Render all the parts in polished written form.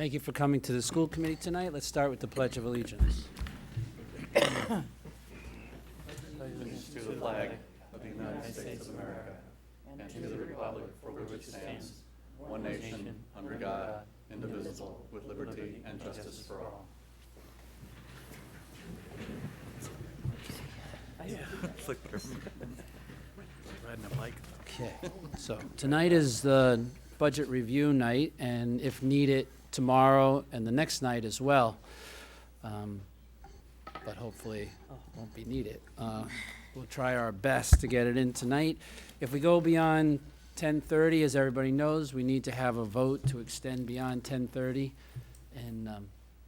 Thank you for coming to the school committee tonight. Let's start with the Pledge of Allegiance. To the flag of the United States of America and to the republic for which it stands, one nation, under God, indivisible, with liberty and justice for all. Okay, so tonight is the budget review night, and if needed, tomorrow and the next night as well. But hopefully won't be needed. We'll try our best to get it in tonight. If we go beyond 10:30, as everybody knows, we need to have a vote to extend beyond 10:30. And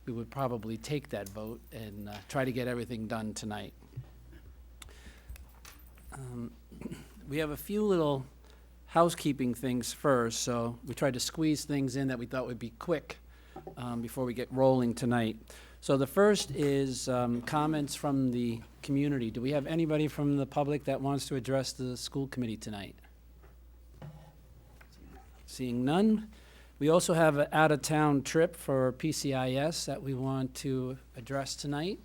we would probably take that vote and try to get everything done tonight. We have a few little housekeeping things first, so we tried to squeeze things in that we thought would be quick before we get rolling tonight. So the first is comments from the community. Do we have anybody from the public that wants to address the school committee tonight? Seeing none. We also have an out-of-town trip for PCIS that we want to address tonight.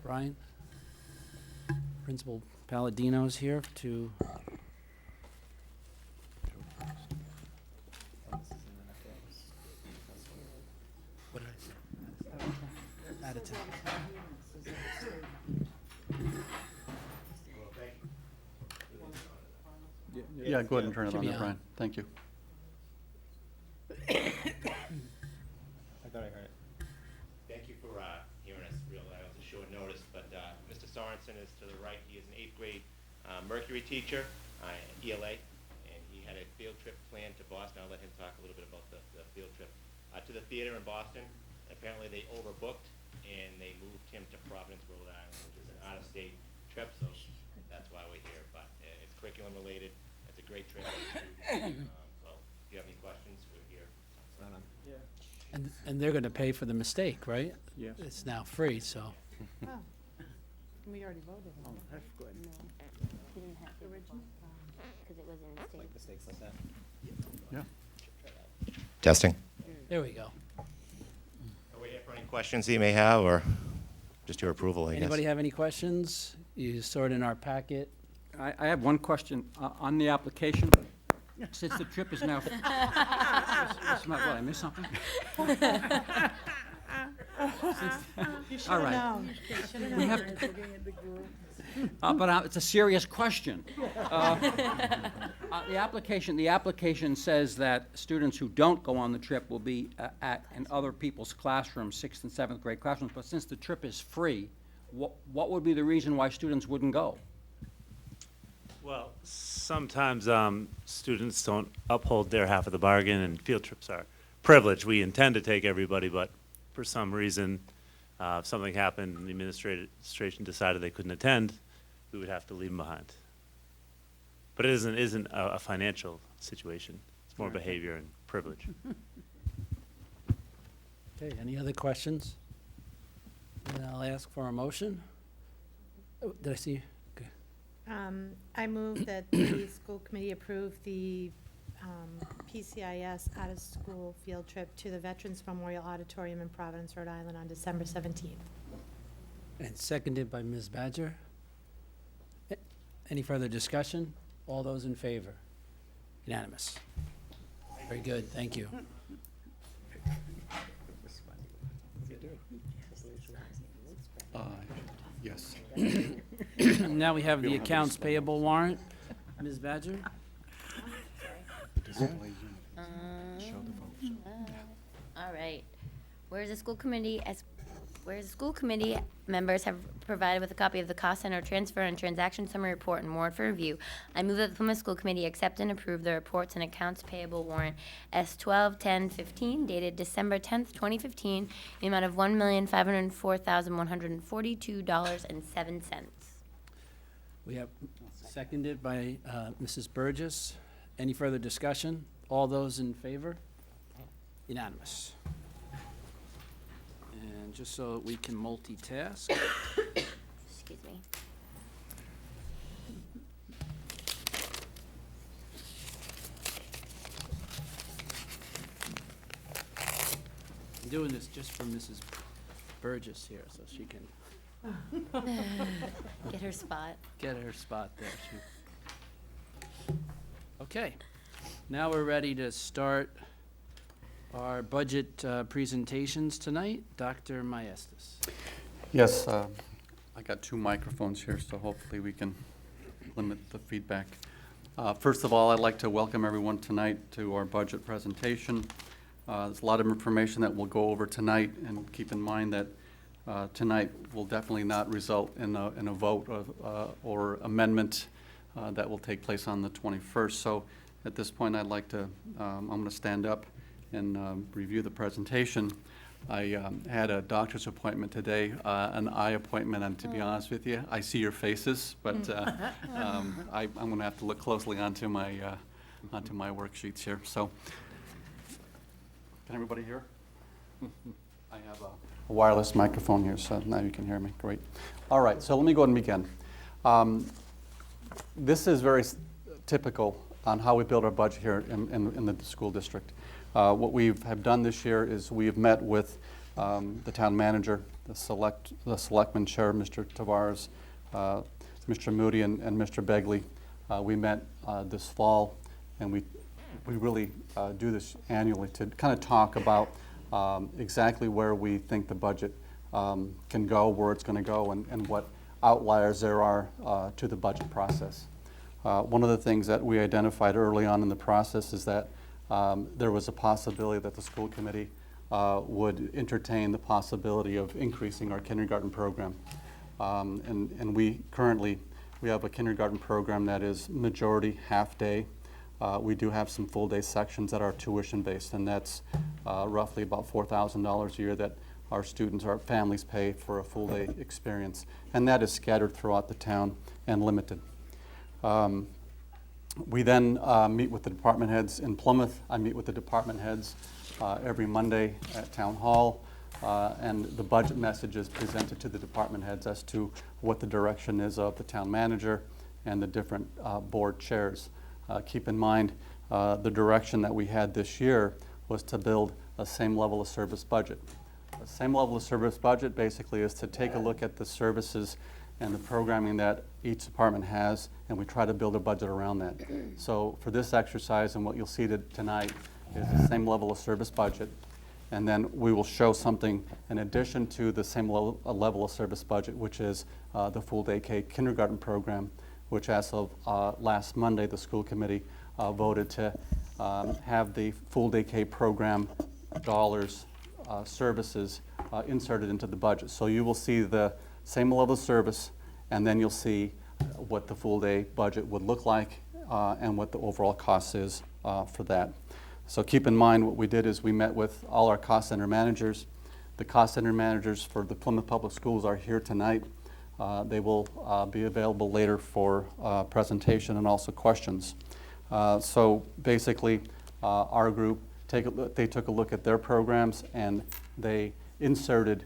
Brian? Principal Palladino's here to... What did I say? Out of town. Yeah, go ahead and turn it Should on be there, on. Brian. Thank you. I thought I heard it. Thank you for hearing us. Realize it was a short notice, but Mr. Sorensen is to the right. He is an 8th grade Mercury teacher, ELA, and he had a field trip planned to Boston. I'll let him talk a little bit about the field trip to the theater in Boston. Apparently they overbooked, and they moved him to Providence, Rhode Island, which is an out-of-state trip, so that's why we're here. But it's curriculum related. It's a great trip. So if you have any questions, we're here. And they're going to pay for the mistake, right? Yes. It's now free, so. Oh, we already voted on it. That's good. No, he didn't have the original, because it was in the state. Mistakes like that. Yeah. Testing. There we go. Are we here for any questions that you may have, or just your approval, I guess? Anybody have any questions? You saw it in our packet. I have one question on the application. Since the trip is now, what, I missed something? All right. We have, but it's a serious question. The application says that students who don't go on the trip will be in other people's classrooms, 6th and 7th grade classrooms. But since the trip is free, what would be the reason why students wouldn't go? Well, sometimes students don't uphold their half of the bargain, and field trips are privileged. We intend to take everybody, but for some reason, if something happened and the administration decided they couldn't attend, we would have to leave them behind. But it isn't a financial situation. It's more behavior and privilege. Okay, any other questions? And I'll ask for a motion. Oh, did I see you? Okay. I move that the school committee approve the PCIS out-of-school field trip to the Veterans Memorial Auditorium in Providence, Rhode Island on December 17th. And seconded by Ms. Badger. Any further discussion? All those in favor? Unanimous. Very good, thank you. Yes. Now we have the accounts payable warrant. Ms. Badger? All right. Whereas the school committee members have provided with a copy of the cost center transfer and transaction summary report and warrant for review, I move that the Plymouth School Committee accept and approve the reports and accounts payable warrant S-12-10-15 dated December 10th, 2015, in the amount of $1,504,142.07. We have seconded by Mrs. Burgess. Any further discussion? All those in favor? Unanimous. And just so that we can multitask, Excuse me. I'm doing this just for Mrs. Burgess here, so she can Get her spot. get her spot there. Okay, now we're ready to start our budget presentations tonight. Dr. Maestas. Yes, I got 2 microphones here, so hopefully we can limit the feedback. First of all, I'd like to welcome everyone tonight to our budget presentation. There's a lot of information that we'll go over tonight, and keep in mind that tonight will definitely not result in a vote or amendment that will take place on the 21st. So at this point, I'd like to, I'm going to stand up and review the presentation. I had a doctor's appointment today, an eye appointment, and to be honest with you, I see your faces, but I'm going to have to look closely onto my worksheets here. So, can everybody hear? I have a wireless microphone here, so now you can hear me. Great. All right, so let me go ahead and begin. This is very typical on how we build our budget here in the school district. What we have done this year is we have met with the town manager, the selectman chair, Mr. Tavares, Mr. Moody, and Mr. Begley. We met this fall, and we really do this annually to kind of talk about exactly where we think the budget can go, where it's going to go, and what outliers there are to the budget process. One of the things that we identified early on in the process is that there was a possibility that the school committee would entertain the possibility of increasing our kindergarten program. And we currently have a kindergarten program that is majority half-day. We do have some full-day sections that are tuition-based, and that's roughly about $4,000 a year that our students, our families pay for a full-day experience. And that is scattered throughout the town and limited. We then meet with the department heads in Plymouth. I meet with the department heads every Monday at Town Hall, and the budget message is presented to the department heads as to what the direction is of the town manager and the different board chairs. Keep in mind, the direction that we had this year was to build a same level of service budget. The same level of service budget basically is to take a look at the services and the programming that each department has, and we try to build a budget around that. So for this exercise, and what you'll see tonight is the same level of service budget, and then we will show something in addition to the same level of service budget, which is the full-day K kindergarten program, which as of last Monday, the school committee voted to have the full-day K program dollars, services inserted into the budget. So you will see the same level of service, and then you'll see what the full-day budget would look like and what the overall cost is for that. So keep in mind what we did is we met with all our cost center managers. The cost center managers for the Plymouth Public Schools are here tonight. They will be available later for presentation and also questions. So basically, our group, they took a look at their programs, and they inserted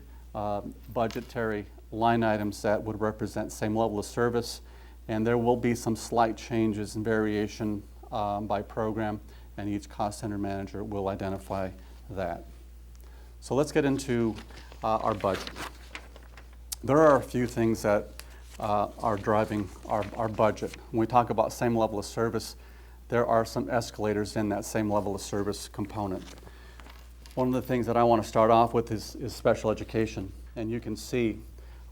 budgetary line items that would represent same level of service, and there will be some slight changes and variation by program, and each cost center manager will identify that. So let's get into our budget. There are a few things that are driving our budget. When we talk about same level of service, there are some escalators in that same level of service component. One of the things that I want to start off with is special education, and you can see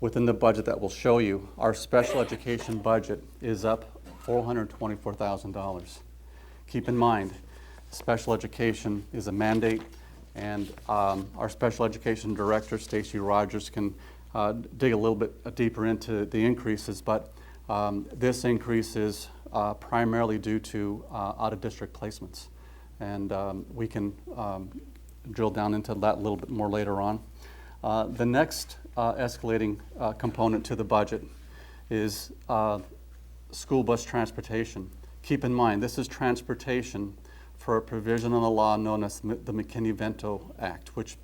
within the budget that we'll show you, our special education budget is up $424,000. Keep in mind, special education is a mandate, and our special education director, Stacy Rogers, can dig a little bit deeper into the increases, but this increase is primarily due to out-of-district placements. And we can drill down into that a little bit more later on. The next escalating component to the budget is school bus transportation. Keep in mind, this is transportation for a provision in the law known as the McKinney-Vento Act, which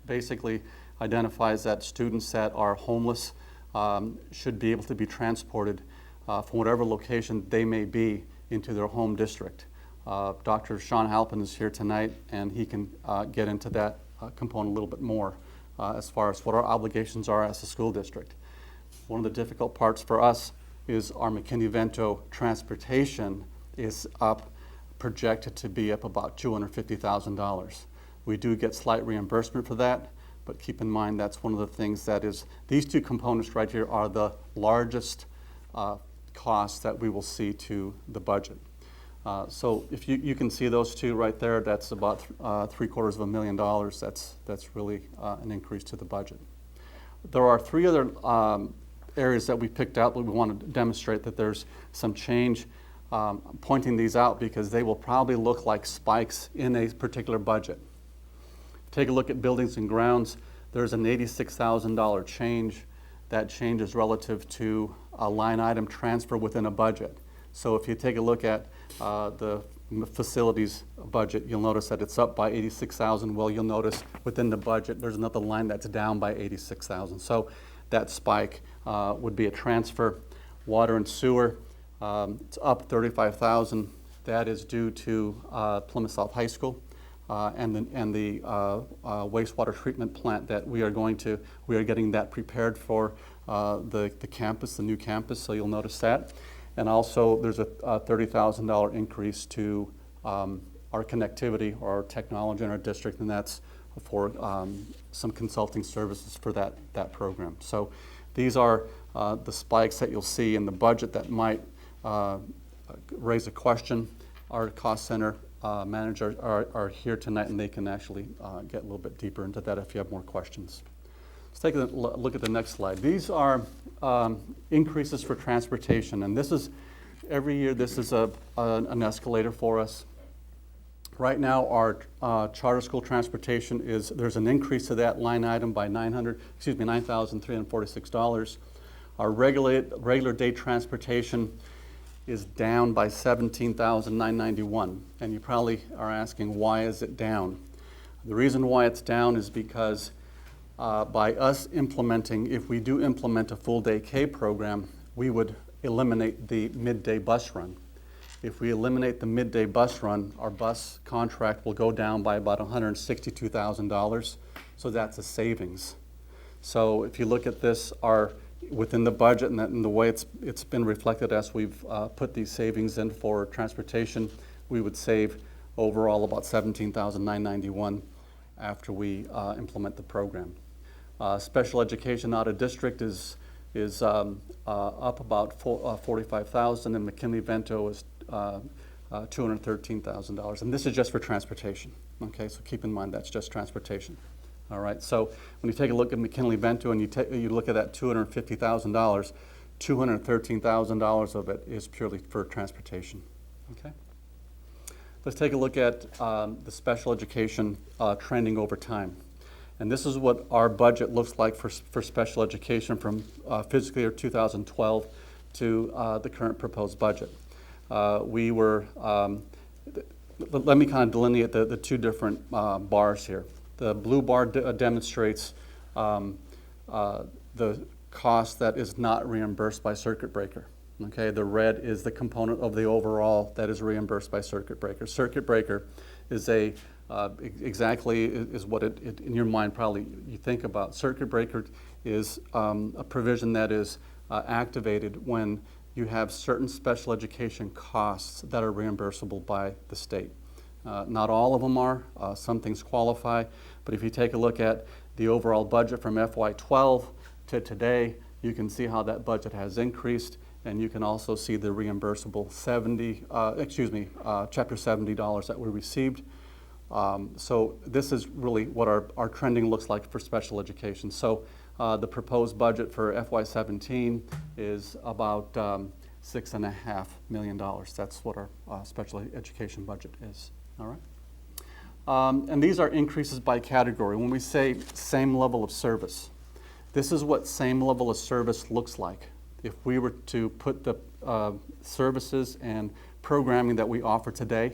basically identifies that students that are homeless should be able to be transported from whatever location they may be into their home district. Dr. Sean Halpin is here tonight, and he can get into that component a little bit more as far as what our obligations are as a school district. One of the difficult parts for us is our McKinney-Vento transportation is up, projected to be up about $250,000. We do get slight reimbursement for that, but keep in mind that's one of the things that is, these two components right here are the largest costs that we will see to the budget. So if you can see those two right there, that's about $750,000. That's really an increase to the budget. There are three other areas that we picked out that we want to demonstrate that there's some change. I'm pointing these out because they will probably look like spikes in a particular budget. Take a look at buildings and grounds. There's an $86,000 change. That change is relative to a line item transfer within a budget. So if you take a look at the facilities budget, you'll notice that it's up by $86,000. Well, you'll notice within the budget there's another line that's down by $86,000. So that spike would be a transfer. Water and sewer, it's up $35,000. That is due to Plymouth South High School and the wastewater treatment plant that we are getting that prepared for the campus, the new campus. So you'll notice that. And also there's a $30,000 increase to our connectivity or our technology in our district, and that's for some consulting services for that program. So these are the spikes that you'll see in the budget that might raise a question. Our cost center managers are here tonight, and they can actually get a little bit deeper into that if you have more questions. Let's take a look at the next slide. These are increases for transportation, and this is, every year this is an escalator for us. Right now our charter school transportation there's an increase to that line item by $9,346. Our regular day transportation is down by $17,991, and you probably are asking, why is it down? The reason why it's down is because by us implementing, if we do implement a full day K program, we would eliminate the midday bus run. If we eliminate the midday bus run, our bus contract will go down by about $162,000, so that's a savings. So if you look at this, within the budget and the way it's been reflected as we've put these savings in for transportation, we would save overall about $17,991 after we implement the program. Special education out of district is up about $45,000, and McKinley-Vento is $213,000, and this is just for transportation. Okay, so keep in mind that's just transportation. All right, so when you take a look at McKinley-Vento and you look at that $250,000, $213,000 of it is purely for transportation. Okay. Let's take a look at the special education trending over time. And this is what our budget looks like for special education from fiscal year 2012 to the current proposed budget. Let me kind of delineate the two different bars here. The blue bar demonstrates the cost that is not reimbursed by circuit breaker. Okay, the red is the component of the overall that is reimbursed by circuit breaker. Circuit breaker is exactly what it in your mind probably you think about. Circuit breaker is a provision that is activated when you have certain special education costs that are reimbursable by the state. Not all of them are. Some things qualify, but if you take a look at the overall budget from FY12 to today, you can see how that budget has increased, and you can also see the reimbursable Chapter 70 dollars that we received. So this is really what our trending looks like for special education. So the proposed budget for FY17 is about $6.5 million. That's what our special education budget is. All right. And these are increases by category. When we say same level of service, this is what same level of service looks like. If we were to put the services and programming that we offer today,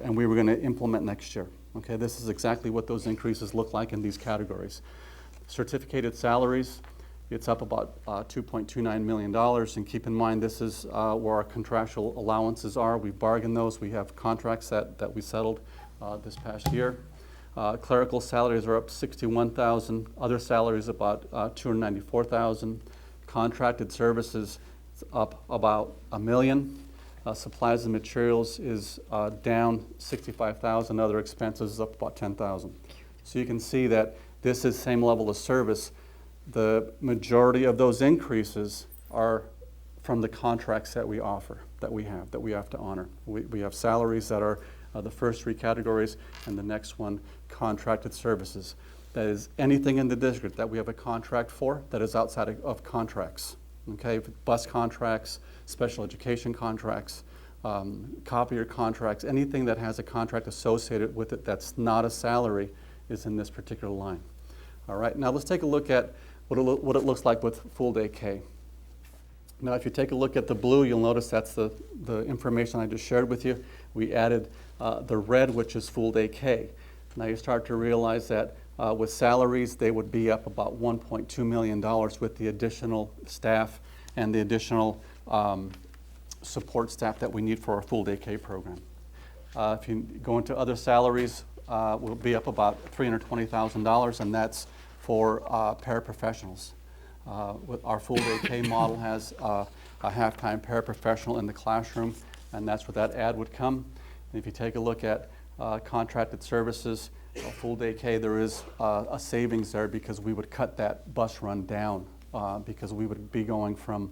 and we were going to implement next year. Okay, this is exactly what those increases look like in these categories. Certificated salaries, it's up about $2.29 million, and keep in mind this is where our contractual allowances are. We bargain those. We have contracts that we settled this past year. Clerical salaries are up 61,000. Other salaries about 294,000. Contracted services is up about $1 million. Supplies and materials is down 65,000. Other expenses is up about 10,000. So you can see that this is same level of service. The majority of those increases are from the contracts that we offer, that we have to honor. We have salaries that are the first three categories, and the next one, contracted services. That is anything in the district that we have a contract for that is outside of contracts. Okay, bus contracts, special education contracts, copier contracts, anything that has a contract associated with it that's not a salary is in this particular line. All right, now let's take a look at what it looks like with full day K. Now if you take a look at the blue, you'll notice that's the information I just shared with you. We added the red, which is full day K. Now you start to realize that with salaries, they would be up about $1.2 million with the additional staff and the additional support staff that we need for our full day K program. If you go into other salaries, we'll be up about $320,000, and that's for paraprofessionals. With our full day K model has a half-time paraprofessional in the classroom, and that's where that ad would come. And if you take a look at contracted services, full day K, there is a savings there because we would cut that bus run down because we would be going from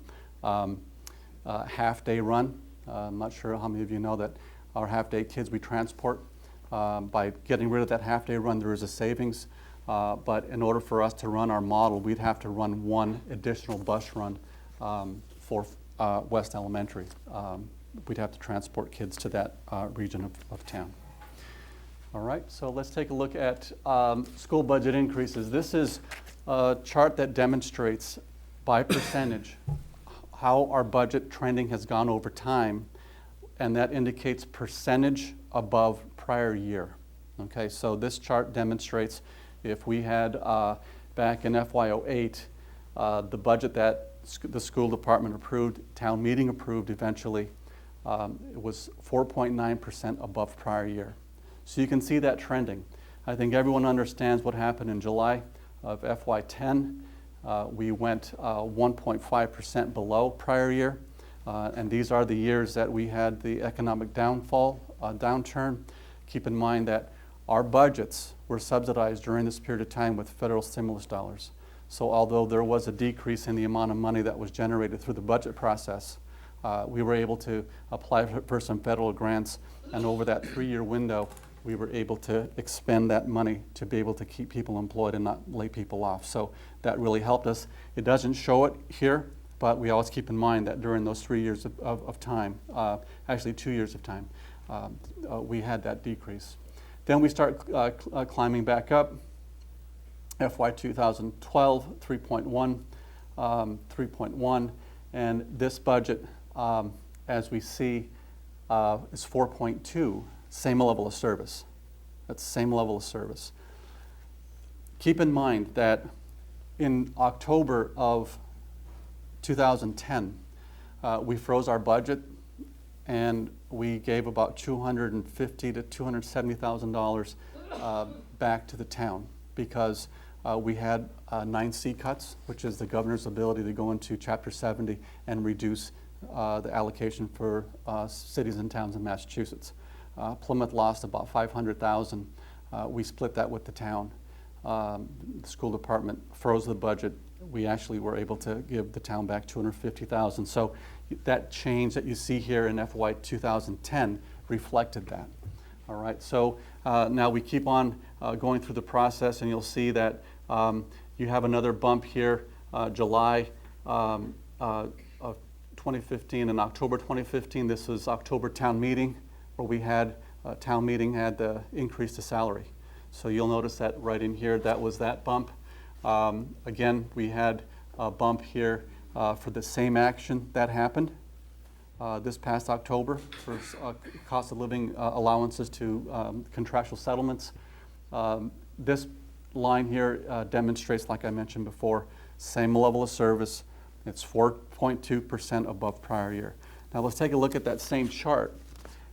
half-day run. I'm not sure how many of you know that our half-day kids we transport. By getting rid of that half-day run, there is a savings. But in order for us to run our model, we'd have to run one additional bus run for West Elementary. We'd have to transport kids to that region of town. All right, so let's take a look at school budget increases. This is a chart that demonstrates by percentage how our budget trending has gone over time, and that indicates percentage above prior year. Okay, so this chart demonstrates if we had back in FY08 the budget that the school department approved, town meeting approved eventually, it was 4.9% above prior year. So you can see that trending. I think everyone understands what happened in July of FY10. We went 1.5% below prior year, and these are the years that we had the economic downturn. Keep in mind that our budgets were subsidized during this period of time with federal stimulus dollars. So although there was a decrease in the amount of money that was generated through the budget process, we were able to apply for some federal grants, and over that 3-year window, we were able to expend that money to be able to keep people employed and not lay people off. So that really helped us. It doesn't show it here, but we always keep in mind that during those 3 years of time, actually 2 years of time, we had that decrease. Then we start climbing back up. FY 2012, 3.1, 3.1, and this budget, as we see, is 4.2, same level of service. That's the same level of service. Keep in mind that in October of 2010, we froze our budget, and we gave about $250,000 to $270,000 back to the town because we had 9C cuts, which is the governor's ability to go into Chapter 70 and reduce the allocation for cities and towns in Massachusetts. Plymouth lost about $500,000. We split that with the town. The school department froze the budget. We actually were able to give the town back $250,000. So that change that you see here in FY 2010 reflected that. All right, so now we keep on going through the process, and you'll see that you have another bump here, July of 2015 and October 2015. This was October town meeting, where we had town meeting had the increase to salary. So you'll notice that right in here, that was that bump. Again, we had a bump here for the same action that happened this past October for cost of living allowances to contractual settlements. This line here demonstrates, like I mentioned before, same level of service. It's 4.2% above prior year. Now let's take a look at that same chart,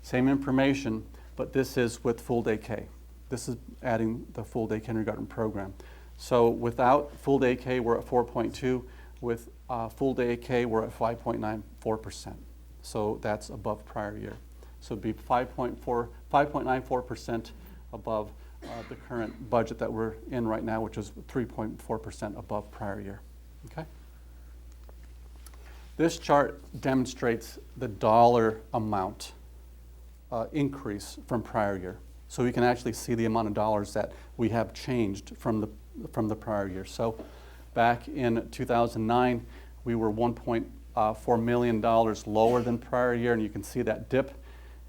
same information, but this is with full day K. This is adding the full-day kindergarten program. So without full-day K, we're at 4.2. With full-day K, we're at 5.94%. So that's above prior year. So it'd be 5.94% above the current budget that we're in right now, which is 3.4% above prior year. Okay? This chart demonstrates the dollar amount increase from prior year. So we can actually see the amount of dollars that we have changed from the prior year. So back in 2009, we were $1.4 million lower than prior year, and you can see that dip.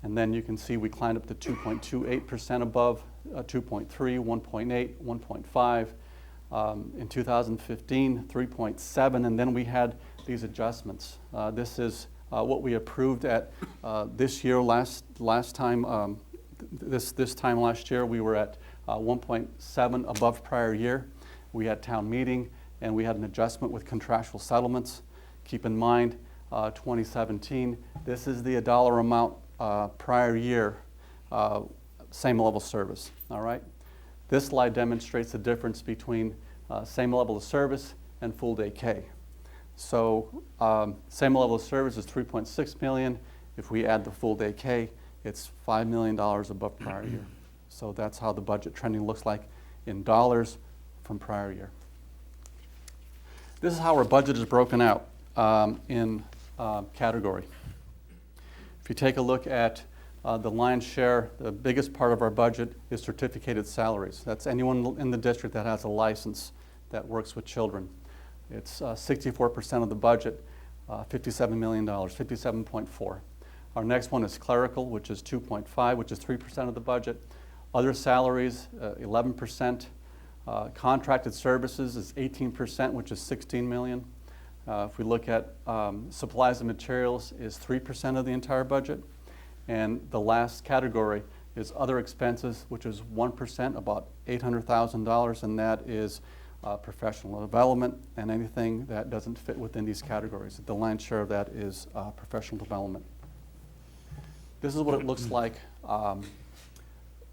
And then you can see we climbed up to 2.28% above, 2.3, 1.8, 1.5. In 2015, 3.7, and then we had these adjustments. This is what we approved at this year. Last time, this time last year, we were at 1.7 above prior year. We had town meeting, and we had an adjustment with contractual settlements. Keep in mind, 2017, this is the dollar amount prior year, same level service, all right? This slide demonstrates the difference between same level of service and full day K. So same level of service is $3.6 million. If we add the full day K, it's $5 million above prior year. So that's how the budget trending looks like in dollars from prior year. This is how our budget is broken out in category. If you take a look at the lion's share, the biggest part of our budget is certificated salaries. That's anyone in the district that has a license that works with children. It's 64% of the budget, $57 million, 57.4. Our next one is clerical, which is 2.5, which is 3% of the budget. Other salaries, 11%. Contracted services is 18%, which is 16 million. If we look at supplies and materials is 3% of the entire budget. And the last category is other expenses, which is 1%, about $800,000, and that is professional development and anything that doesn't fit within these categories. The lion's share of that is professional development. This is what it looks like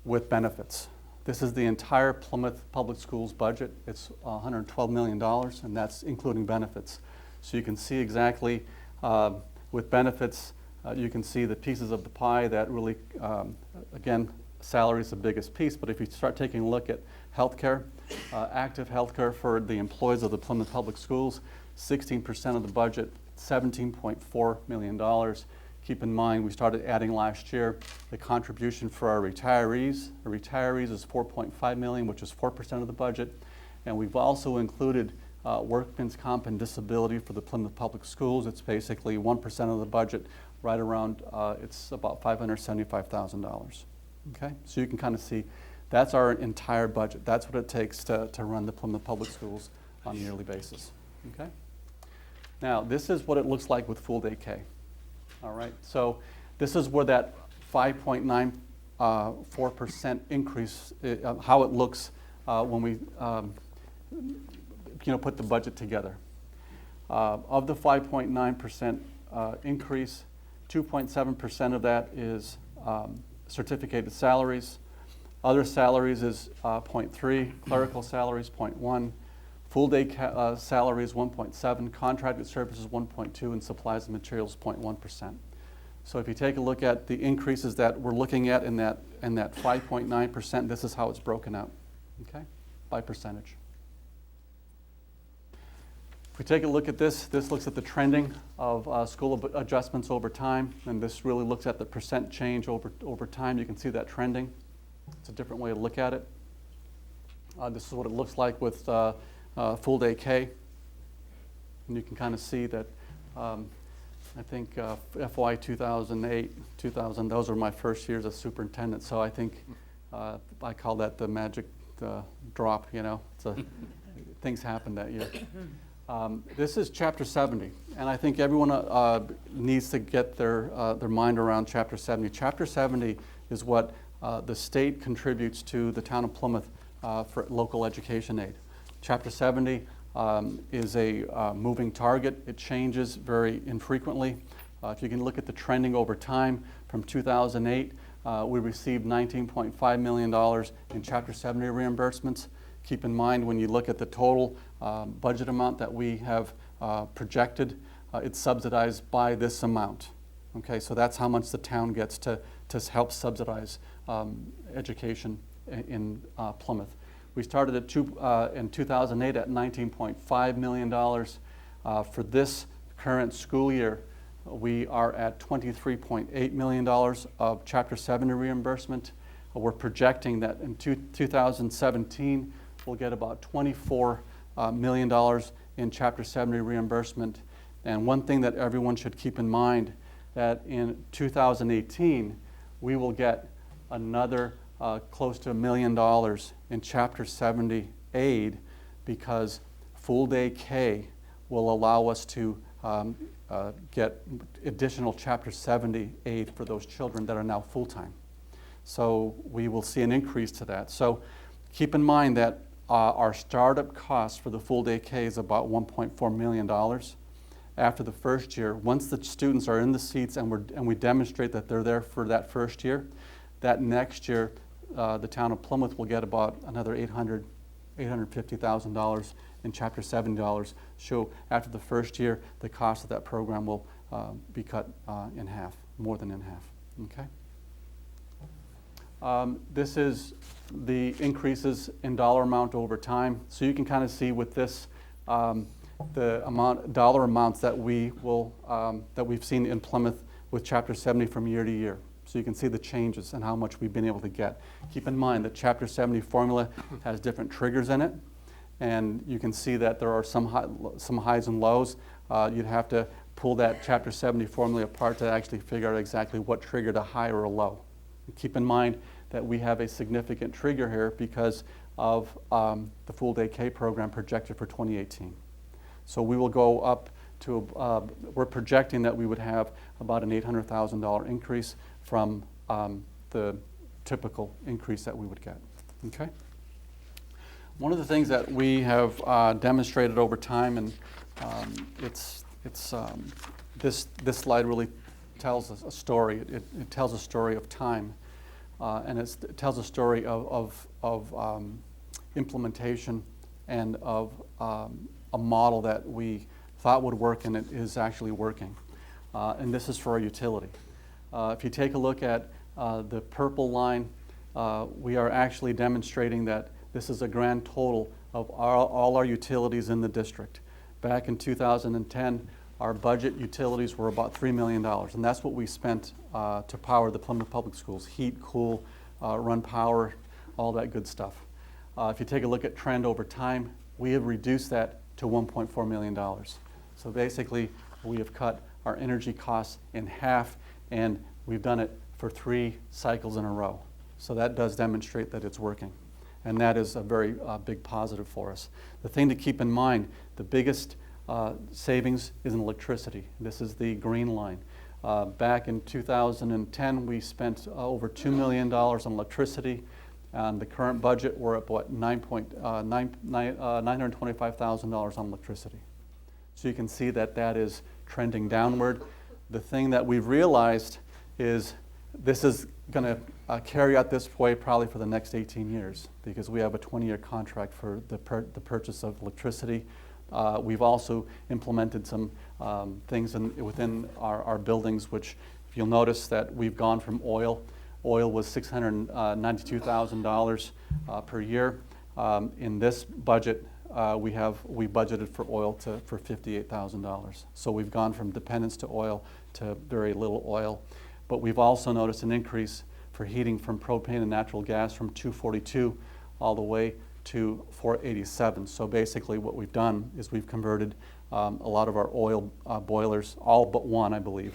with benefits. This is the entire Plymouth Public Schools budget. It's $112 million, and that's including benefits. So you can see exactly with benefits, you can see the pieces of the pie that really, again, salary is the biggest piece, but if you start taking a look at healthcare, active healthcare for the employees of the Plymouth Public Schools, 16% of the budget, $17.4 million. Keep in mind, we started adding last year the contribution for our retirees. The retirees is $4.5 million, which is 4% of the budget. And we've also included workman's comp and disability for the Plymouth Public Schools. It's basically 1% of the budget, right around, it's about $575,000. Okay, so you can kind of see that's our entire budget. That's what it takes to run the Plymouth Public Schools on a yearly basis. Okay. Now, this is what it looks like with full day K. All right, so this is where that 5.94% increase, how it looks when we put the budget together. Of the 5.9% increase, 2.7% of that is certificated salaries. Other salaries is 0.3, clerical salaries 0.1, full day salaries 1.7, contracted services 1.2, and supplies and materials 0.1%. So if you take a look at the increases that we're looking at in that 5.9%, this is how it's broken out, okay, by percentage. If we take a look at this looks at the trending of school adjustments over time, and this really looks at the percent change over time. You can see that trending. It's a different way to look at it. This is what it looks like with full day K. And you can kind of see that I think FY 2008, 2000, those were my first years as superintendent. So I think I call that the magic drop, things happened that year. This is Chapter 70, and I think everyone needs to get their mind around Chapter 70. Chapter 70 is what the state contributes to the town of Plymouth for local education aid. Chapter 70 is a moving target. It changes very infrequently. If you can look at the trending over time from 2008, We received $19.5 million in Chapter 70 reimbursements. Keep in mind, when you look at the total budget amount that we have projected, it's subsidized by this amount. Okay, so that's how much the town gets to help subsidize education in Plymouth. We started in 2008 at $19.5 million. For this current school year, we are at $23.8 million of Chapter 70 reimbursement. We're projecting that in 2017, we'll get about $24 million in Chapter 70 reimbursement. And one thing that everyone should keep in mind, that in 2018, we will get another close to $1 million in Chapter 70 aid, because full day K will allow us to get additional Chapter 70 aid for those children that are now full-time. So we will see an increase to that. So keep in mind that our startup cost for the full day K is about $1.4 million. After the first year, once the students are in the seats and we demonstrate that they're there for that first year, that next year the town of Plymouth will get about another $850,000 in Chapter 70 dollars. So after the first year, the cost of that program will be cut in half, more than in half. Okay. This is the increases in dollar amount over time. So you can kind of see with this the dollar amounts that we've seen in Plymouth with Chapter 70 from year to year. So you can see the changes and how much we've been able to get. Keep in mind that Chapter 70 formula has different triggers in it, and you can see that there are some highs and lows. You'd have to pull that Chapter 70 formula apart to actually figure out exactly what triggered a high or a low. And keep in mind that we have a significant trigger here because of the full day K program projected for 2018. So we will go up to, we're projecting that we would have about an $800,000 increase from the typical increase that we would get. Okay? One of the things that we have demonstrated over time, and this slide really tells us a story. It tells a story of time, and it tells a story of implementation and of a model that we thought would work, and it is actually working. And this is for our utility. If you take a look at the purple line, we are actually demonstrating that this is a grand total of all our utilities in the district. Back in 2010, our budget utilities were about $3 million, and that's what we spent to power the Plymouth Public Schools: heat, cool, run power, all that good stuff. If you take a look at trend over time, we have reduced that to $1.4 million. So basically, we have cut our energy costs in half, and we've done it for 3 cycles in a row. So that does demonstrate that it's working, and that is a very big positive for us. The thing to keep in mind, the biggest savings is in electricity. This is the green line. Back in 2010, we spent over $2 million on electricity. And the current budget, we're at what, $925,000 on electricity. So you can see that that is trending downward. The thing that we've realized is this is going to carry out this way probably for the next 18 years, because we have a 20-year contract for the purchase of electricity. We've also implemented some things within our buildings, which, if you'll notice, that we've gone from oil. Oil was $692,000 per year. In this budget, we budgeted for oil for $58,000. So we've gone from dependence to oil to very little oil. But we've also noticed an increase for heating from propane and natural gas from $242 all the way to $487. So basically what we've done is we've converted a lot of our oil boilers, all but one, I believe,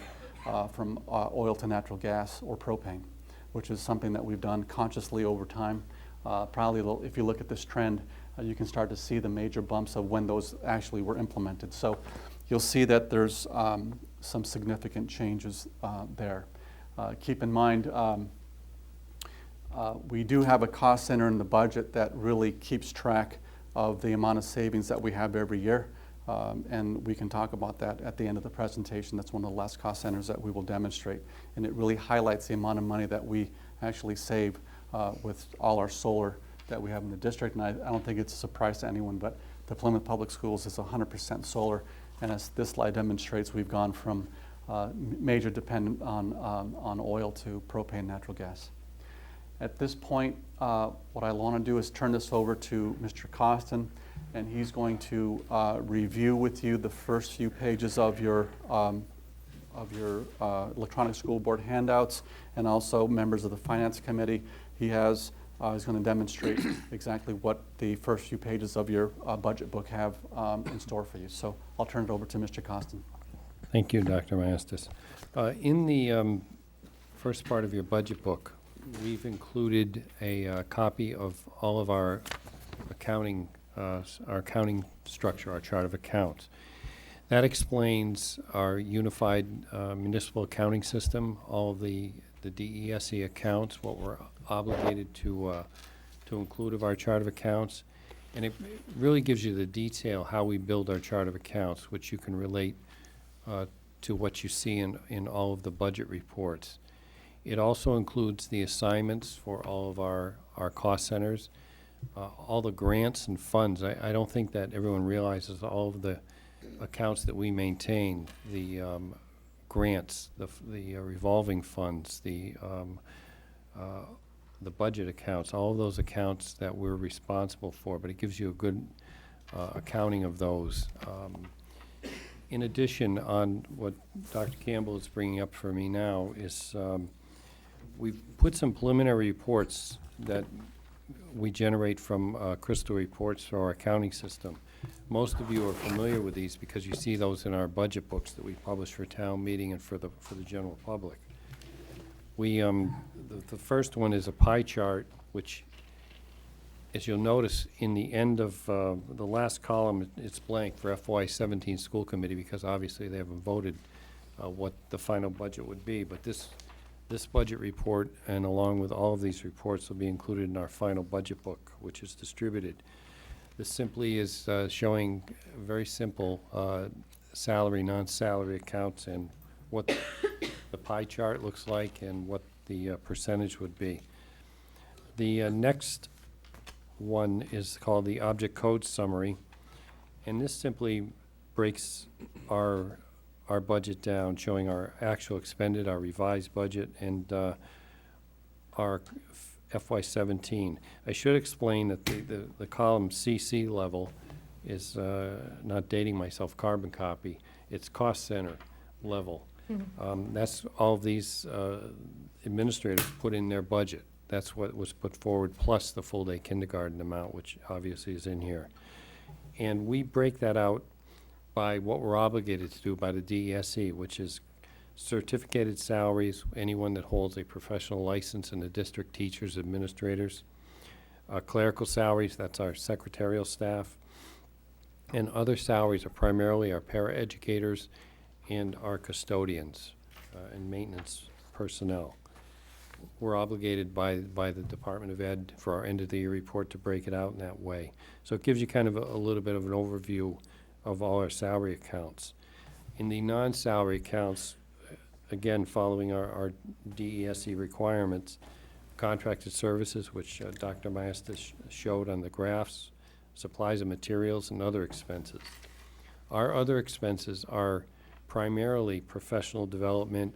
from oil to natural gas or propane, which is something that we've done consciously over time. Probably, if you look at this trend, you can start to see the major bumps of when those actually were implemented. So you'll see that there's some significant changes there. Keep in mind, we do have a cost center in the budget that really keeps track of the amount of savings that we have every year. And we can talk about that at the end of the presentation. That's one of the last cost centers that we will demonstrate. And it really highlights the amount of money that we actually save with all our solar that we have in the district. And I don't think it's a surprise to anyone, but the Plymouth Public Schools is 100% solar. And as this slide demonstrates, we've gone from major dependent on oil to propane natural gas. At this point, what I want to do is turn this over to Mr. Costin, and he's going to review with you the first few pages of your electronic school board handouts, and also members of the finance committee. He's going to demonstrate exactly what the first few pages of your budget book have in store for you. So I'll turn it over to Mr. Costin. Thank you, Dr. Maestas. In the first part of your budget book, we've included a copy of all of our accounting structure, our chart of accounts. That explains our unified municipal accounting system, all of the DESE accounts, what we're obligated to include of our chart of accounts. And it really gives you the detail how we build our chart of accounts, which you can relate to what you see in all of the budget reports. It also includes the assignments for all of our cost centers, all the grants and funds. I don't think that everyone realizes all of the accounts that we maintain, the grants, the revolving funds, the budget accounts, all of those accounts that we're responsible for, but it gives you a good accounting of those. In addition, on what Dr. Campbell is bringing up for me now is we've put some preliminary reports that we generate from Crystal Reports for our accounting system. Most of you are familiar with these because you see those in our budget books that we publish for town meeting and for the general public. We the first one is a pie chart, which, as you'll notice, in the end of the last column, it's blank for FY17 school committee because obviously they haven't voted what the final budget would be. But this budget report, and along with all of these reports, will be included in our final budget book, which is distributed. This simply is showing very simple salary, non-salary accounts and what the pie chart looks like and what the percentage would be. The next one is called the Object Code Summary, and this simply breaks our budget down, showing our actual expended, our revised budget, and our FY17. I should explain that the column CC level is, not dating myself, carbon copy, it's cost center level. That's all these administrators put in their budget. That's what was put forward, plus the full-day kindergarten amount, which obviously is in here. And we break that out by what we're obligated to do by the DESE, which is certificated salaries, anyone that holds a professional license in the district, teachers, administrators, clerical salaries, that's our secretarial staff, and other salaries are primarily our paraeducators and our custodians and maintenance personnel. We're obligated by the Department of Ed for our end-of-the-year report to break it out in that way. So it gives you kind of a little bit of an overview of all our salary accounts. In the non-salary accounts, again, following our DESE requirements, contracted services, which Dr. Maestas showed on the graphs, supplies and materials, and other expenses. Our other expenses are primarily professional development,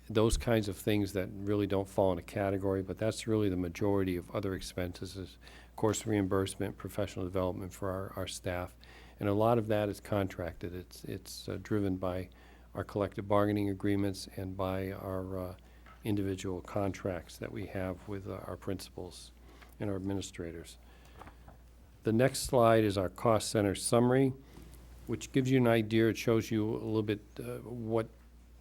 those kinds of things that really don't fall in a category, but that's really the majority of other expenses is course reimbursement, professional development for our staff. And a lot of that is contracted. It's driven by our collective bargaining agreements and by our individual contracts that we have with our principals and our administrators. The next slide is our cost center summary, which gives you an idea. It shows you a little bit what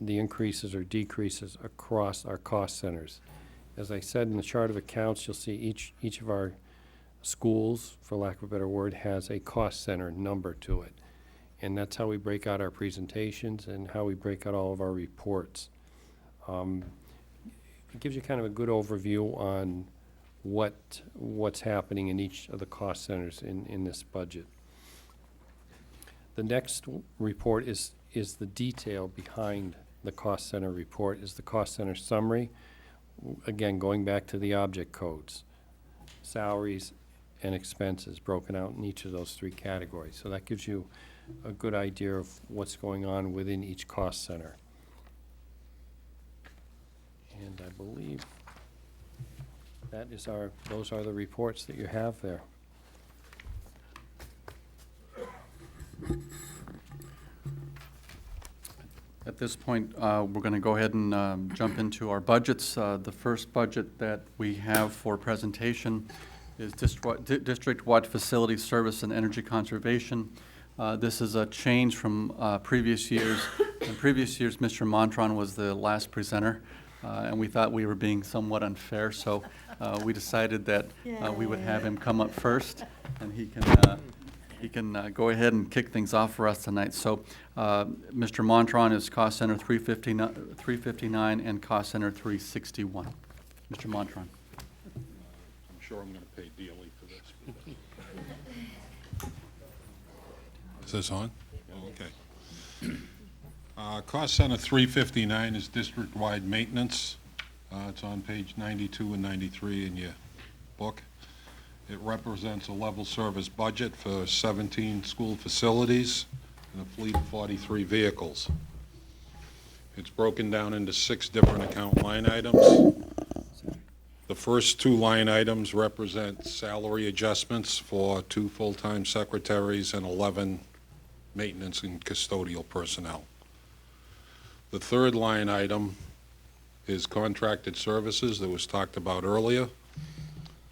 the increases or decreases across our cost centers. As I said, in the chart of accounts, you'll see each of our schools, for lack of a better word, has a cost center number to it. And that's how we break out our presentations and how we break out all of our reports. It gives you kind of a good overview on what's happening in each of the cost centers in this budget. The next report is the detail behind the cost center report, is the cost center summary. Again, going back to the object codes, salaries and expenses broken out in each of those three categories. So that gives you a good idea of what's going on within each cost center. And I believe that is those are the reports that you have there. At this point, we're going to go ahead and jump into our budgets. The first budget that we have for presentation is district-wide facility service and energy conservation. This is a change from previous years. In previous years, Mr. Montron was the last presenter, and we thought we were being somewhat unfair, so we decided that we would have him come up first, and he can go ahead and kick things off for us tonight. So Mr. Montron is cost center 359 and cost center 361. Mr. Montron. I'm sure I'm going to pay dearly for this. Is this on? Oh, okay. Cost center 359 is district-wide maintenance. It's on page 92 and 93 in your book. It represents a level service budget for 17 school facilities and a fleet of 43 vehicles. It's broken down into 6 different account line items. The first 2 line items represent salary adjustments for 2 full-time secretaries and 11 maintenance and custodial personnel. The third line item is contracted services that was talked about earlier.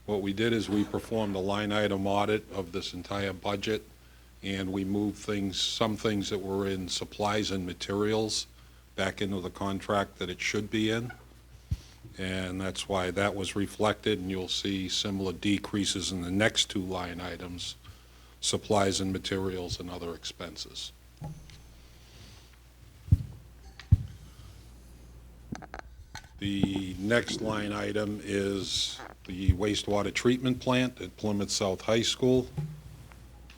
What we did is we performed a line item audit of this entire budget, and we moved some things that were in supplies and materials back into the contract that it should be in. And that's why that was reflected, and you'll see similar decreases in the next 2 line items, supplies and materials and other expenses. The next line item is the wastewater treatment plant at Plymouth South High School.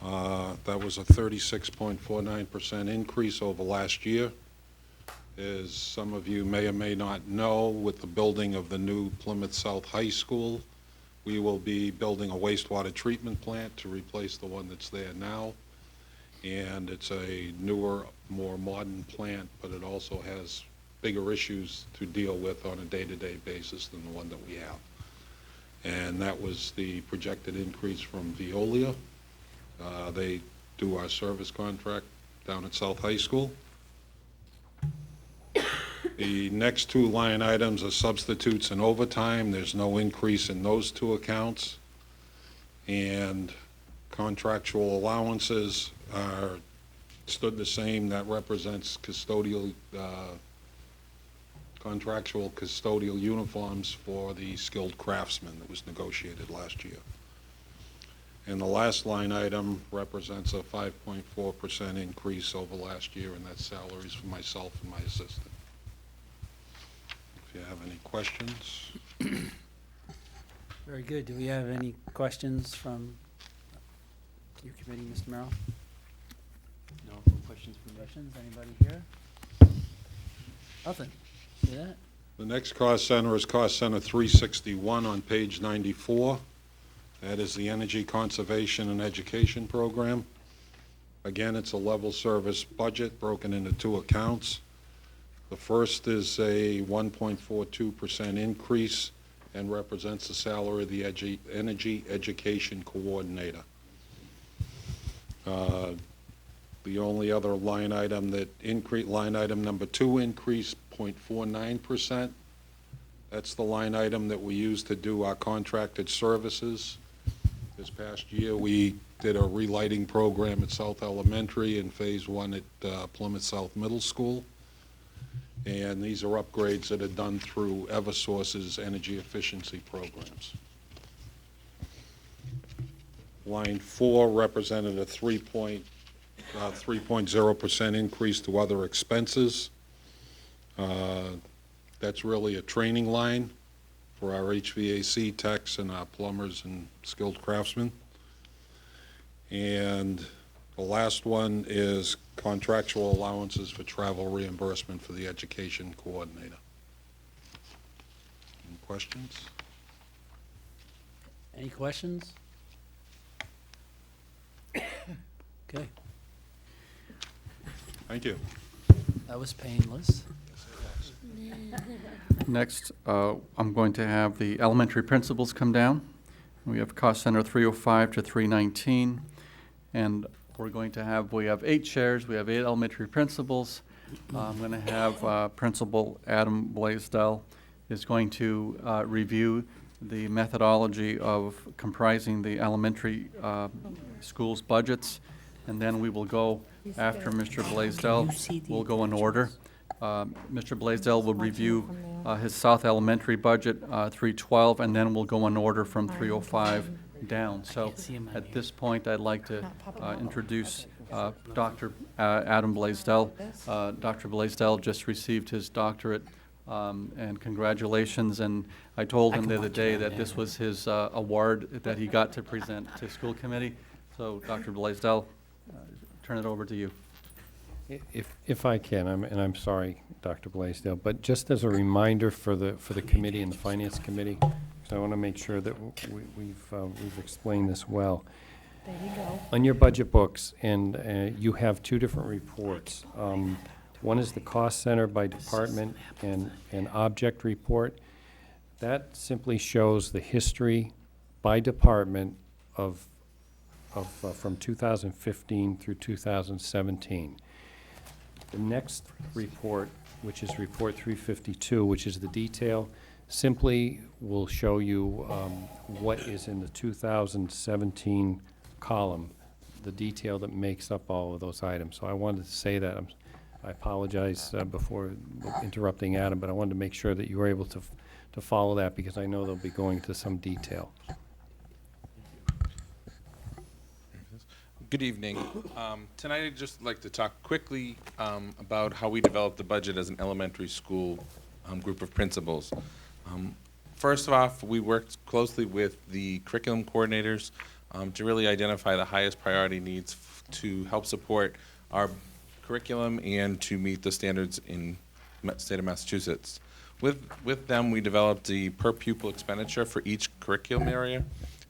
That was a 36.49% increase over last year. As some of you may or may not know, with the building of the new Plymouth South High School, we will be building a wastewater treatment plant to replace the one that's there now. And it's a newer, more modern plant, but it also has bigger issues to deal with on a day-to-day basis than the one that we have. And that was the projected increase from Veolia. They do our service contract down at South High School. The next 2 line items are substitutes and overtime. There's no increase in those 2 accounts. And contractual allowances stood the same. That represents custodial contractual custodial uniforms for the skilled craftsmen that was negotiated last year. And the last line item represents a 5.4% increase over last year, and that's salaries for myself and my assistant. If you have any questions. Very good. Do we have any questions from your committee, Mr. Merrill? No questions from questions. Anybody here? Nothing. See that? The next cost center is cost center 361 on page 94. That is the Energy Conservation and Education Program. Again, it's a level service budget broken into 2 accounts. The first is a 1.42% increase and represents the salary of the Energy Education Coordinator. The only other line item that increased, line item number 2, increased 0.49%. That's the line item that we use to do our contracted services. This past year, we did a relighting program at South Elementary and Phase 1 at Plymouth South Middle School. And these are upgrades that are done through Eversource's energy efficiency programs. Line 4 represented a 3.0% increase to other expenses. That's really a training line for our HVAC techs and our plumbers and skilled craftsmen. And The last one is contractual allowances for travel reimbursement for the education coordinator. Any questions? Any questions? Okay, Thank you. that was painless. Next, I'm going to have the elementary principals come down. We have cost center 305 to 319, and we have 8 chairs, we have 8 elementary principals. I'm going to have Principal Adam Blaisdell is going to review the methodology of comprising the elementary schools' budgets, and then we will go, after Mr. Blaisdell, we'll go in order. Mr. Blaisdell will review his South Elementary budget, 312, and then we'll go in order from 305 down. So at this point, I'd like to introduce Dr. Adam Blaisdell. Dr. Blaisdell just received his doctorate, and congratulations. And I told him the other day that this was his award that he got to present to school committee. So Dr. Blaisdell, turn it over to you. If I can, and I'm sorry, Dr. Blaisdell, but just as a reminder for the committee and the finance committee, because I want to make sure that we've explained this well. There you go. On your budget books, and you have 2 different reports. One is the cost center by department and an object report. That simply shows the history by department of from 2015 through 2017. The next report, which is Report 352, which is the detail, simply will show you what is in the 2017 column, the detail that makes up all of those items. So I wanted to say that. I apologize before interrupting Adam, but I wanted to make sure that you were able to follow that, because I know they'll be going into some detail. Good evening. Tonight I'd just like to talk quickly about how we developed the budget as an elementary school group of principals. First off, we worked closely with the curriculum coordinators to really identify the highest priority needs to help support our curriculum and to meet the standards in the state of Massachusetts. With them, we developed the per pupil expenditure for each curriculum area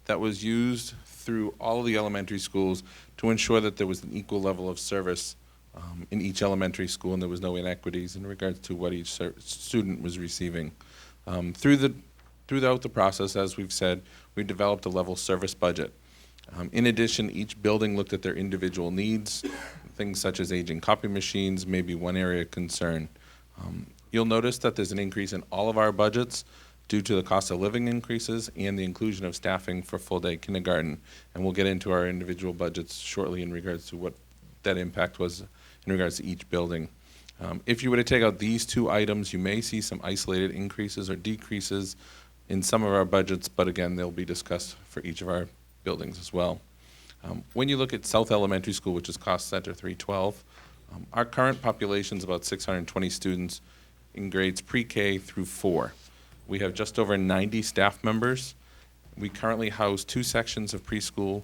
that was used through all of the elementary schools to ensure that there was an equal level of service in each elementary school and there was no inequities in regards to what each student was receiving. Throughout the process, as we've said, we developed a level service budget. In addition, each building looked at their individual needs, things such as aging copy machines, maybe one area of concern. You'll notice that there's an increase in all of our budgets due to the cost of living increases and the inclusion of staffing for full-day kindergarten. And we'll get into our individual budgets shortly in regards to what that impact was in regards to each building. If you were to take out these 2 items, you may see some isolated increases or decreases in some of our budgets, but again, they'll be discussed for each of our buildings as well. When you look at South Elementary School, which is cost center 312, our current population is about 620 students in grades pre-K through 4. We have just over 90 staff members. We currently house 2 sections of preschool,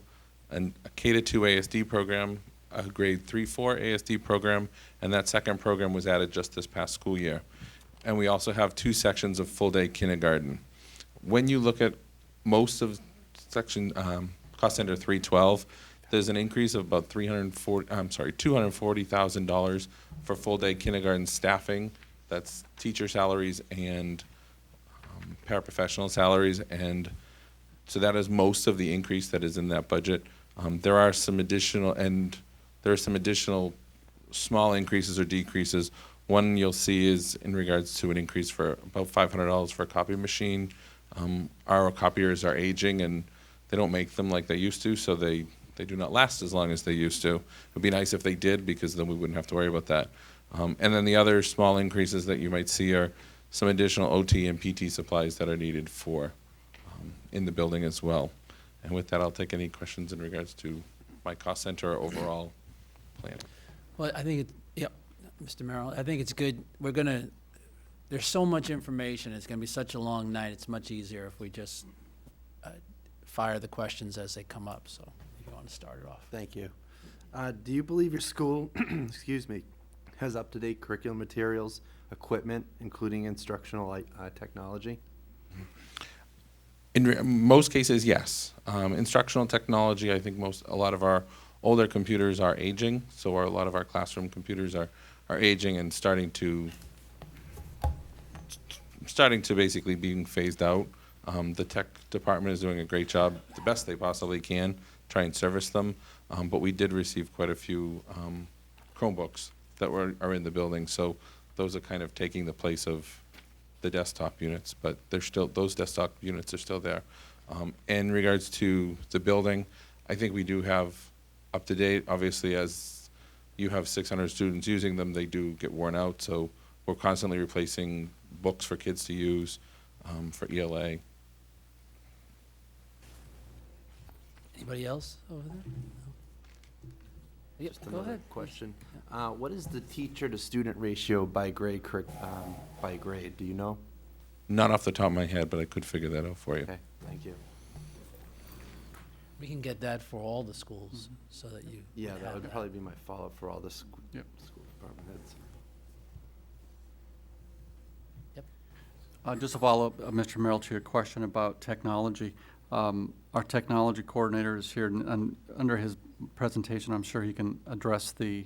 and a K-2 ASD program, a grade 3-4 ASD program, and that second program was added just this past school year. And we also have 2 sections of full-day kindergarten. When you look at most of section cost center 312, there's an increase of about $240,000 for full-day kindergarten staffing. That's teacher salaries and paraprofessional salaries, and so that is most of the increase that is in that budget. There are some additional small increases or decreases. One you'll see is in regards to an increase for about $500 for a copy machine. Our copiers are aging and they don't make them like they used to, so they do not last as long as they used to. It would be nice if they did, because then we wouldn't have to worry about that. And then the other small increases that you might see are some additional OT and PT supplies that are needed for in the building as well. And with that, I'll take any questions in regards to my cost center or overall plan. Well, I think, Mr. Merrill, I think it's good. There's so much information. It's going to be such a long night. It's much easier if we just fire the questions as they come up. So if you want to start it off. Thank you. Do you believe your school, excuse me, has up-to-date curriculum materials, equipment, including instructional technology? In most cases, yes. Instructional technology, I think a lot of our older computers are aging, so a lot of our classroom computers are aging and starting to basically being phased out. The tech department is doing a great job, the best they possibly can, try and service them. But we did receive quite a few Chromebooks that are in the building, so those are kind of taking the place of the desktop units, but those desktop units are still there. In regards to the building, I think we do have up to date. Obviously, as you have 600 students using them, they do get worn out, so we're constantly replacing books for kids to use for ELA. Anybody else over there? No? Yep, Just go another ahead. question. What is the teacher-to-student ratio by grade, do you know? Not off the top of my head, but I could figure that out for you. Okay, thank you. We can get that for all the schools, so that you Yeah, that have would probably be my follow-up for all the school Yep. department heads. Just a follow-up, Mr. Merrill, to your question about technology. Our technology coordinator is here, and under his presentation, I'm sure he can address the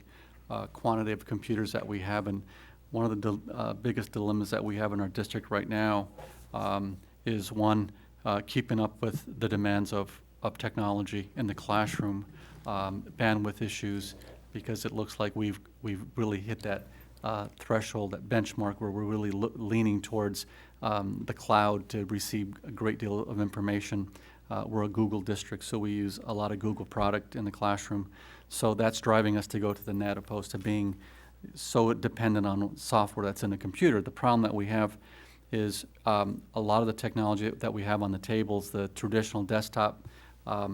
quantity of computers that we have. And one of the biggest dilemmas that we have in our district right now is one, keeping up with the demands of technology in the classroom, bandwidth issues, because it looks like we've really hit that threshold, that benchmark where we're really leaning towards the cloud to receive a great deal of information. We're a Google district, so we use a lot of Google product in the classroom. So that's driving us to go to the net opposed to being so dependent on software that's in the computer. The problem that we have is a lot of the technology that we have on the tables, the traditional desktop, a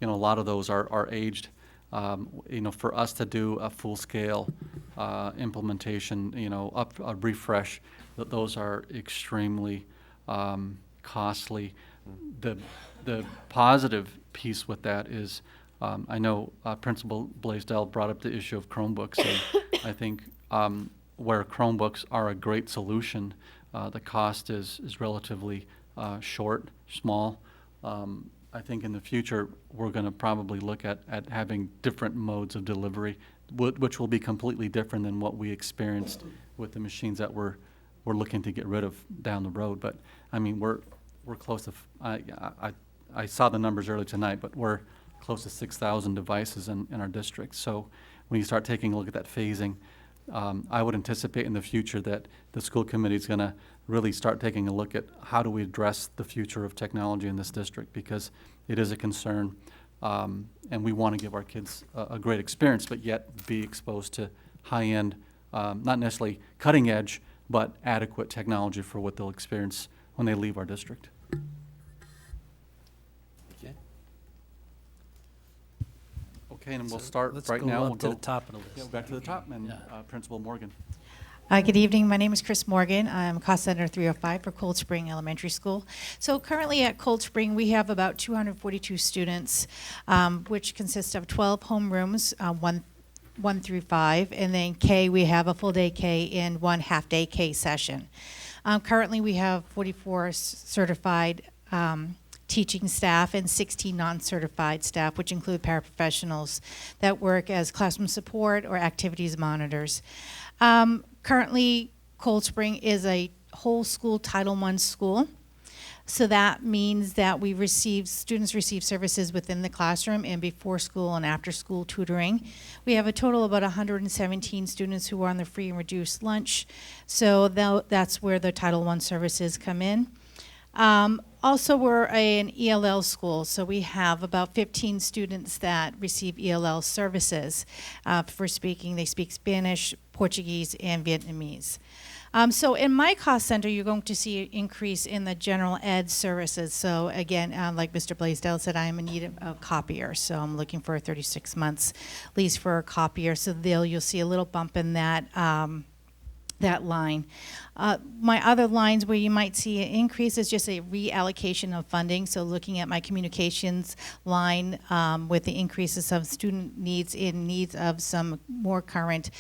lot of those are aged. For us to do a full-scale implementation, a refresh, those are extremely costly. The positive piece with that is, I know Principal Blaisdell brought up the issue of Chromebooks, and I think where Chromebooks are a great solution, the cost is relatively small. I think in the future, we're going to probably look at having different modes of delivery, which will be completely different than what we experienced with the machines that we're looking to get rid of down the road. But I mean, we're close to. I saw the numbers earlier tonight, but we're close to 6,000 devices in our district. So when you start taking a look at that phasing, I would anticipate in the future that the school committee is going to really start taking a look at how do we address the future of technology in this district, because it is a concern, and we want to give our kids a great experience, but yet be exposed to high-end, not necessarily cutting edge, but adequate technology for what they'll experience when they leave our district. Okay. Okay, and we'll So start let's right go now. up We'll to go the top of the list. back to the top, and Yeah. Principal Morgan. Good evening. My name is Chris Morgan. I'm Cost Center 305 for Cold Spring Elementary School. So currently at Cold Spring, we have about 242 students, which consists of 12 homerooms, 1 through 5, and then K, we have a full day K and 1 half day K session. Currently, we have 44 certified teaching staff and 16 non-certified staff, which include paraprofessionals that work as classroom support or activities monitors. Currently, Cold Spring is a whole school Title I school. So that means that students receive services within the classroom and before school and after school tutoring. We have a total of about 117 students who are on the free and reduced lunch. So that's where the Title I services come in. Also, we're an ELL school, so we have about 15 students that receive ELL services. They speak Spanish, Portuguese, and Vietnamese. So in my cost center, you're going to see an increase in the general ed services. So again, like Mr. Blaisdell said, I am in need of a copier. So I'm looking for a 36 months lease for a copier. So you'll see a little bump in that that line. My other lines where you might see an increase is just a reallocation of funding. So looking at my communications line with the increases of student needs in needs of some more current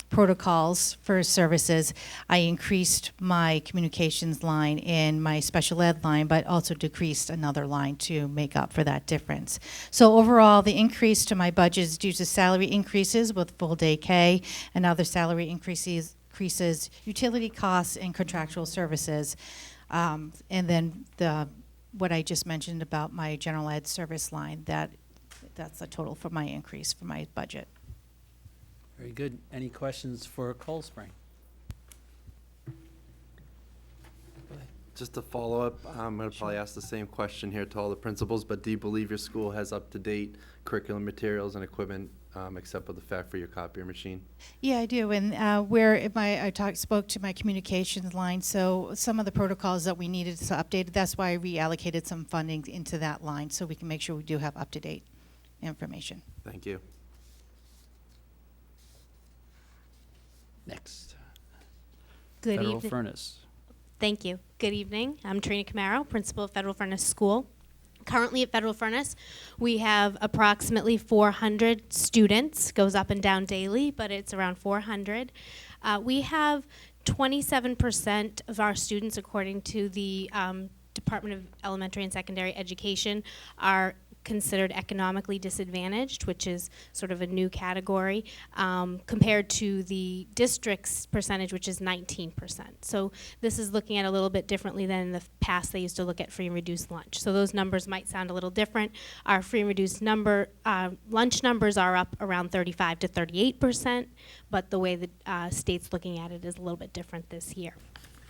protocols for services, I increased my communications line in my special ed line, but also decreased another line to make up for that difference. So overall, the increase to my budget is due to salary increases with full day K and other salary increases, utility costs, and contractual services. And then what I just mentioned about my general ed service line, that's the total for my increase for my budget. Very good. Any questions for Cold Spring? Just to follow up, I'm going to probably ask the same question here to all the principals, but do you believe your school has up-to-date curriculum materials and equipment, except for the fact for your copier machine? Yeah, I do. And spoke to my communications line, so some of the protocols that we needed to update, that's why I reallocated some funding into that line, so we can make sure we do have up-to-date information. Thank you. Next. Good Federal evening. Furnace. Thank you. Good evening. I'm Trina Camaro, principal of Federal Furnace School. Currently at Federal Furnace, we have approximately 400 students. Goes up and down daily, but it's around 400. We have 27% of our students, according to the Department of Elementary and Secondary Education, are considered economically disadvantaged, which is sort of a new category, compared to the district's percentage, which is 19%. So this is looking at a little bit differently than in the past. They used to look at free and reduced lunch. So those numbers might sound a little different. Our free and reduced lunch numbers are up around 35 to 38%, but the way the state's looking at it is a little bit different this year.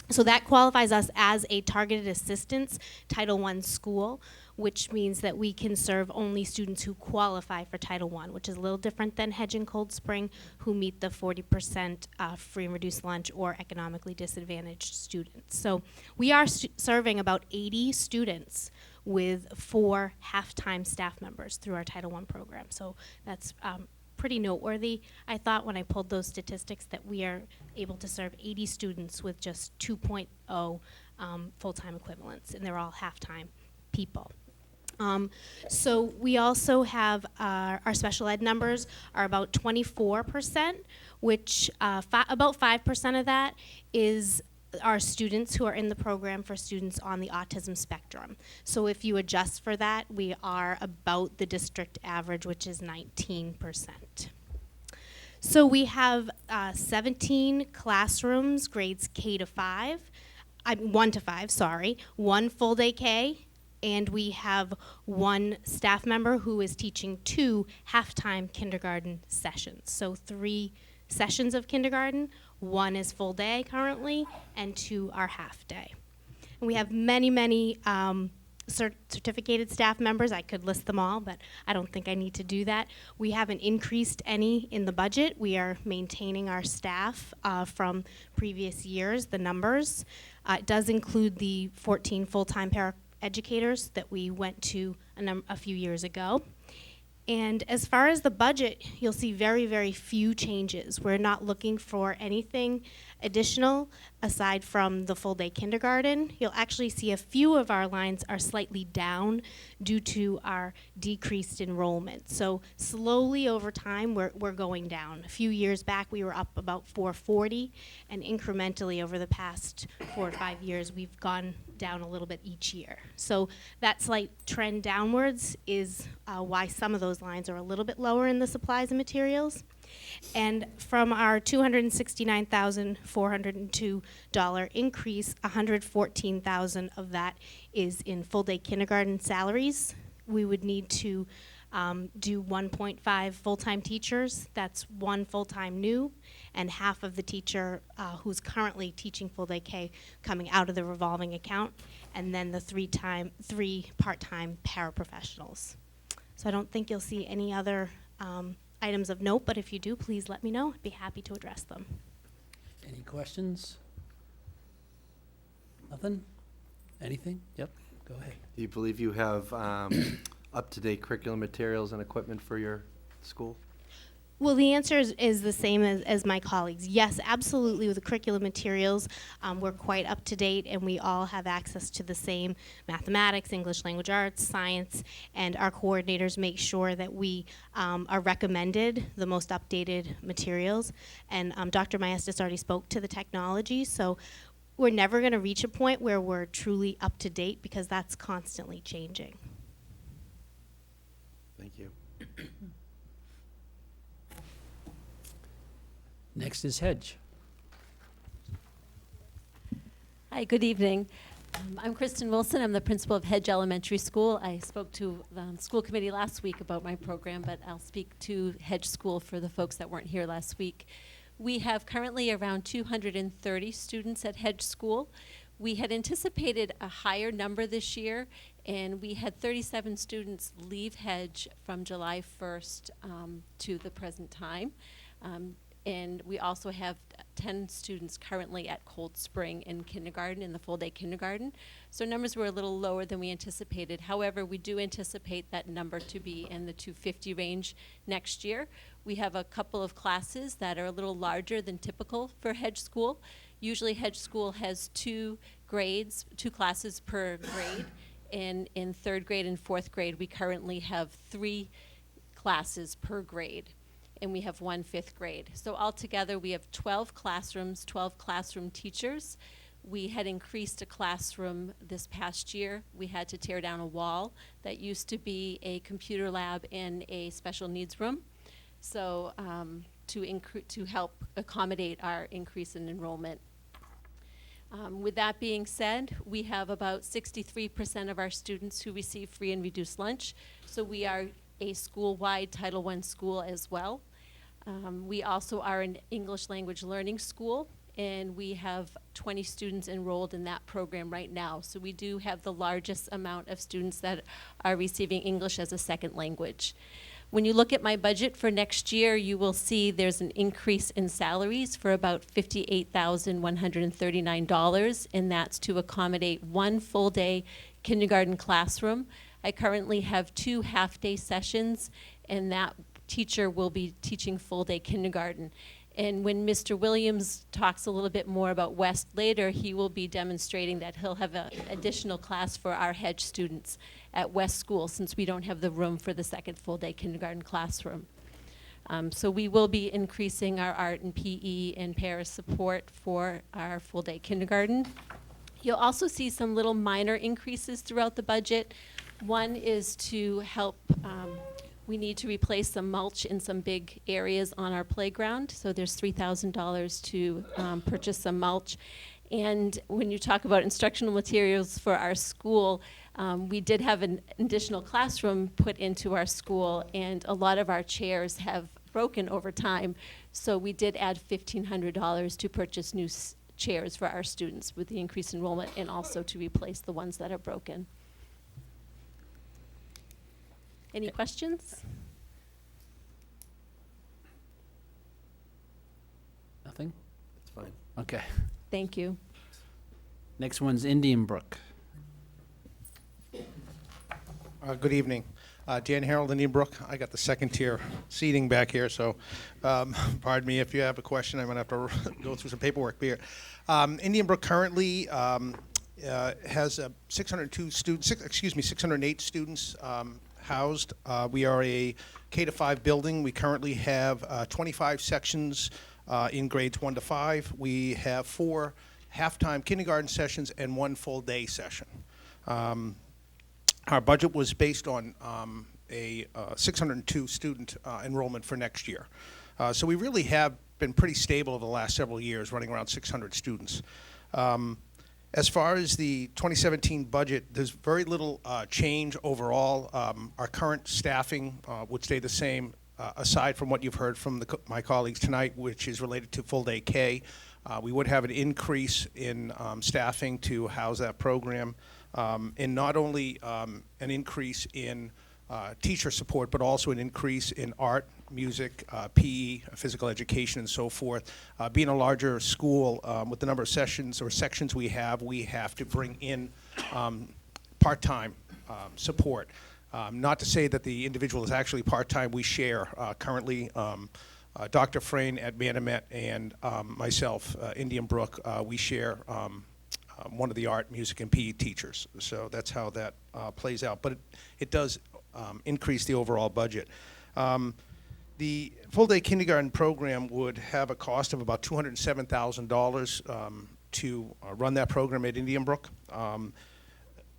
So that qualifies us as a targeted assistance Title I school, which means that we can serve only students who qualify for Title I, which is a little different than Hedge and Cold Spring, who meet the 40% free and reduced lunch or economically disadvantaged students. So we are serving about 80 students with 4 half-time staff members through our Title I program. So that's pretty noteworthy. I thought when I pulled those statistics that we are able to serve 80 students with just 2.0 full-time equivalents, and they're all half-time people. So we also have our special ed numbers are about 24%, which about 5% of that is our students who are in the program for students on the autism spectrum. So if you adjust for that, we are about the district average, which is 19%. So we have 17 classrooms, grades K to 5, 1 to 5, sorry, 1 full day K, and we have 1 staff member who is teaching 2 half-time kindergarten sessions. So 3 sessions of kindergarten, 1 is full day currently, and 2 are half day. And we have many certificated staff members. I could list them all, but I don't think I need to do that. We haven't increased any in the budget. We are maintaining our staff from previous years, the numbers. It does include the 14 full-time paraeducators that we went to a few years ago. And as far as the budget, you'll see very few changes. We're not looking for anything additional aside from the full day kindergarten. You'll actually see a few of our lines are slightly down due to our decreased enrollment. So slowly over time, we're going down. A few years back, we were up about 440, and incrementally over the past 4 or 5 years, we've gone down a little bit each year. So that slight trend downwards is why some of those lines are a little bit lower in the supplies and materials. And from our $269,402 increase, $114,000 of that is in full day kindergarten salaries. We would need to do 1.5 full-time teachers. That's 1 full-time new, and half of the teacher who's currently teaching full day K coming out of the revolving account, and then the 3 part-time paraprofessionals. So I don't think you'll see any other items of note, but if you do, please let me know. I'd be happy to address them. Any questions? Nothing? Anything? Yep, go ahead. Do you believe you have up-to-date curriculum materials and equipment for your school? Well, the answer is the same as my colleagues. Yes, absolutely, with the curriculum materials, we're quite up to date, and we all have access to the same mathematics, English language arts, science, and our coordinators make sure that we are recommended the most updated materials. And Dr. Maestas already spoke to the technology, so we're never going to reach a point where we're truly up to date because that's constantly changing. Thank you. Next is Hedge. Hi, good evening. I'm Kristen Wilson. I'm the principal of Hedge Elementary School. I spoke to the school committee last week about my program, but I'll speak to Hedge School for the folks that weren't here last week. We have currently around 230 students at Hedge School. We had anticipated a higher number this year, and we had 37 students leave Hedge from July 1st to the present time. And we also have 10 students currently at Cold Spring in kindergarten, in the full-day kindergarten. So numbers were a little lower than we anticipated. However, we do anticipate that number to be in the 250 range next year. We have a couple of classes that are a little larger than typical for Hedge School. Usually Hedge School has 2 grades, 2 classes per grade. And in 3rd grade and 4th grade, we currently have 3 classes per grade. And we have 1 5th grade. So altogether, we have 12 classrooms, 12 classroom teachers. We had increased a classroom this past year. We had to tear down a wall that used to be a computer lab and a special needs room. So to help accommodate our increase in enrollment. With that being said, we have about 63% of our students who receive free and reduced lunch. So we are a school-wide Title I school as well. We also are an English language learning school, and we have 20 students enrolled in that program right now. So we do have the largest amount of students that are receiving English as a second language. When you look at my budget for next year, you will see there's an increase in salaries for about $58,139, and that's to accommodate 1 full-day kindergarten classroom. I currently have 2 half-day sessions, and that teacher will be teaching full-day kindergarten. And when Mr. Williams talks a little bit more about West later, he will be demonstrating that he'll have an additional class for our Hedge students at West School, since we don't have the room for the 2nd full-day kindergarten classroom. So we will be increasing our art and PE and para support for our full-day kindergarten. You'll also see some little minor increases throughout the budget. One is to help we need to replace some mulch in some big areas on our playground. So there's $3,000 to purchase some mulch. And when you talk about instructional materials for our school, we did have an additional classroom put into our school, and a lot of our chairs have broken over time. So we did add $1,500 to purchase new chairs for our students with the increased enrollment, and also to replace the ones that are broken. Any questions? Nothing? It's fine. Okay. Thank you. Next one's Indian Brook. Good evening. Dan Harold, Indian Brook. I got the 2nd tier seating back here, so pardon me if you have a question. I'm going to have to go through some paperwork here. Indian Brook currently has 608 students housed. We are a K-5 building. We currently have 25 sections in grades 1 to 5. We have 4 half-time kindergarten sessions and 1 full-day session. Our budget was based on a 602 student enrollment for next year. So we really have been pretty stable over the last several years, running around 600 students. As far as the 2017 budget, there's very little change overall. Our current staffing would stay the same, aside from what you've heard from my colleagues tonight, which is related to full-day K. We would have an increase in staffing to house that program, and not only an increase in teacher support, but also an increase in art, music, PE, physical education, and so forth. Being a larger school, with the number of sessions or sections we have to bring in part-time support. Not to say that the individual is actually part-time. We share currently. Dr. Frayne at Manomet and myself, Indian Brook, we share one of the art, music, and PE teachers. So that's how that plays out. But it does increase the overall budget. The full-day kindergarten program would have a cost of about $207,000 to run that program at Indian Brook.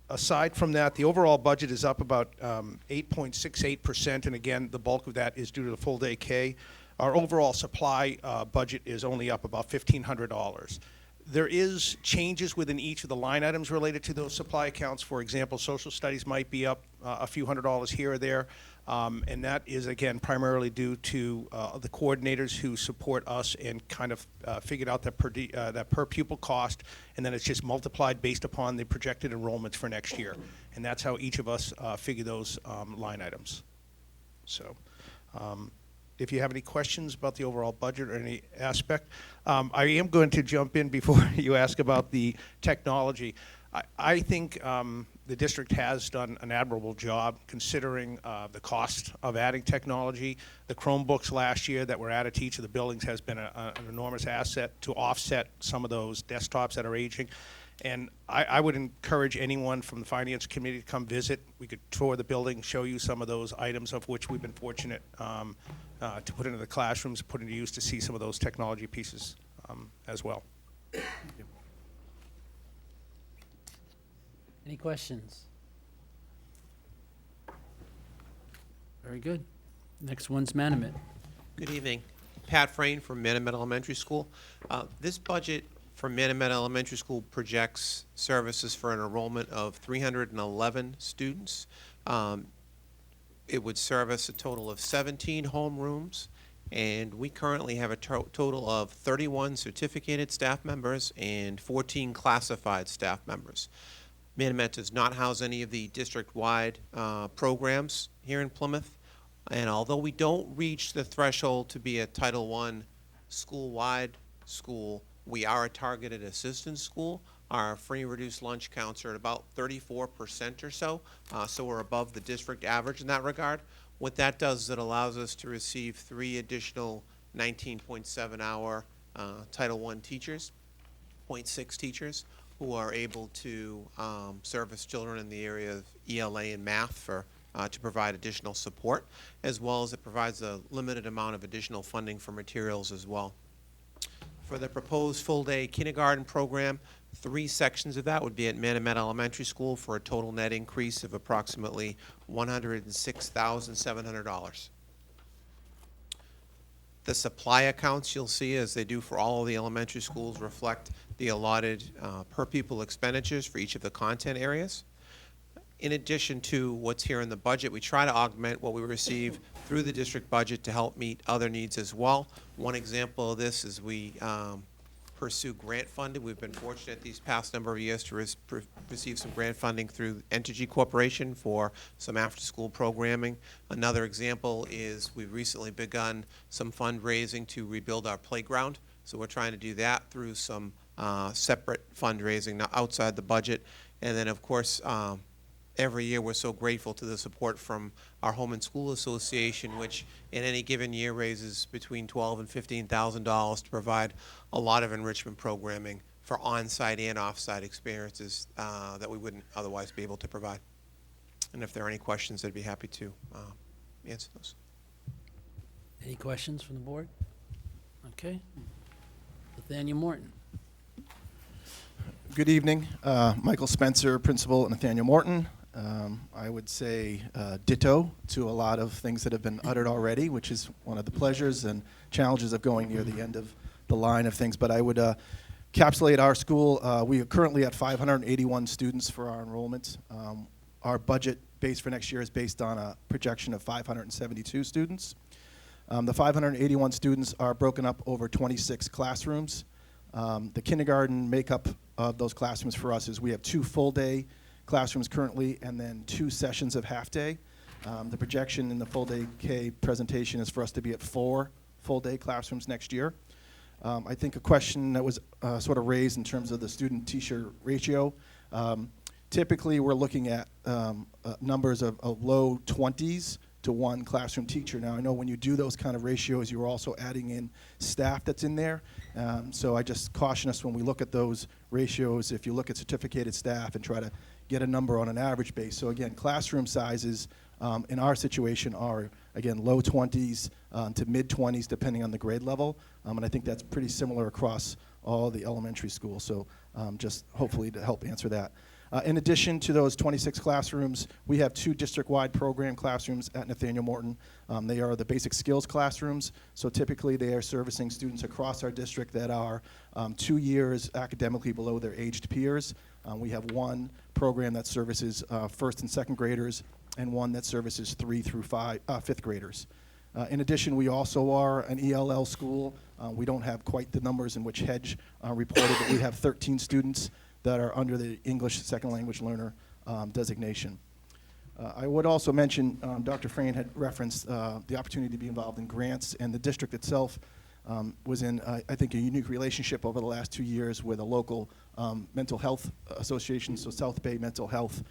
Aside from that, the overall budget is up about 8.68%, and again, the bulk of that is due to the full-day K. Our overall supply budget is only up about $1,500. There is changes within each of the line items related to those supply accounts. For example, social studies might be up a few $100s here or there, and that is, again, primarily due to the coordinators who support us and kind of figured out that per pupil cost, and then it's just multiplied based upon the projected enrollments for next year. And that's how each of us figure those line items. So. If you have any questions about the overall budget or any aspect, I am going to jump in before you ask about the technology. I think the district has done an admirable job considering the cost of adding technology. The Chromebooks last year that were added to each of the buildings has been an enormous asset to offset some of those desktops that are aging. And I would encourage anyone from the Finance Committee to come visit. We could tour the building, show you some of those items of which we've been fortunate to put into the classrooms, put into use to see some of those technology pieces as well. Any questions? Very good. Next one's Manomet. Good evening. Pat Frayne from Manomet Elementary School. This budget for Manomet Elementary School projects services for an enrollment of 311 students. It would service a total of 17 homerooms, and we currently have a total of 31 certificated staff members and 14 classified staff members. Manomet does not house any of the district-wide programs here in Plymouth, and although we don't reach the threshold to be a Title I school-wide school, we are a targeted assistance school. Our free reduced lunch counts are at about 34% or so, so we're above the district average in that regard. What that does is it allows us to receive 3 additional 19.7-hour Title I teachers, 0.6 teachers, who are able to service children in the area of ELA and math to provide additional support, as well as it provides a limited amount of additional funding for materials as well. For the proposed full-day kindergarten program, 3 sections of that would be at Manomet Elementary School for a total net increase of approximately $106,700. The supply accounts you'll see, as they do for all of the elementary schools, reflect the allotted per pupil expenditures for each of the content areas. In addition to what's here in the budget, we try to augment what we receive through the district budget to help meet other needs as well. One example of this is we pursue grant funding. We've been fortunate these past number of years to receive some grant funding through Entergy Corporation for some after-school programming. Another example is we've recently begun some fundraising to rebuild our playground. So we're trying to do that through some separate fundraising outside the budget. And then, of course, every year we're so grateful to the support from our Home and School Association, which in any given year raises between $12,000 and $15,000 to provide a lot of enrichment programming for on-site and off-site experiences that we wouldn't otherwise be able to provide. And if there are any questions, I'd be happy to answer those. Any questions from the board? Okay. Nathaniel Morton. Good evening. Michael Spencer, principal at Nathaniel Morton. I would say ditto to a lot of things that have been uttered already, which is one of the pleasures and challenges of going near the end of the line of things. But I would encapsulate our school. We are currently at 581 students for our enrollments. Our budget base for next year is based on a projection of 572 students. The 581 students are broken up over 26 classrooms. The kindergarten makeup of those classrooms for us is we have 2 full-day classrooms currently and then 2 sessions of half-day. The projection in the full-day K presentation is for us to be at 4 full-day classrooms next year. I think a question that was sort of raised in terms of the student-teacher ratio. typically we're looking at numbers of low 20s to one classroom teacher. Now, I know when you do those kind of ratios, you're also adding in staff that's in there. So I just caution us when we look at those ratios, if you look at certificated staff and try to get a number on an average base. So again, classroom sizes in our situation are, again, low 20s to mid 20s, depending on the grade level. And I think that's pretty similar across all the elementary schools. So just hopefully to help answer that. In addition to those 26 classrooms, we have 2 district-wide program classrooms at Nathaniel Morton. They are the basic skills classrooms, so typically they are servicing students across our district that are 2 years academically below their aged peers. We have 1 program that services first and second graders, and 1 that services 3 through 5th graders. In addition, we also are an ELL school. We don't have quite the numbers in which Hedge reported, but we have 13 students that are under the English Second Language Learner designation. I would also mention, Dr. Frayne had referenced the opportunity to be involved in grants, and the district itself was in, I think, a unique relationship over the last 2 years with a local mental health association, so South Bay Mental Health.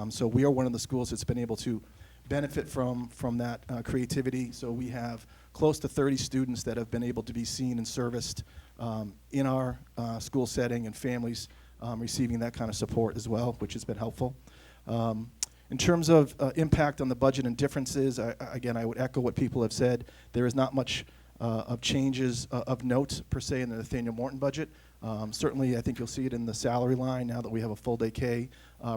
So we are one of the schools that's been able to benefit from that creativity. So we have close to 30 students that have been able to be seen and serviced in our school setting, and families receiving that kind of support as well, which has been helpful. In terms of impact on the budget and differences, again, I would echo what people have said. There is not much of changes of note, per se, in the Nathaniel Morton budget. Certainly, I think you'll see it in the salary line now that we have a full day K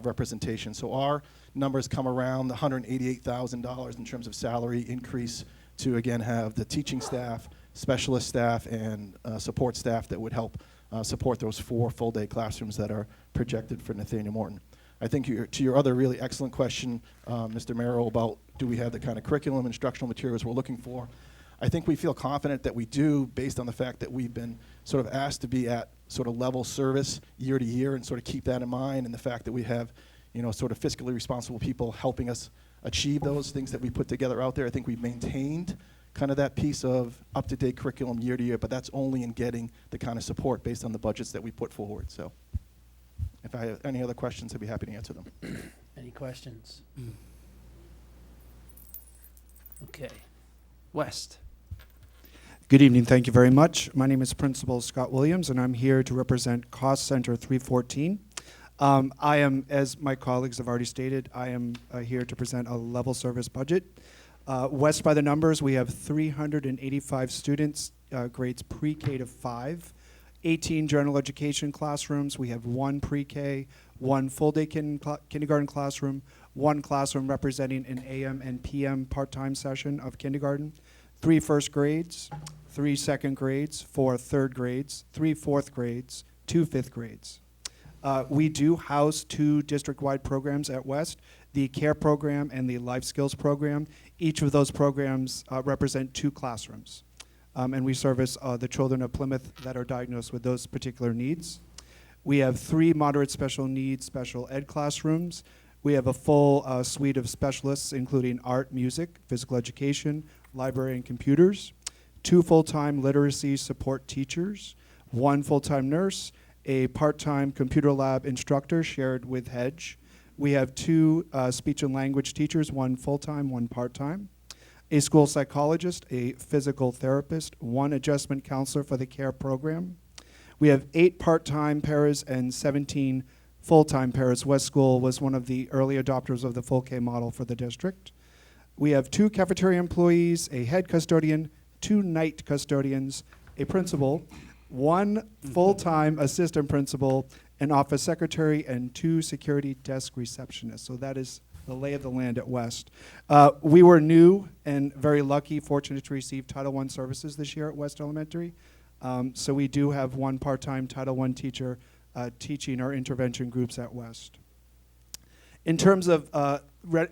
representation. So our numbers come around the $188,000 in terms of salary increase to, again, have the teaching staff, specialist staff, and support staff that would help support those 4 full-day classrooms that are projected for Nathaniel Morton. I think to your other really excellent question, Mr. Merrill, about do we have the kind of curriculum, instructional materials we're looking for, I think we feel confident that we do, based on the fact that we've been sort of asked to be at sort of level service year to year, and sort of keep that in mind, and the fact that we have, you know, sort of fiscally responsible people helping us achieve those things that we put together out there. I think we've maintained kind of that piece of up-to-date curriculum year to year, but that's only in getting the kind of support based on the budgets that we put forward. So if I have any other questions, I'd be happy to answer them. Any questions? Okay. West. Good evening. Thank you very much. My name is Principal Scott Williams, and I'm here to represent Cost Center 314. I am, as my colleagues have already stated, I am here to present a level service budget. West, by the numbers, we have 385 students, grades pre-K to 5, 18 general education classrooms. We have 1 pre-K, 1 full-day kindergarten classroom, 1 classroom representing an AM and PM part-time session of kindergarten, 3 first grades, 3 second grades, 4 third grades, 3 fourth grades, 2 fifth grades. We do house 2 district-wide programs at West, the CARE program and the Life Skills program. Each of those programs represent 2 classrooms. And we service the children of Plymouth that are diagnosed with those particular needs. We have 3 moderate special needs special ed classrooms. We have a full suite of specialists, including art, music, physical education, library, and computers. 2 full-time literacy support teachers, 1 full-time nurse, a part-time computer lab instructor shared with Hedge. We have 2 speech and language teachers, 1 full-time, 1 part-time, a school psychologist, a physical therapist, 1 adjustment counselor for the CARE program. We have 8 part-time paras and 17 full-time paras. West School was one of the early adopters of the full K model for the district. We have 2 cafeteria employees, a head custodian, 2 night custodians, a principal, 1 full-time assistant principal, an office secretary, and 2 security desk receptionists. So that is the lay of the land at West. We were new and very lucky, fortunate to receive Title I services this year at West Elementary. So we do have 1 part-time Title I teacher teaching our intervention groups at West. In terms of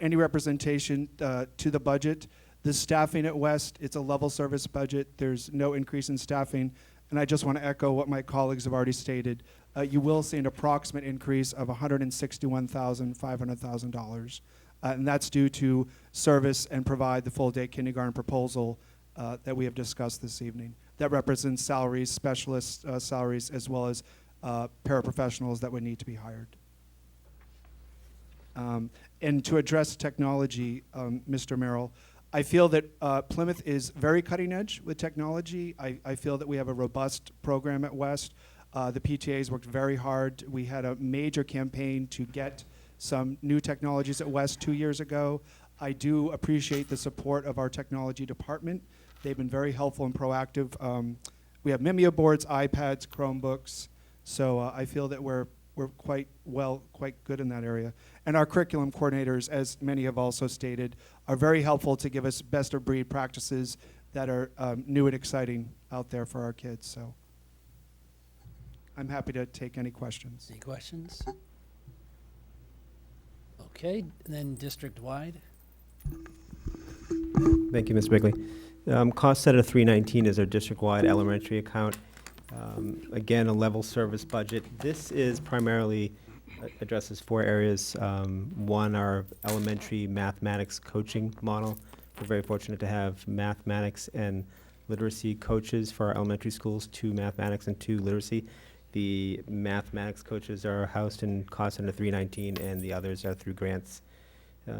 any representation to the budget, the staffing at West, it's a level service budget. There's no increase in staffing. And I just want to echo what my colleagues have already stated. You will see an approximate increase of $161,500,000. And that's due to service and provide the full-day kindergarten proposal that we have discussed this evening. That represents salaries, specialist salaries, as well as paraprofessionals that would need to be hired. And to address technology, Mr. Merrill, I feel that Plymouth is very cutting edge with technology. I feel that we have a robust program at West. The PTA's worked very hard. We had a major campaign to get some new technologies at West 2 years ago. I do appreciate the support of our technology department. They've been very helpful and proactive. We have Mimeo boards, iPads, Chromebooks. So I feel that we're quite good in that area. And our curriculum coordinators, as many have also stated, are very helpful to give us best of breed practices that are new and exciting out there for our kids. So I'm happy to take any questions. Any questions? Okay, and then district-wide. Thank you, Ms. Bigley. Cost center 319 is our district-wide elementary account. Again, a level service budget. This is primarily addresses 4 areas. One, our elementary mathematics coaching model. We're very fortunate to have mathematics and literacy coaches for our elementary schools, 2 mathematics and 2 literacy. The mathematics coaches are housed in cost center 319, and the others are through grants.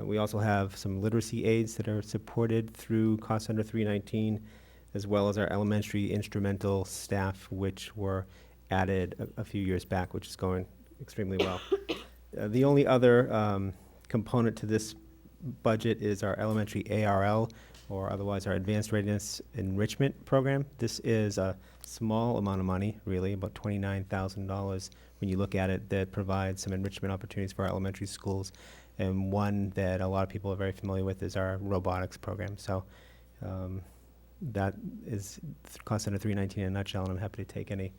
We also have some literacy aids that are supported through cost center 319, as well as our elementary instrumental staff, which were added a few years back, which is going extremely well. The only other component to this budget is our elementary ARL, or otherwise our Advanced Readiness Enrichment Program. This is a small amount of money, really, about $29,000 when you look at it, that provides some enrichment opportunities for our elementary schools. And one that a lot of people are very familiar with is our robotics program. So that is cost center 319 in a nutshell, and I'm happy to take any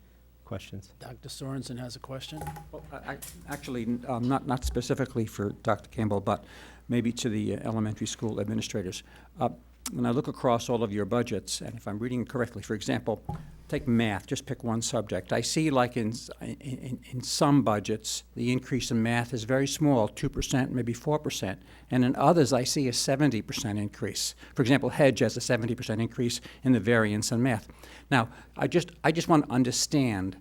questions. Dr. Sorensen has a question. Well, actually, not specifically for Dr. Campbell, but maybe to the elementary school administrators. When I look across all of your budgets, and if I'm reading correctly, for example, take math, just pick one subject. I see like in some budgets, the increase in math is very small, 2%, maybe 4%. And in others, I see a 70% increase. For example, Hedge has a 70% increase in the variance in math. Now, I just want to understand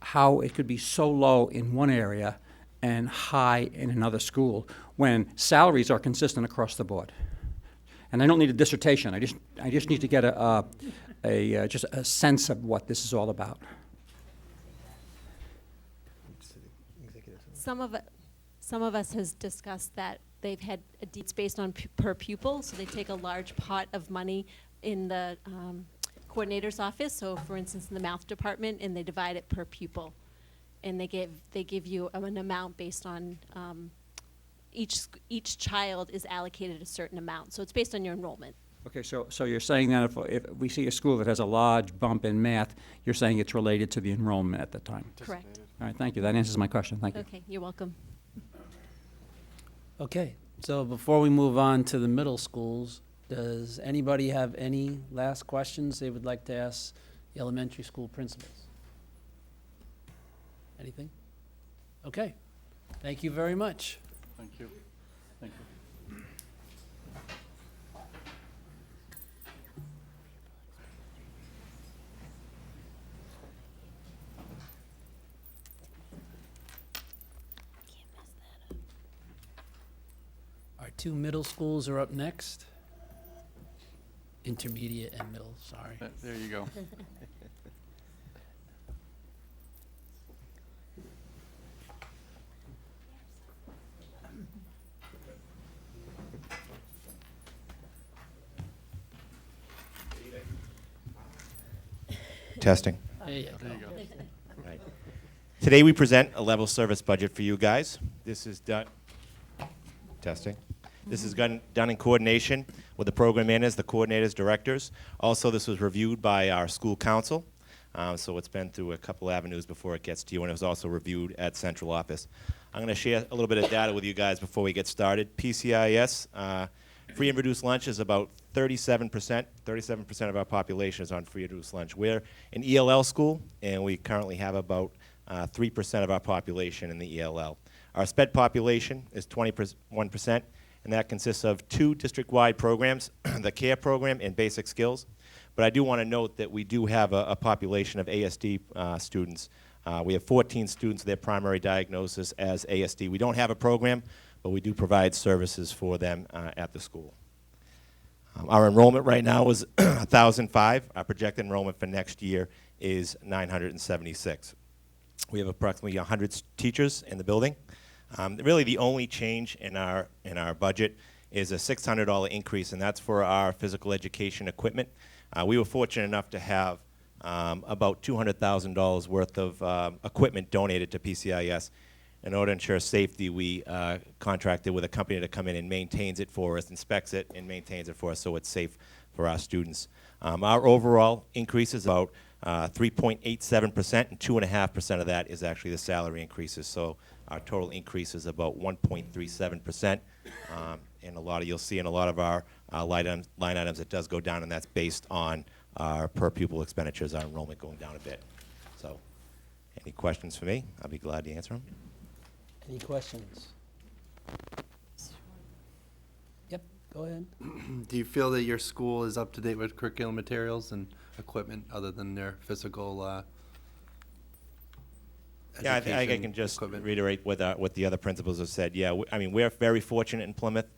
how it could be so low in one area and high in another school when salaries are consistent across the board. And I don't need a dissertation. I just need to get just a sense of what this is all about. Some of us has discussed that they've had it's based on per pupil, so they take a large pot of money in the coordinator's office. So, for instance, in the math department, and they divide it per pupil, and they give you an amount based on. Each child is allocated a certain amount, so it's based on your enrollment. Okay, so you're saying that if we see a school that has a large bump in math, you're saying it's related to the enrollment at the time? Correct. All right, thank you. That answers my question. Thank you. Okay, you're welcome. Okay, so before we move on to the middle schools, does anybody have any last questions they would like to ask the elementary school principals? Anything? Okay, thank you very much. Thank you. Thank you. Our 2 middle schools are up next. Intermediate and middle, sorry. There you go. Testing. There you go. Right. Today we present a level service budget for you guys. This is done. Testing. This is done in coordination with the program managers, the coordinators, directors. Also, this was reviewed by our school council. So it's been through a couple avenues before it gets to you, and it was also reviewed at central office. I'm going to share a little bit of data with you guys before we get started. PCIS, free and reduced lunch is about 37%. 37% of our population is on free and reduced lunch. We're an ELL school, and we currently have about 3% of our population in the ELL. Our SPED population is 21%, and that consists of 2 district-wide programs, the CARE program and basic skills. But I do want to note that we do have a population of ASD students. We have 14 students with their primary diagnosis as ASD. We don't have a program, but we do provide services for them at the school. Our enrollment right now is 1,005. Our projected enrollment for next year is 976. We have approximately 100 teachers in the building. Really, the only change in our budget is a $600 increase, and that's for our physical education equipment. We were fortunate enough to have about $200,000 worth of equipment donated to PCIS. In order to ensure safety, we contracted with a company to come in and maintains it for us, inspects it, and maintains it for us so it's safe for our students. Our overall increase is about 3.87%, and 2.5% of that is actually the salary increases. So our total increase is about 1.37%. And you'll see in a lot of our line items it does go down, and that's based on our per pupil expenditures, our enrollment going down a bit. So any questions for me? I'll be glad to answer them. Any questions? Yep, go ahead. Do you feel that your school is up to date with curriculum materials and equipment other than their physical Yeah, I can just reiterate what the other principals have said. Yeah, I mean, we're very fortunate in Plymouth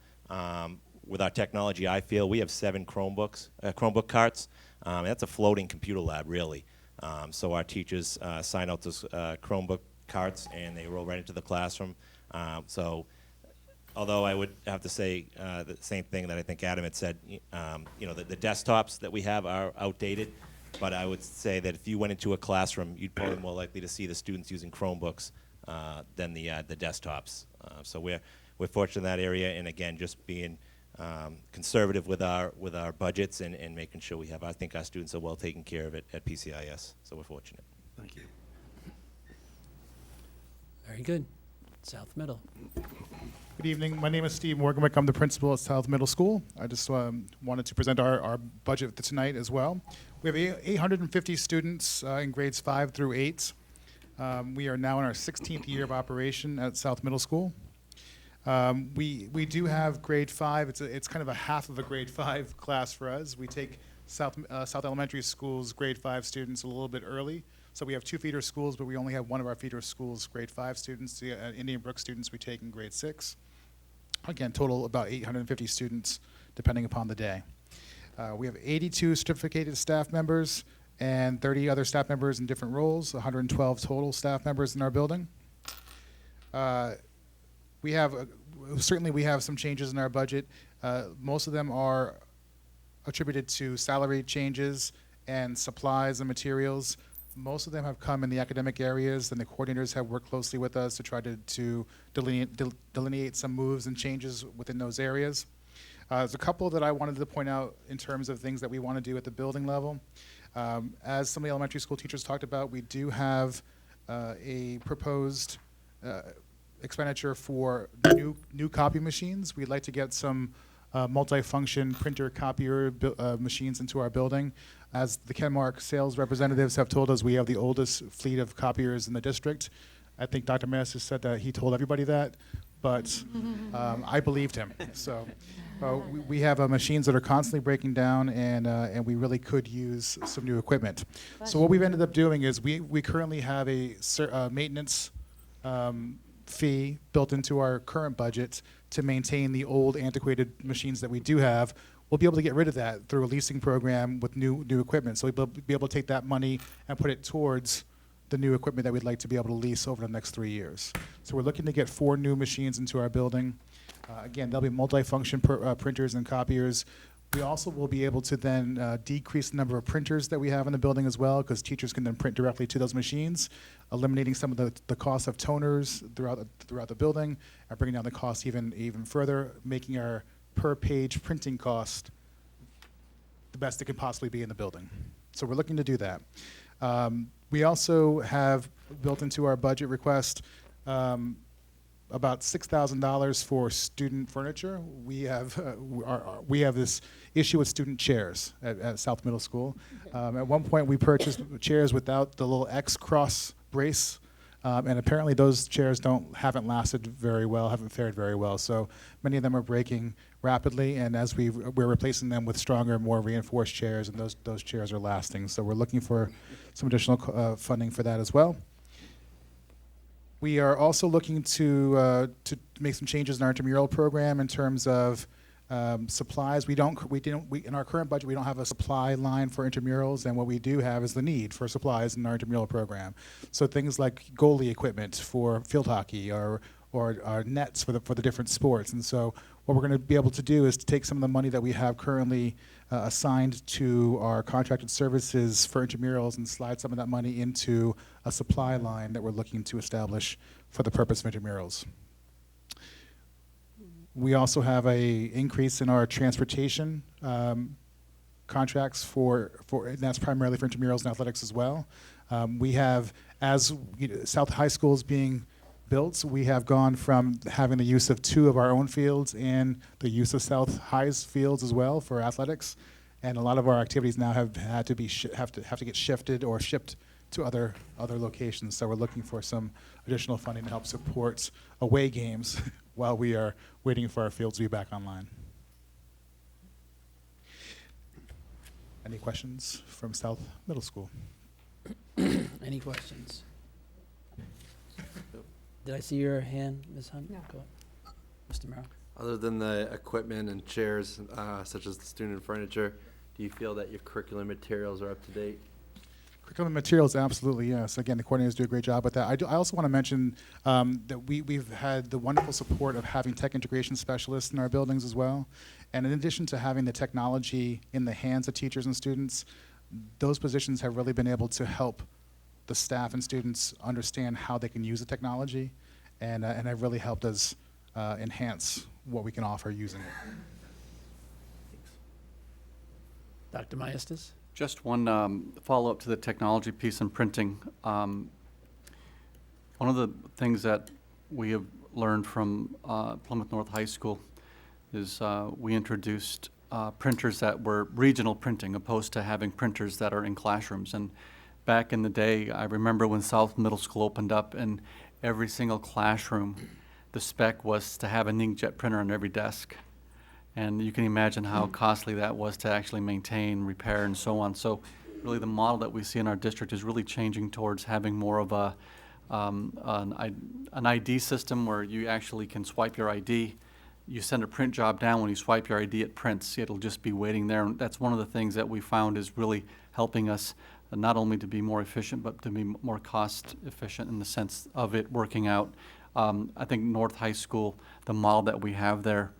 with our technology. I feel we have 7 Chromebook carts. That's a floating computer lab, really. So our teachers sign out those Chromebook carts and they roll right into the classroom. So although I would have to say the same thing that I think Adam had said, the desktops that we have are outdated, but I would say that if you went into a classroom, you'd probably more likely to see the students using Chromebooks than the desktops. So we're fortunate in that area, and again, just being conservative with our budgets and making sure I think our students are well taken care of at PCIS, so we're fortunate. Thank you. Very good. South Middle. Good evening. My name is Steve Morganwick. I'm the principal at South Middle School. I just wanted to present our budget tonight as well. We have 850 students in grades 5 through 8. We are now in our 16th year of operation at South Middle School. We do have grade 5. It's kind of a half of a grade 5 class for us. We take South Elementary School's grade 5 students a little bit early. So we have 2 feeder schools, but we only have one of our feeder schools grade 5 students. The Indian Brook students we take in grade 6. Again, total about 850 students, depending upon the day. We have 82 certificated staff members and 30 other staff members in different roles, 112 total staff members in our building. We have some changes in our budget. Most of them are attributed to salary changes and supplies and materials. Most of them have come in the academic areas, and the coordinators have worked closely with us to try to delineate some moves and changes within those areas. There's a couple that I wanted to point out in terms of things that we want to do at the building level. As some of the elementary school teachers talked about, we do have a proposed expenditure for new copy machines. We'd like to get some multi-function printer copier machines into our building. As the Kenmark sales representatives have told us, we have the oldest fleet of copiers in the district. I think Dr. Manis said that he told everybody that, but I believed him. So we have machines that are constantly breaking down, and we really could use some new equipment. So what we've ended up doing is we currently have a maintenance fee built into our current budget to maintain the old antiquated machines that we do have. We'll be able to get rid of that through a leasing program with new equipment. So we'll be able to take that money and put it towards the new equipment that we'd like to be able to lease over the next 3 years. So we're looking to get 4 new machines into our building. Again, there'll be multi-function printers and copiers. We also will be able to then decrease the number of printers that we have in the building as well, because teachers can then print directly to those machines, eliminating some of the cost of toners throughout the building, and bringing down the cost even further, making our per-page printing cost the best it can possibly be in the building. So we're looking to do that. We also have built into our budget request about $6,000 for student furniture. We have this issue with student chairs at South Middle School. At one point, we purchased chairs without the little X cross brace, and apparently those chairs haven't lasted very well, haven't fared very well. So many of them are breaking rapidly, and as we're replacing them with stronger, more reinforced chairs, and those chairs are lasting. So we're looking for some additional funding for that as well. We are also looking to make some changes in our intramural program in terms of supplies. In our current budget, we don't have a supply line for intramurals, and what we do have is the need for supplies in our intramural program. So things like goalie equipment for field hockey or nets for the different sports. And so what we're going to be able to do is to take some of the money that we have currently assigned to our contracted services for intramurals and slide some of that money into a supply line that we're looking to establish for the purpose of intramurals. We also have a increase in our transportation contracts and that's primarily for intramurals and athletics as well. We have, as South High School is being built, we have gone from having the use of 2 of our own fields and the use of South High's fields as well for athletics, and a lot of our activities now have had to be have to get shifted or shipped to other locations. So we're looking for some additional funding to help support away games while we are waiting for our fields to be back online. Any questions from South Middle School? Any questions? Did I see your hand, Ms. Hunt? No. Go ahead. Mr. Merrill? Other than the equipment and chairs, such as the student furniture, do you feel that your curriculum materials are up to date? Curriculum materials, absolutely, yes. Again, the coordinators do a great job with that. I also want to mention that we've had the wonderful support of having tech integration specialists in our buildings as well. And in addition to having the technology in the hands of teachers and students, those positions have really been able to help the staff and students understand how they can use the technology, and have really helped us enhance what we can offer using it. Dr. Maestas? Just one follow-up to the technology piece in printing. One of the things that we have learned from Plymouth North High School is we introduced printers that were regional printing opposed to having printers that are in classrooms. And back in the day, I remember when South Middle School opened up, and every single classroom, the spec was to have an inkjet printer on every desk. And you can imagine how costly that was to actually maintain, repair, and so on. So really the model that we see in our district is really changing towards having more of an ID system where you actually can swipe your ID. You send a print job down, when you swipe your ID, it prints. It'll just be waiting there. And that's one of the things that we found is really helping us not only to be more efficient, but to be more cost efficient in the sense of it working out. I think North High School, the model that we have there,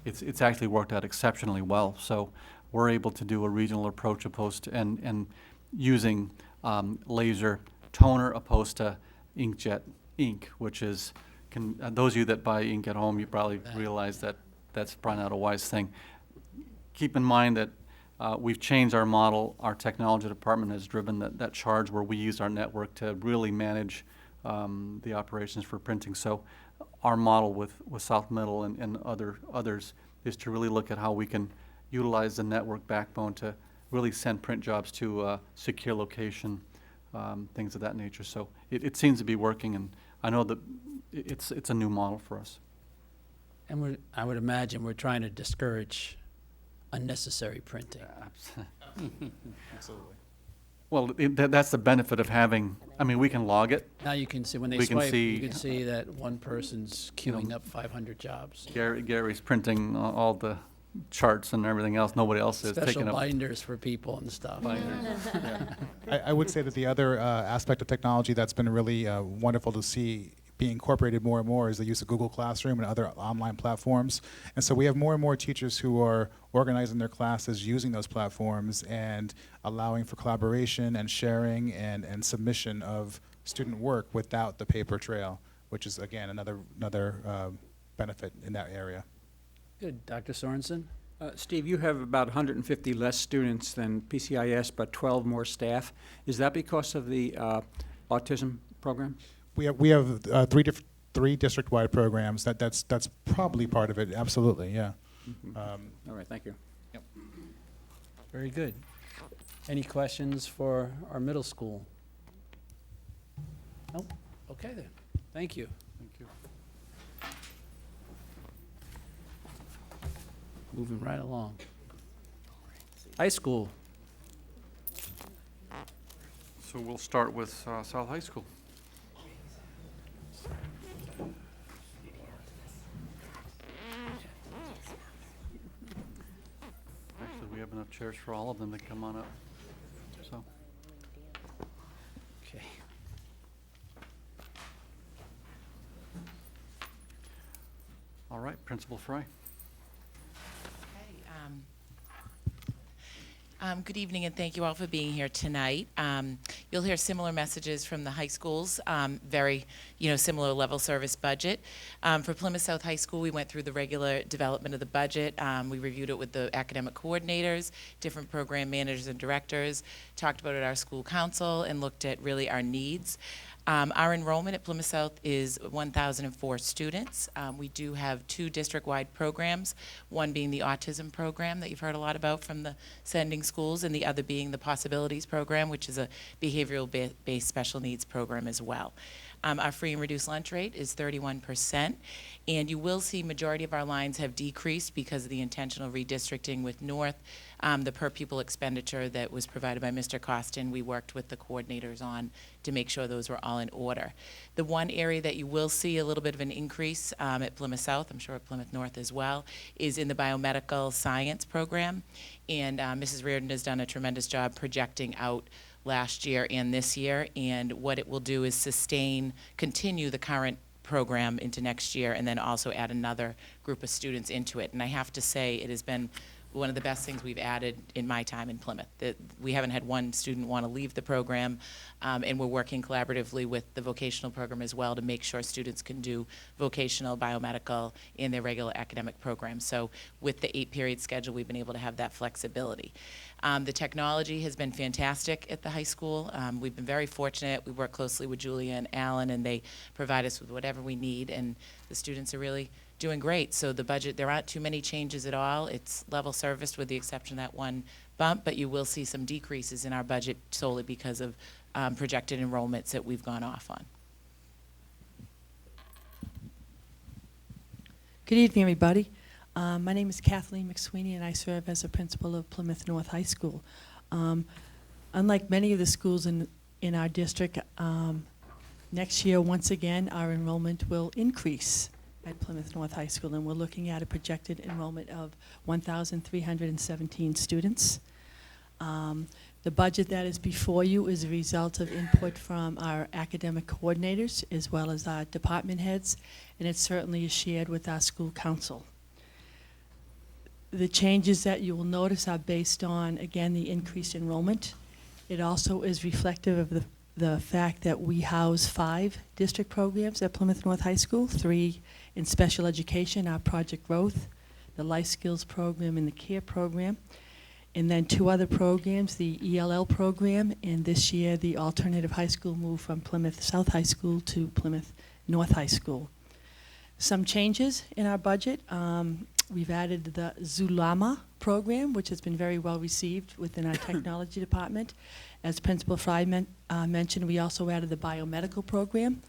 it's actually worked out exceptionally well. So we're able to do a regional approach opposed to, and using laser toner opposed to inkjet ink, which is, those of you that buy ink at home, you probably realize that that's probably not a wise thing. Keep in mind that we've changed our model. Our technology department has driven that charge where we use our network to really manage the operations for printing. So our model with South Middle and others is to really look at how we can utilize the network backbone to really send print jobs to a secure location, things of that nature. So it seems to be working, and I know that it's a new model for us. And I would imagine we're trying to discourage unnecessary printing. Absolutely. Well, that's the benefit of having, I mean, we can log it. Now you can see, when they We can swipe, see- you can see that one person's queuing up 500 jobs. Gary's printing all the charts and everything else. Nobody else is Special taking up. binders for people and stuff. I would say that the other aspect of technology that's been really wonderful to see being incorporated more and more is the use of Google Classroom and other online platforms. And so we have more and more teachers who are organizing their classes using those platforms and allowing for collaboration and sharing and submission of student work without the paper trail, which is, again, another benefit in that area. Good. Dr. Sorensen? Steve, you have about 150 less students than PCIS, but 12 more staff. Is that because of the autism program? We have three district-wide programs. That's probably part of it. Absolutely, yeah. All right, thank you. Yep. Very good. Any questions for our middle school? Nope. Okay then. Thank you. Thank you. Moving right along. High school. So we'll start with South High School. have enough chairs for all of them to come on up. So. Okay. All right, Principal Fry. Good evening, and thank you all for being here tonight. You'll hear similar messages from the high schools, very, similar level service budget. For Plymouth South High School, we went through the regular development of the budget. We reviewed it with the academic coordinators, different program managers and directors, talked about it at our school council, and looked at really our needs. Our enrollment at Plymouth South is 1,004 students. We do have 2 district-wide programs, one being the Autism Program that you've heard a lot about from the sending schools, and the other being the Possibilities Program, which is a behavioral-based special needs program as well. Our free and reduced lunch rate is 31%, and you will see majority of our lines have decreased because of the intentional redistricting with North. The per pupil expenditure that was provided by Mr. Costin, we worked with the coordinators on to make sure those were all in order. The one area that you will see a little bit of an increase at Plymouth South, I'm sure at Plymouth North as well, is in the biomedical science program. And Mrs. Reardon has done a tremendous job projecting out last year and this year, and what it will do is continue the current program into next year, and then also add another group of students into it. And I have to say, it has been one of the best things we've added in my time in Plymouth. We haven't had one student want to leave the program, and we're working collaboratively with the vocational program as well to make sure students can do vocational, biomedical, in their regular academic program. So with the 8-period schedule, we've been able to have that flexibility. The technology has been fantastic at the high school. We've been very fortunate. We work closely with Julia and Alan, and they provide us with whatever we need, and the students are really doing great. So the budget, there aren't too many changes at all. It's level serviced with the exception of that one bump, but you will see some decreases in our budget solely because of projected enrollments that we've gone off on. Good evening, everybody. My name is Kathleen McSweeney, and I serve as a principal of Plymouth North High School. Unlike many of the schools in our district, next year, once again, our enrollment will increase at Plymouth North High School, and we're looking at a projected enrollment of 1,317 students. The budget that is before you is a result of input from our academic coordinators as well as our department heads, and it certainly is shared with our school council. The changes that you will notice are based on, again, the increased enrollment. It also is reflective of the fact that we house 5 district programs at Plymouth North High School, 3 in special education, our Project Growth, the Life Skills Program, and the CARE Program, and then 2 other programs, the ELL program, and this year the alternative high school moved from Plymouth South High School to Plymouth North High School. Some changes in our budget. We've added the Zulama program, which has been very well received within our technology department. As Principal Fry mentioned, we also added the biomedical program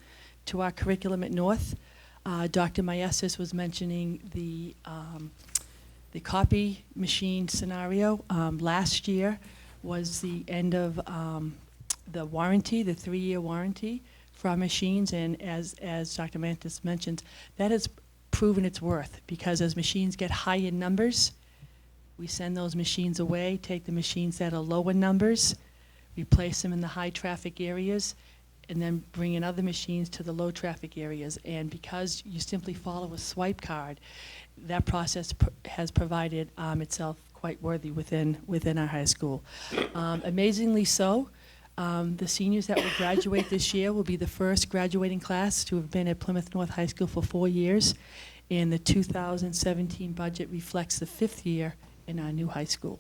to our curriculum at North. Dr. Maestas was mentioning the copy machine scenario. Last year was the end of the warranty, the 3-year warranty for our machines, and as Dr. Maestas mentioned, that has proven its worth, because as machines get high in numbers, we send those machines away, take the machines that are low in numbers, replace them in the high traffic areas, and then bring in other machines to the low traffic areas. And because you simply follow a swipe card, that process has provided itself quite worthy within our high school. Amazingly so, the seniors that will graduate this year will be the first graduating class to have been at Plymouth North High School for 4 years, and the 2017 budget reflects the 5th year in our new high school.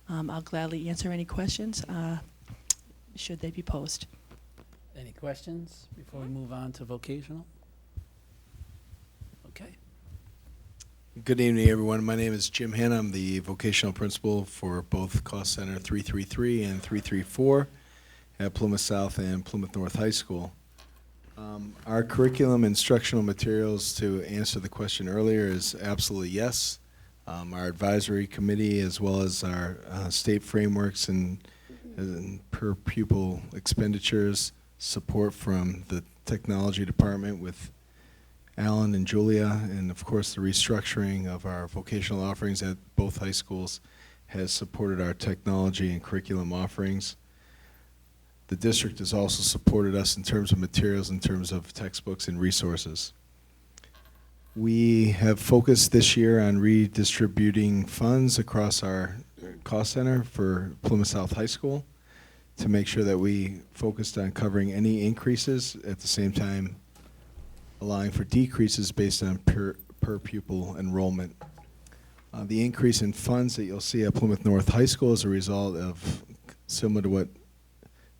I'll gladly answer any questions, should they be posed. Any questions before we move on to vocational? Okay. Good evening, everyone. My name is Jim Hanna. I'm the vocational principal for both Cost Center 333 and 334 at Plymouth South and Plymouth North High School. Our curriculum, instructional materials, to answer the question earlier, is absolutely yes. Our advisory committee, as well as our state frameworks and per pupil expenditures, support from the technology department with Alan and Julia, and of course the restructuring of our vocational offerings at both high schools has supported our technology and curriculum offerings. The district has also supported us in terms of materials, in terms of textbooks and resources. We have focused this year on redistributing funds across our cost center for Plymouth South High School to make sure that we focused on covering any increases, at the same time allowing for decreases based on per pupil enrollment. The increase in funds that you'll see at Plymouth North High School as a result of, similar to what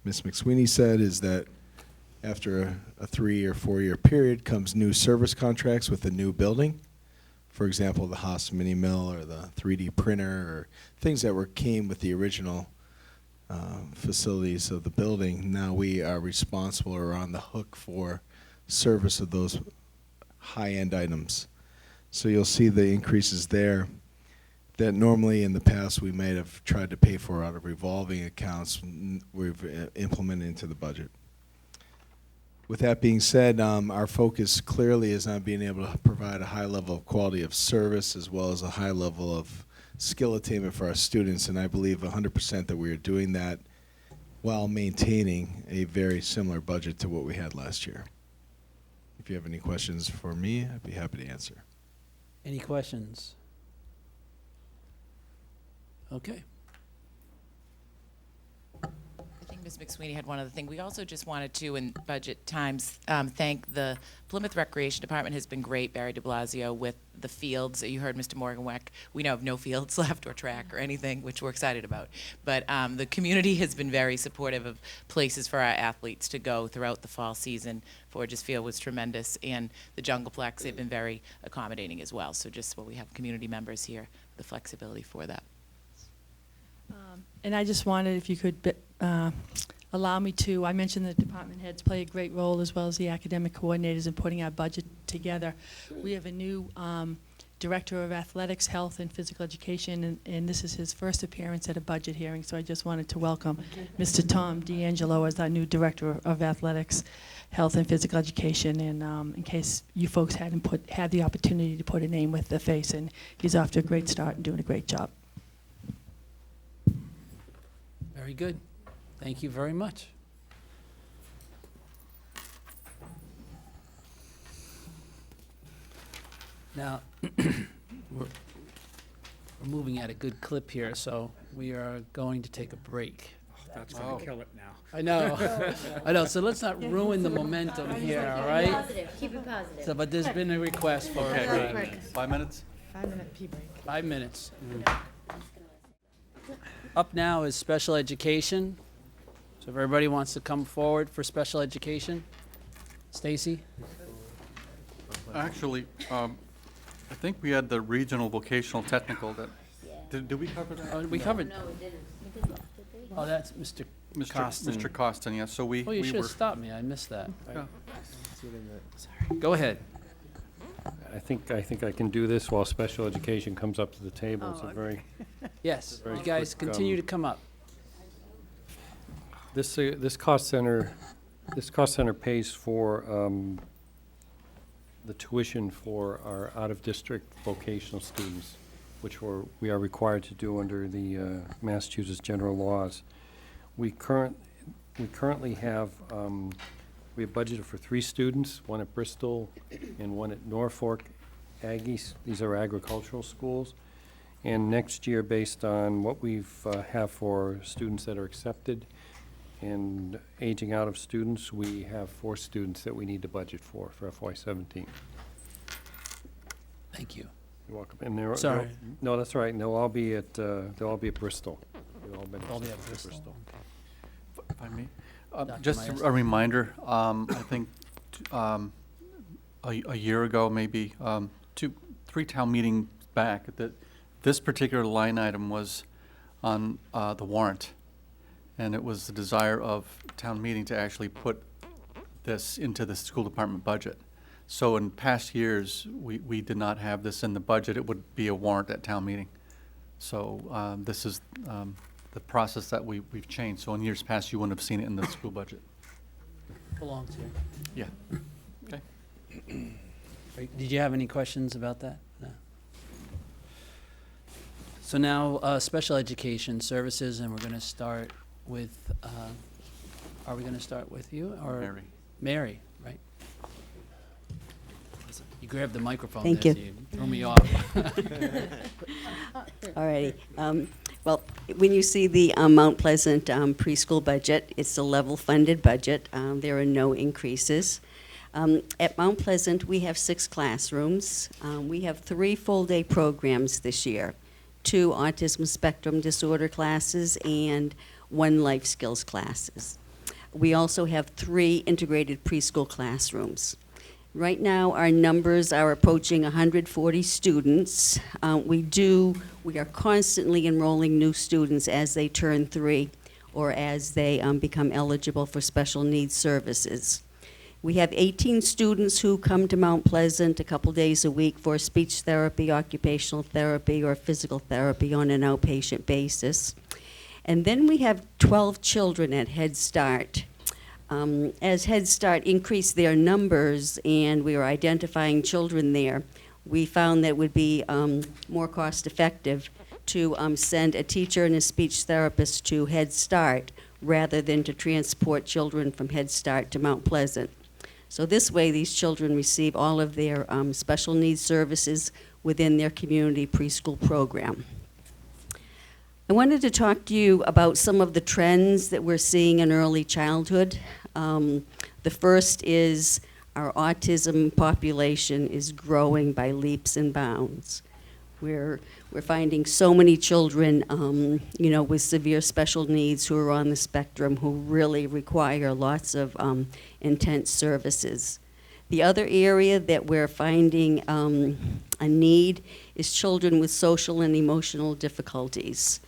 Ms. McSweeney said, is that after a 3 or 4 year period comes new service contracts with the new building. For example, the Haas mini mill or the 3D printer, or things that came with the original facilities of the building. Now we are responsible or on the hook for service of those high-end items. So you'll see the increases there that normally in the past we might have tried to pay for out of revolving accounts. We've implemented into the budget. With that being said, our focus clearly is on being able to provide a high level of quality of service as well as a high level of skill attainment for our students, and I believe 100% that we are doing that while maintaining a very similar budget to what we had last year. If you have any questions for me, I'd be happy to answer. Any questions? Okay. I think Ms. McSweeney had one other thing. We also just wanted to, in budget times, thank the Plymouth Recreation Department has been great, Barry de Blasio, with the fields. You heard Mr. Morganweck. We now have no fields left or track or anything, which we're excited about. But the community has been very supportive of places for our athletes to go throughout the fall season. Forges Field was tremendous, and the Jungleplex, they've been very accommodating as well. So just while we have community members here, the flexibility for that. And I just wanted, if you could allow me to, I mentioned the department heads play a great role, as well as the academic coordinators, in putting our budget together. We have a new director of athletics, health, and physical education, and this is his first appearance at a budget hearing, so I just wanted to welcome Mr. Tom D'Angelo as our new director of athletics, health, and physical education, and in case you folks hadn't had the opportunity to put a name with the face, and he's off to a great start and doing a great job. Very good. Thank you very much. Now, we're moving at a good clip here, so we are going to take a break. That's going to kill it now. I know. I know. So let's not ruin the momentum here, all right? Positive. Keep it positive. So, but there's been a request for a break. Break. 5 minutes? 5-minute pee break. 5 minutes. Up now is special education. So if everybody wants to come forward for special education. Stacy? Actually, I think we had the regional vocational technical that, Yeah. did we cover that? Oh, we covered. No, we didn't. We didn't, did we? Oh, that's Mr. Costin. Mr. Costin, yeah, so we Oh, you we should were. have stopped me. I missed that. Yeah. Go ahead. I think I can do this while special education comes up to the table. It's a very Yes, Very you guys quick, continue to come up. This cost center pays for the tuition for our out-of-district vocational students, which we are required to do under the Massachusetts general laws. We currently have we have budgeted for 3 students, one at Bristol and one at Norfolk Aggies. These are agricultural schools. And next year, based on what we've have for students that are accepted and aging out of students, we have 4 students that we need to budget for FY17. Thank you. You're welcome. And Sorry. No, that's all right. And they'll all be at Bristol. They'll all be at Bristol. If I may, Dr. just Myers. a reminder, I think a year ago, maybe 2-3 town meetings back, that this particular line item was on the warrant. And it was the desire of town meeting to actually put this into the school department budget. So in past years, we did not have this in the budget. It would be a warrant at town meeting. So this is the process that we've changed. So in years past, you wouldn't have seen it in the school budget. Belongs here. Yeah. Okay. Did you have any questions about that? No. So now, special education services, and we're going to start with, are we going to start with you or? Mary. Mary, right? You grabbed the microphone Thank there, you. so you threw me off. All righty. Well, when you see the Mount Pleasant preschool budget, it's a level-funded budget. There are no increases. At Mount Pleasant, we have 6 classrooms. We have 3 full-day programs this year, 2 autism spectrum disorder classes and 1 life skills classes. We also have 3 integrated preschool classrooms. Right now, our numbers are approaching 140 students. We are constantly enrolling new students as they turn 3 or as they become eligible for special needs services. We have 18 students who come to Mount Pleasant a couple days a week for speech therapy, occupational therapy, or physical therapy on an outpatient basis. And then we have 12 children at Head Start. As Head Start increased their numbers and we were identifying children there, we found that it would be more cost effective to send a teacher and a speech therapist to Head Start rather than to transport children from Head Start to Mount Pleasant. So this way these children receive all of their special needs services within their community preschool program. I wanted to talk to you about some of the trends that we're seeing in early childhood. The first is our autism population is growing by leaps and bounds. We're finding so many children, with severe special needs who are on the spectrum who really require lots of intense services. The other area that we're finding a need is children with social and emotional difficulties.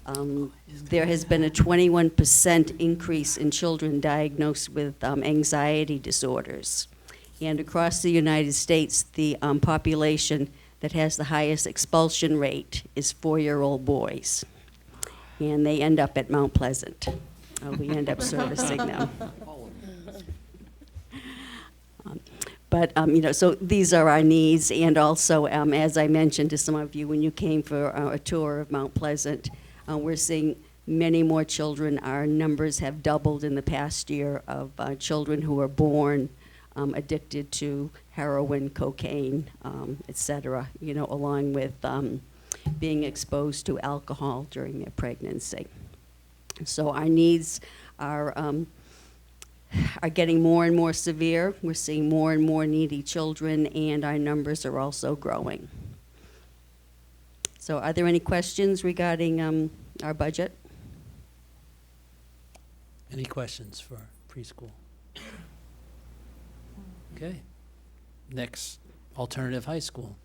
There has been a 21% increase in children diagnosed with anxiety disorders. And across the United States, the population that has the highest expulsion rate is 4-year-old boys. And they end up at Mount Pleasant. We end up servicing them. So these are our needs. And also, as I mentioned to some of you when you came for a tour of Mount Pleasant, we're seeing many more children. Our numbers have doubled in the past year of children who are born addicted to heroin, cocaine, et cetera, along with being exposed to alcohol during their pregnancy. So our needs are getting more and more severe. We're seeing more and more needy children, and our numbers are also growing. So are there any questions regarding our budget? Any questions for preschool? Okay. Next, alternative high school.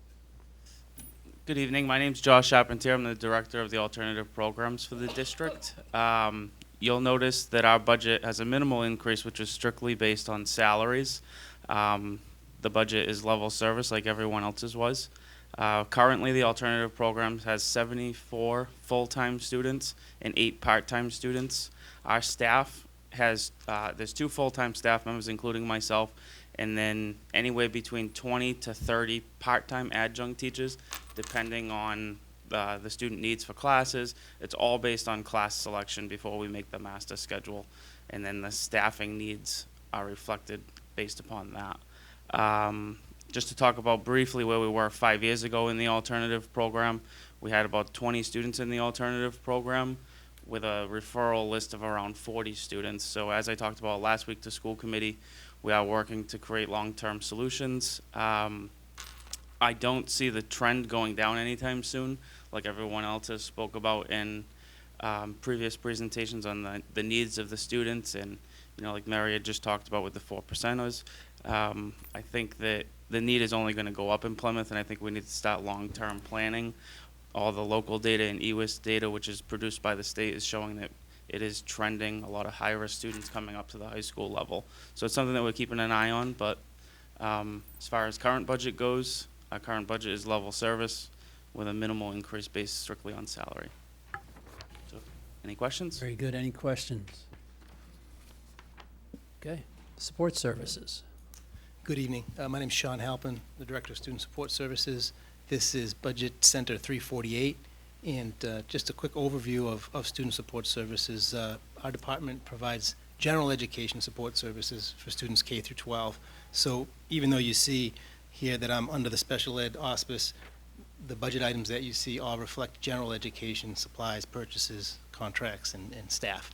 Good evening. My name's Josh Charpentier. I'm the director of the alternative programs for the district. You'll notice that our budget has a minimal increase, which is strictly based on salaries. The budget is level service like everyone else's was. Currently, the alternative program has 74 full-time students and 8 part-time students. Our staff has, there's 2 full-time staff members, including myself, and then anywhere between 20 to 30 part-time adjunct teachers, depending on the student needs for classes. It's all based on class selection before we make the master schedule, and then the staffing needs are reflected based upon that. Just to talk about briefly where we were 5 years ago in the alternative program, we had about 20 students in the alternative program with a referral list of around 40 students. So as I talked about last week to school committee, we are working to create long-term solutions. I don't see the trend going down anytime soon, like everyone else has spoke about in previous presentations on the needs of the students, and like Mary had just talked about with the 4%ers. I think that the need is only going to go up in Plymouth, and I think we need to start long-term planning. All the local data and EWIS data, which is produced by the state, is showing that it is trending, a lot of high-risk students coming up to the high school level. So it's something that we're keeping an eye on, but as far as current budget goes, our current budget is level service with a minimal increase based strictly on salary. So, any questions? Very good. Any questions? Okay. Support services. Good evening. My name is Sean Halpin, the Director of Student Support Services. This is Budget Center 348, And just a quick overview of student support services. Our department provides general education support services for students K through 12. So even though you see here that I'm under the special ed auspice, the budget items that you see all reflect general education supplies, purchases, contracts, and staff.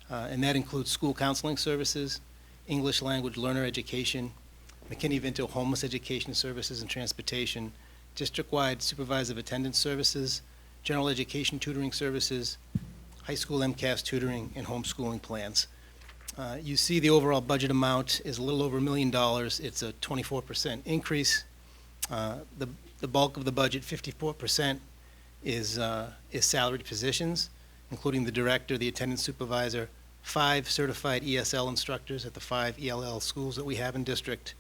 And that includes school counseling services, English language learner education, McKinney-Vento homeless education services and transportation, district-wide supervisor of attendance services, general education tutoring services, high school MCAS tutoring, and homeschooling plans. You see the overall budget amount is a little over $1 million. It's a 24% increase. The bulk of the budget, 54%, is salaried positions, including the director, the attendance supervisor, 5 certified ESL instructors at the 5 ELL schools that we have in district.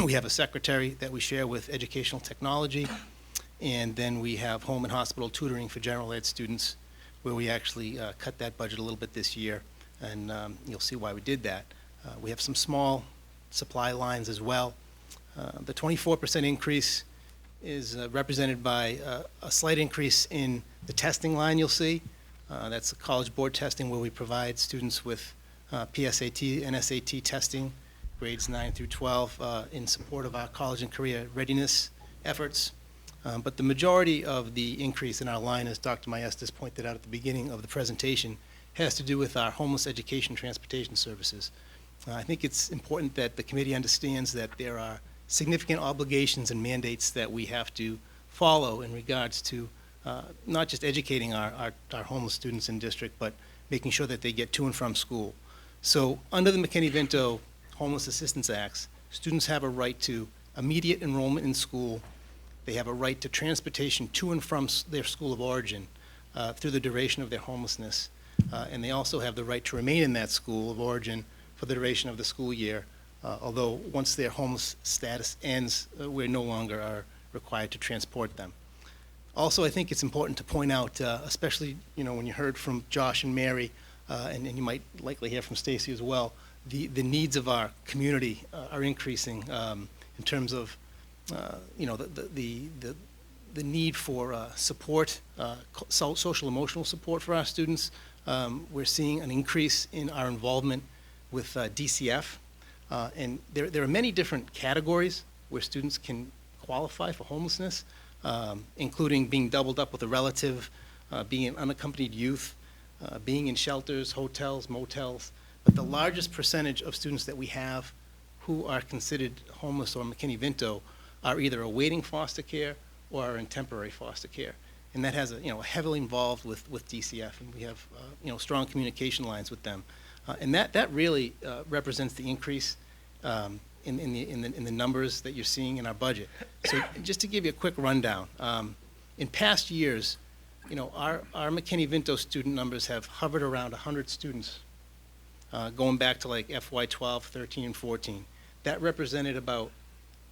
We have a secretary that we share with educational technology, and then we have home and hospital tutoring for general ed students, where we actually cut that budget a little bit this year, and you'll see why we did that. We have some small supply lines as well. The 24% increase is represented by a slight increase in the testing line you'll see. That's the College Board testing, where we provide students with PSAT and SAT testing, grades 9 through 12, in support of our college and career readiness efforts. But the majority of the increase in our line, as Dr. Maestas pointed out at the beginning of the presentation, has to do with our homeless education transportation services. I think it's important that the committee understands that there are significant obligations and mandates that we have to follow in regards to not just educating our homeless students in district, but making sure that they get to and from school. So under the McKinney-Vento Homeless Assistance Acts, students have a right to immediate enrollment in school. They have a right to transportation to and from their school of origin through the duration of their homelessness. And they also have the right to remain in that school of origin for the duration of the school year, although once their homeless status ends, we no longer are required to transport them. Also, I think it's important to point out, especially when you heard from Josh and Mary, and you might likely hear from Stacy as well, the needs of our community are increasing in terms of the need for support, social emotional support for our students. We're seeing an increase in our involvement with DCF, and there are many different categories where students can qualify for homelessness, including being doubled up with a relative, being an unaccompanied youth, being in shelters, hotels, motels. But the largest percentage of students that we have who are considered homeless or McKinney-Vento are either awaiting foster care or are in temporary foster care. And that has heavily involved with DCF, and we have strong communication lines with them. And that really represents the increase in the numbers that you're seeing in our budget. So just to give you a quick rundown, in past years, our McKinney-Vento student numbers have hovered around 100 students, going back to like FY12, 13, and 14. That represented about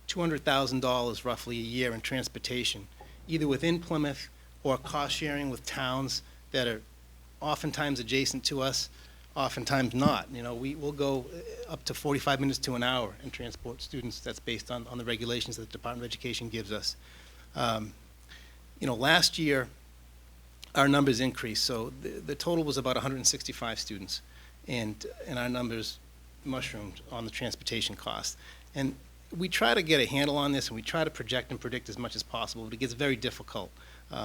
$200,000 roughly a year in transportation, either within Plymouth or cost sharing with towns that are oftentimes adjacent to us, oftentimes not. We'll go up to 45 minutes to an hour and transport students. That's based on the regulations that the Department of Education gives us. Last year, our numbers increased. So the total was about 165 students, and our numbers mushroomed on the transportation costs. And we try to get a handle on this, and we try to project and predict as much as possible, but it gets very difficult.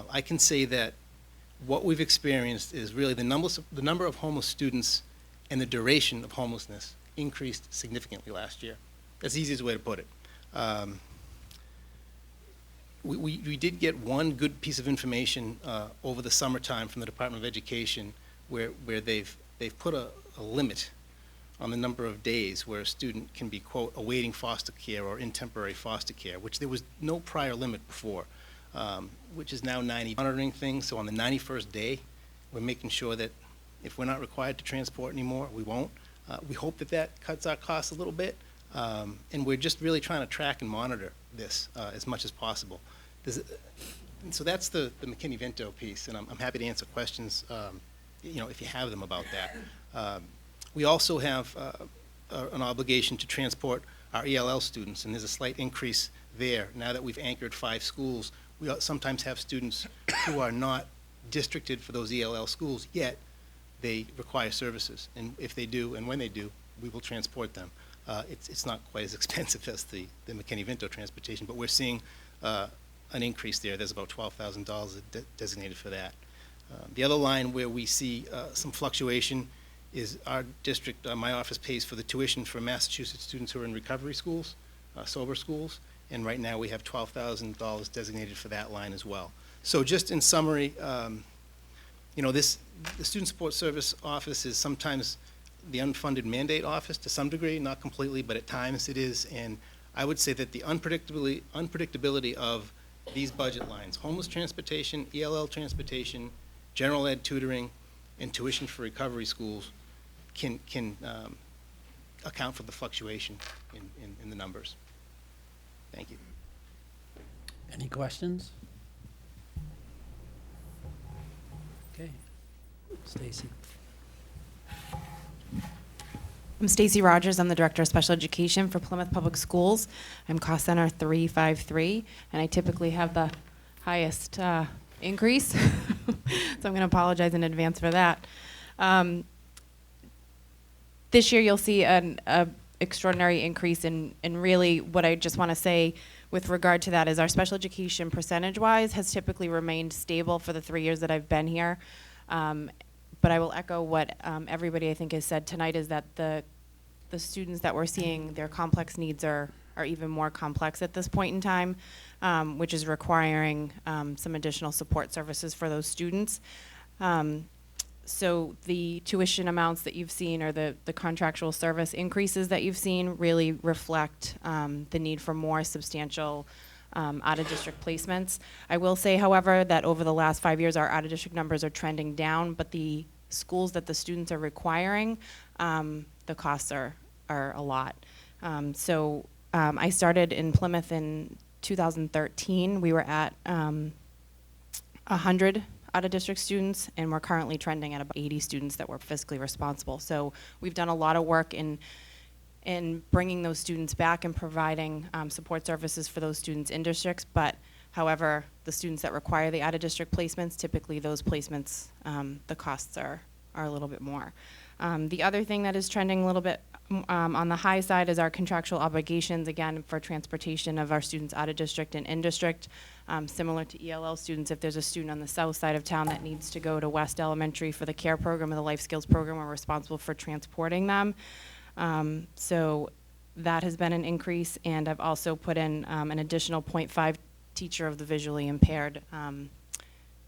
I can say that what we've experienced is really the number of homeless students and the duration of homelessness increased significantly last year. That's the easiest way to put it. We did get one good piece of information over the summertime from the Department of Education where they've put a limit on the number of days where a student can be, quote, awaiting foster care or in temporary foster care, which there was no prior limit before, which is now 90. Monitoring things, so on the 91st day, we're making sure that if we're not required to transport anymore, we won't. We hope that cuts our costs a little bit, and we're just really trying to track and monitor this as much as possible. So that's the McKinney-Vento piece, and I'm happy to answer questions, if you have them about that. We also have an obligation to transport our ELL students, and there's a slight increase there. Now that we've anchored 5 schools, we sometimes have students who are not districted for those ELL schools, yet they require services. And if they do, and when they do, we will transport them. It's not quite as expensive as the McKinney-Vento transportation, but we're seeing an increase there. There's about $12,000 designated for that. The other line where we see some fluctuation is our district, my office pays for the tuition for Massachusetts students who are in recovery schools, sober schools, and right now we have $12,000 designated for that line as well. So just in summary, you know, the Student Support Service Office is sometimes the unfunded mandate office to some degree, not completely, but at times it is. And I would say that the unpredictability of these budget lines, homeless transportation, ELL transportation, general ed tutoring, and tuition for recovery schools can account for the fluctuation in the numbers. Thank you. Any questions? Okay. Stacy. I'm Stacy Rogers. I'm the Director of Special Education for Plymouth Public Schools. I'm Cost Center 353, and I typically have the highest increase, so I'm going to apologize in advance for that. This year you'll see an extraordinary increase in really what I just want to say with regard to that is our special education percentage-wise has typically remained stable for the 3 years that I've been here. But I will echo what everybody I think has said tonight is that the students that we're seeing, their complex needs are even more complex at this point in time, which is requiring some additional support services for those students. So the tuition amounts that you've seen or the contractual service increases that you've seen really reflect the need for more substantial out-of-district placements. I will say, however, that over the last 5 years, our out-of-district numbers are trending down, but the schools that the students are requiring, the costs are a lot. I started in Plymouth in 2013. We were at 100 out-of-district students, and we're currently trending at about 80 students that we're fiscally responsible. So we've done a lot of work in bringing those students back and providing support services for those students in districts, but however, the students that require the out-of-district placements, typically those placements, the costs are a little bit more. The other thing that is trending a little bit on the high side is our contractual obligations, again, for transportation of our students out of district and in district. Similar to ELL students, if there's a student on the south side of town that needs to go to West Elementary for the CARE program or the life skills program, we're responsible for transporting them. So that has been an increase, and I've also put in an additional 0.5 teacher of the visually impaired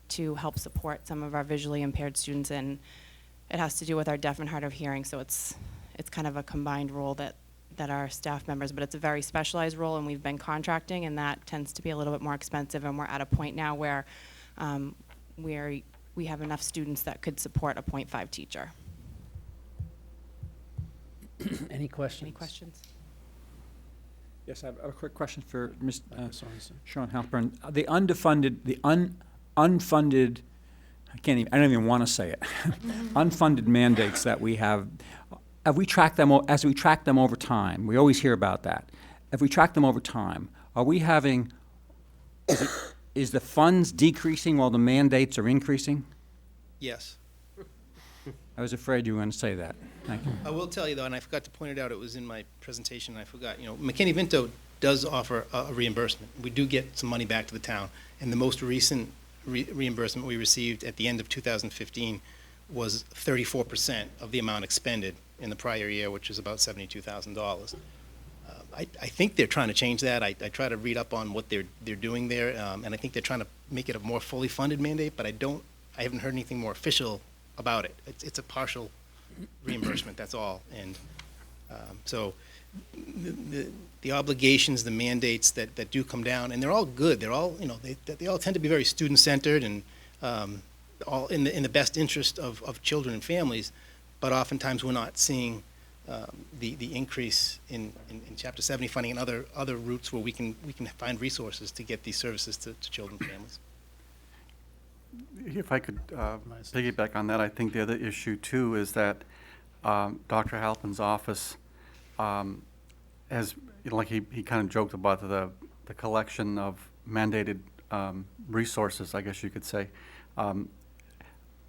to help support some of our visually impaired students, and it has to do with our deaf and hard of hearing, so it's kind of a combined role that our staff members, but it's a very specialized role, and we've been contracting, and that tends to be a little bit more expensive, and we're at a point now where we have enough students that could support a 0.5 teacher. Any questions? Any questions? Yes, I have a quick question for Sean Halpern. The unfunded, I don't even want to say it, unfunded mandates that we have we tracked them, as we track them over time, we always hear about that. If we track them over time, are we having, is the funds decreasing while the mandates are increasing? Yes. I was afraid you were going to say that. Thank you. I will tell you, though, and I forgot to point it out, it was in my presentation, and I forgot, McKinney-Vento does offer a reimbursement. We do get some money back to the town, and the most recent reimbursement we received at the end of 2015 was 34% of the amount expended in the prior year, which is about $72,000. I think they're trying to change that. I try to read up on what they're doing there, and I think they're trying to make it a more fully funded mandate, but I haven't heard anything more official about it. It's a partial reimbursement, that's all. And so the obligations, the mandates that do come down, and they're all good. They're all, they all tend to be very student-centered and all in the best interest of children and families, but oftentimes we're not seeing the increase in Chapter 70 funding and other routes where we can find resources to get these services to children and families. If I could piggyback on that, I think the other issue too is that Dr. Halpin's office has, like he kind of joked about the collection of mandated resources, I guess you could say.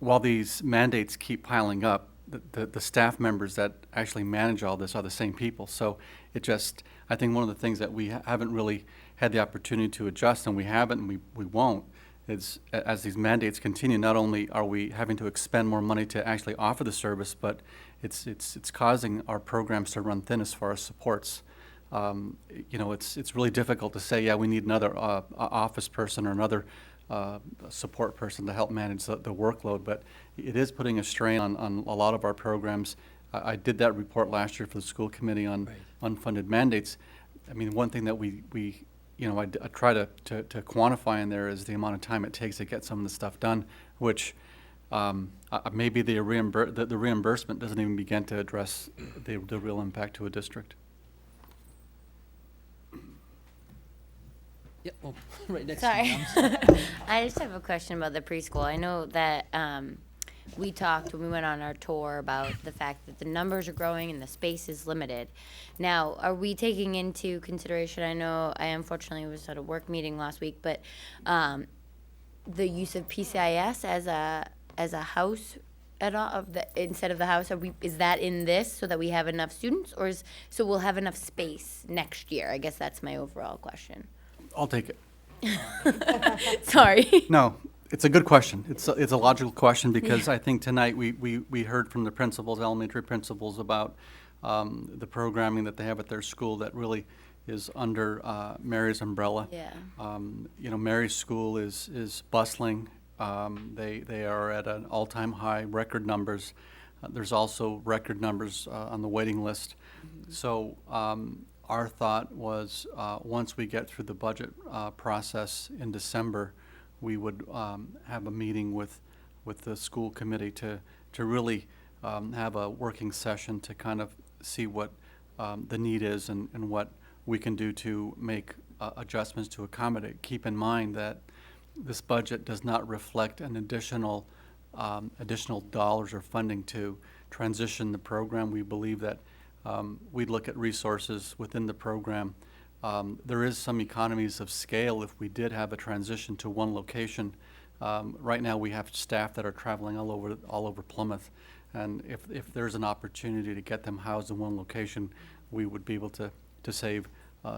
while these mandates keep piling up, the staff members that actually manage all this are the same people. So it just, I think one of the things that we haven't really had the opportunity to adjust, and we haven't, and we won't, is as these mandates continue, not only are we having to expend more money to actually offer the service, but it's causing our programs to run thin as far as supports. You know, it's really difficult to say, yeah, we need another office person or another support person to help manage the workload, but it is putting a strain on a lot of our programs. I did that report last year for the school committee on unfunded mandates. I mean, one thing that we you know, I try to quantify in there is the amount of time it takes to get some of the stuff done, which maybe the reimbursement doesn't even begin to address the real impact to a district. Yep, well, right next Sorry. to you. I just have a question about the preschool. I know that we talked when we went on our tour about the fact that the numbers are growing and the space is limited. Now, are we taking into consideration, I know I unfortunately was at a work meeting last week, but the use of PCIS as a house at all of the instead of the house, is that in this so that we have enough students, or so we'll have enough space next year? I guess that's my overall question. I'll take it. Sorry. No, it's a good question. It's a logical question because I think tonight we heard from the principals, elementary principals, about the programming that they have at their school that really is under Mary's umbrella. Yeah. You know, Mary's school is bustling. They are at an all-time high, record numbers. There's also record numbers on the waiting list. Mm-hmm. So our thought was once we get through the budget process in December, we would have a meeting with the school committee to really have a working session to kind of see what the need is and what we can do to make adjustments to accommodate. Keep in mind that this budget does not reflect an additional dollars or funding to transition the program. We believe that we'd look at resources within the program. There is some economies of scale if we did have a transition to one location. Right now we have staff that are traveling all over Plymouth, and if there's an opportunity to get them housed in one location, we would be able to save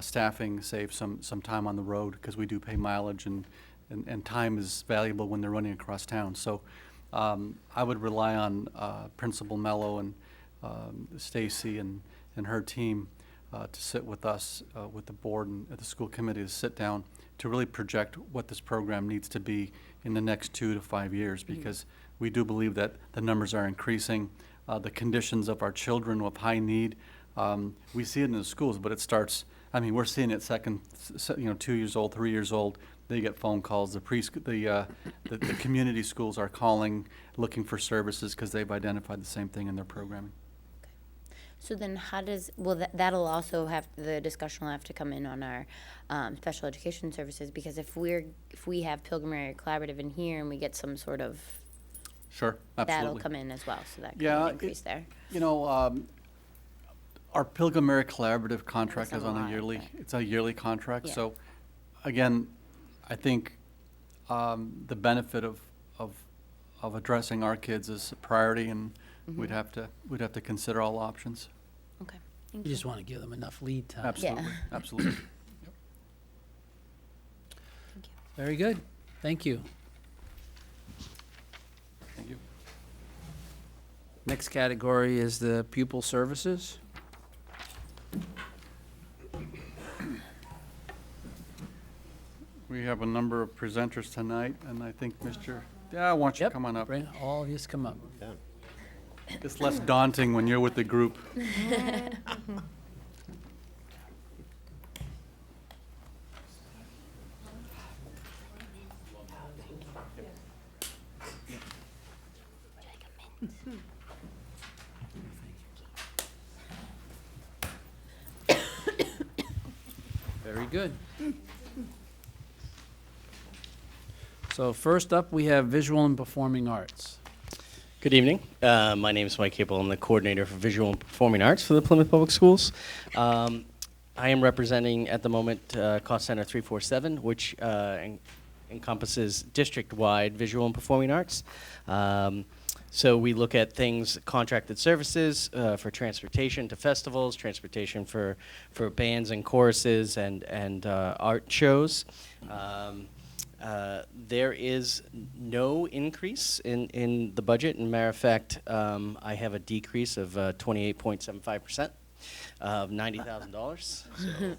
staffing, save some time on the road, because we do pay mileage, and time is valuable when they're running across town. So I would rely on Principal Mello and Stacy and her team to sit with us, with the board and the school committee, to sit down to really project what this program needs to be in the next 2 to 5 years, because we do believe that the numbers are increasing. The conditions of our children of high need, we see it in the schools, but it starts, I mean, we're seeing it 2 years old, 3 years old. They get phone calls. The community schools are calling, looking for services because they've identified the same thing in their programming. So then how does, that'll also the discussion will have to come in on our special education services, because if we have Pilgrim Area Collaborative in here and we get some sort of, Sure, absolutely. that'll come in as well, so that could Yeah, be an increase there. You know, our Pilgrim Area Collaborative contract is That's a on lot, it's a yearly contract. Yeah. So again, I think the benefit of addressing our kids is a priority, and we'd have to consider all options. Okay, You thank you. just want to give them enough lead time. Absolutely, Yeah. absolutely. Very good. Thank you. Thank you. Next category is the Pupil Services. We have a number of presenters tonight, and I think why don't you come on up? Bring all of you to come up. It's less daunting when you're with the group. Very good. So first up, we have Visual and Performing Arts. Good evening. My name is Mike Cable. I'm the coordinator for Visual and Performing Arts for the Plymouth Public Schools. I am representing at the moment Cost Center 347, which encompasses district-wide visual and performing arts. So we look at things, contracted services for transportation to festivals, transportation for bands and choruses and art shows. There is no increase in the budget. In matter of fact, I have a decrease of 28.75% of $90,000.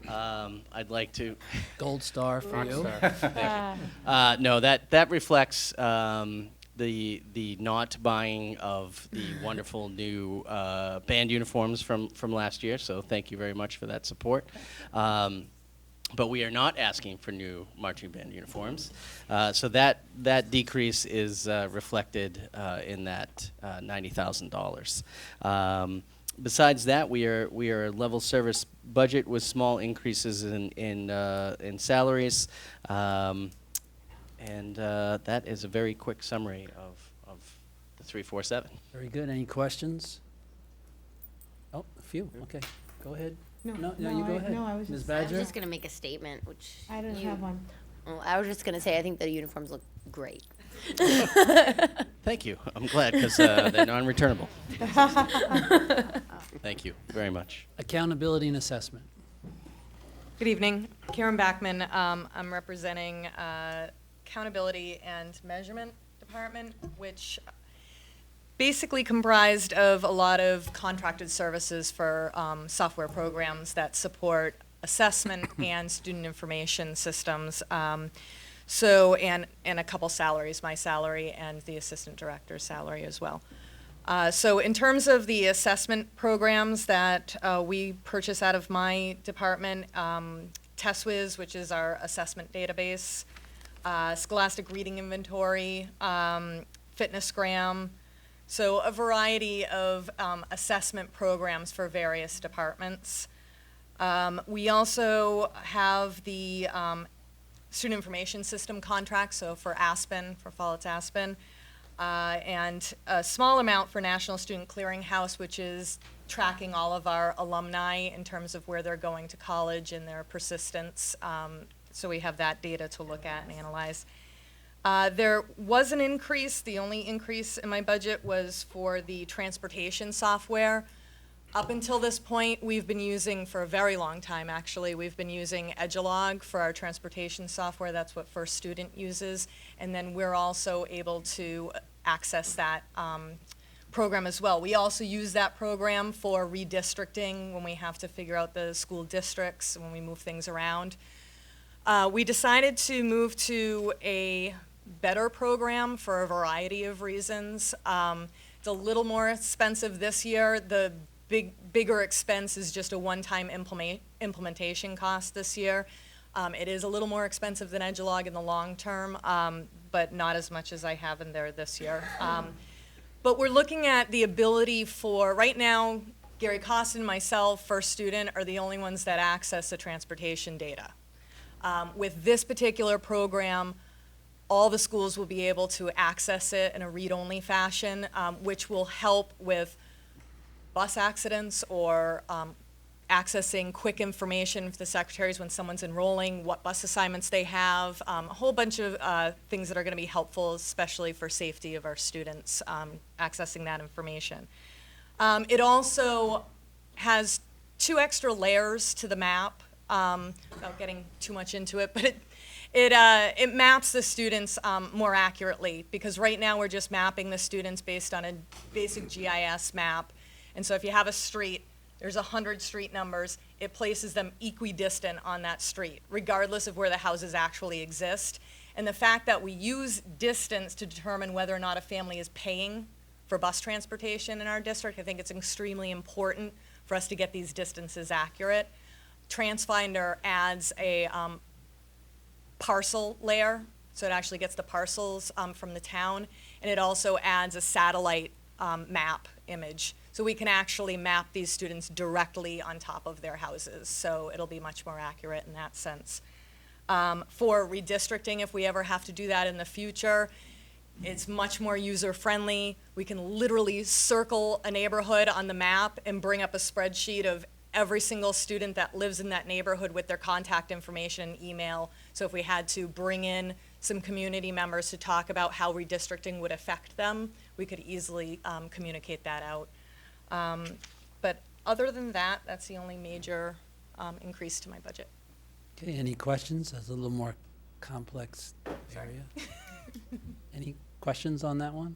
So I'd like to Gold star for you. Thank you. No, that reflects the not buying of the wonderful new band uniforms from last year. So thank you very much for that support. But we are not asking for new marching band uniforms. So that decrease is reflected in that $90,000. Besides that, we are a level service budget with small increases in salaries. And that is a very quick summary of the 347. Very good. Any questions? Oh, a few. Okay, go ahead. No, you go ahead. No, I was Ms. just. Badger? I was just gonna make a statement, which I don't have one. Oh, I was just gonna say I think the uniforms look great. Thank you. I'm glad because they're non-returnable. Thank you very much. Accountability and assessment. Good evening. Karen Backman. I'm representing Accountability and Measurement Department, which basically comprised of a lot of contracted services for software programs that support assessment and student information systems. So, and a couple salaries, my salary and the assistant director's salary as well. So in terms of the assessment programs that we purchase out of my department, TestWiz, which is our assessment database, Scholastic Reading Inventory, FitnessGram, so a variety of assessment programs for various departments. We also have the student information system contract, so for Aspen, for Follett's Aspen, and a small amount for National Student Clearinghouse, which is tracking all of our alumni in terms of where they're going to college and their persistence. So we have that data to look at and analyze. There was an increase. The only increase in my budget was for the transportation software. Up until this point, we've been using, for a very long time actually, we've been using Edulog for our transportation software. That's what First Student uses. And then we're also able to access that program as well. We also use that program for redistricting when we have to figure out the school districts, when we move things around. We decided to move to a better program for a variety of reasons. It's a little more expensive this year. The bigger expense is just a one-time implementation cost this year. It is a little more expensive than Edulog in the long term, but not as much as I have in there this year. But we're looking at the ability for, right now, Gary Costin and myself, First Student, are the only ones that access the transportation data. With this particular program, all the schools will be able to access it in a read-only fashion, which will help with bus accidents or accessing quick information for the secretaries when someone's enrolling, what bus assignments they have, a whole bunch of things that are going to be helpful, especially for safety of our students, accessing that information. It also has 2 extra layers to the map, without getting too much into it, but it maps the students more accurately, because right now we're just mapping the students based on a basic GIS map. And so if you have a street, there's 100 street numbers, it places them equidistant on that street, regardless of where the houses actually exist. And the fact that we use distance to determine whether or not a family is paying for bus transportation in our district, I think it's extremely important for us to get these distances accurate. TransFinder adds a parcel layer, so it actually gets the parcels from the town, and it also adds a satellite map image. So we can actually map these students directly on top of their houses, so it'll be much more accurate in that sense. For redistricting, if we ever have to do that in the future, it's much more user-friendly. We can literally circle a neighborhood on the map and bring up a spreadsheet of every single student that lives in that neighborhood with their contact information, email. So if we had to bring in some community members to talk about how redistricting would affect them, we could easily communicate that out. But other than that, that's the only major increase to my budget. Okay, any questions? That's a little more complex area. Any questions on that one?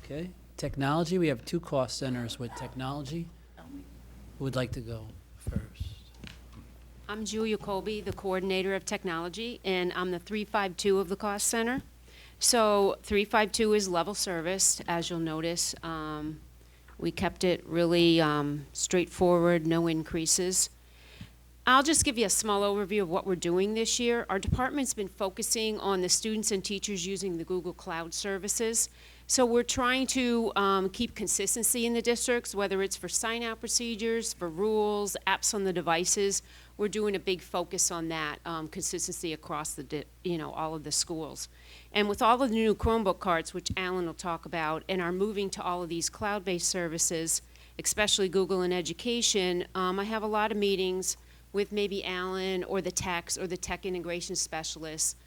Okay, technology, we have 2 cost centers with technology. Who would like to go first? I'm Julia Colby, the coordinator of technology, and I'm the 352 of the cost center. So 352 is level service, as you'll notice. We kept it really straightforward, no increases. I'll just give you a small overview of what we're doing this year. Our department's been focusing on the students and teachers using the Google Cloud services. So we're trying to keep consistency in the districts, whether it's for sign-out procedures, for rules, apps on the devices. We're doing a big focus on that, consistency across the, all of the schools. And with all of the new Chromebook cards, which Alan will talk about, and are moving to all of these cloud-based services, especially Google and Education, I have a lot of meetings with maybe Alan or the techs or the tech integration specialists.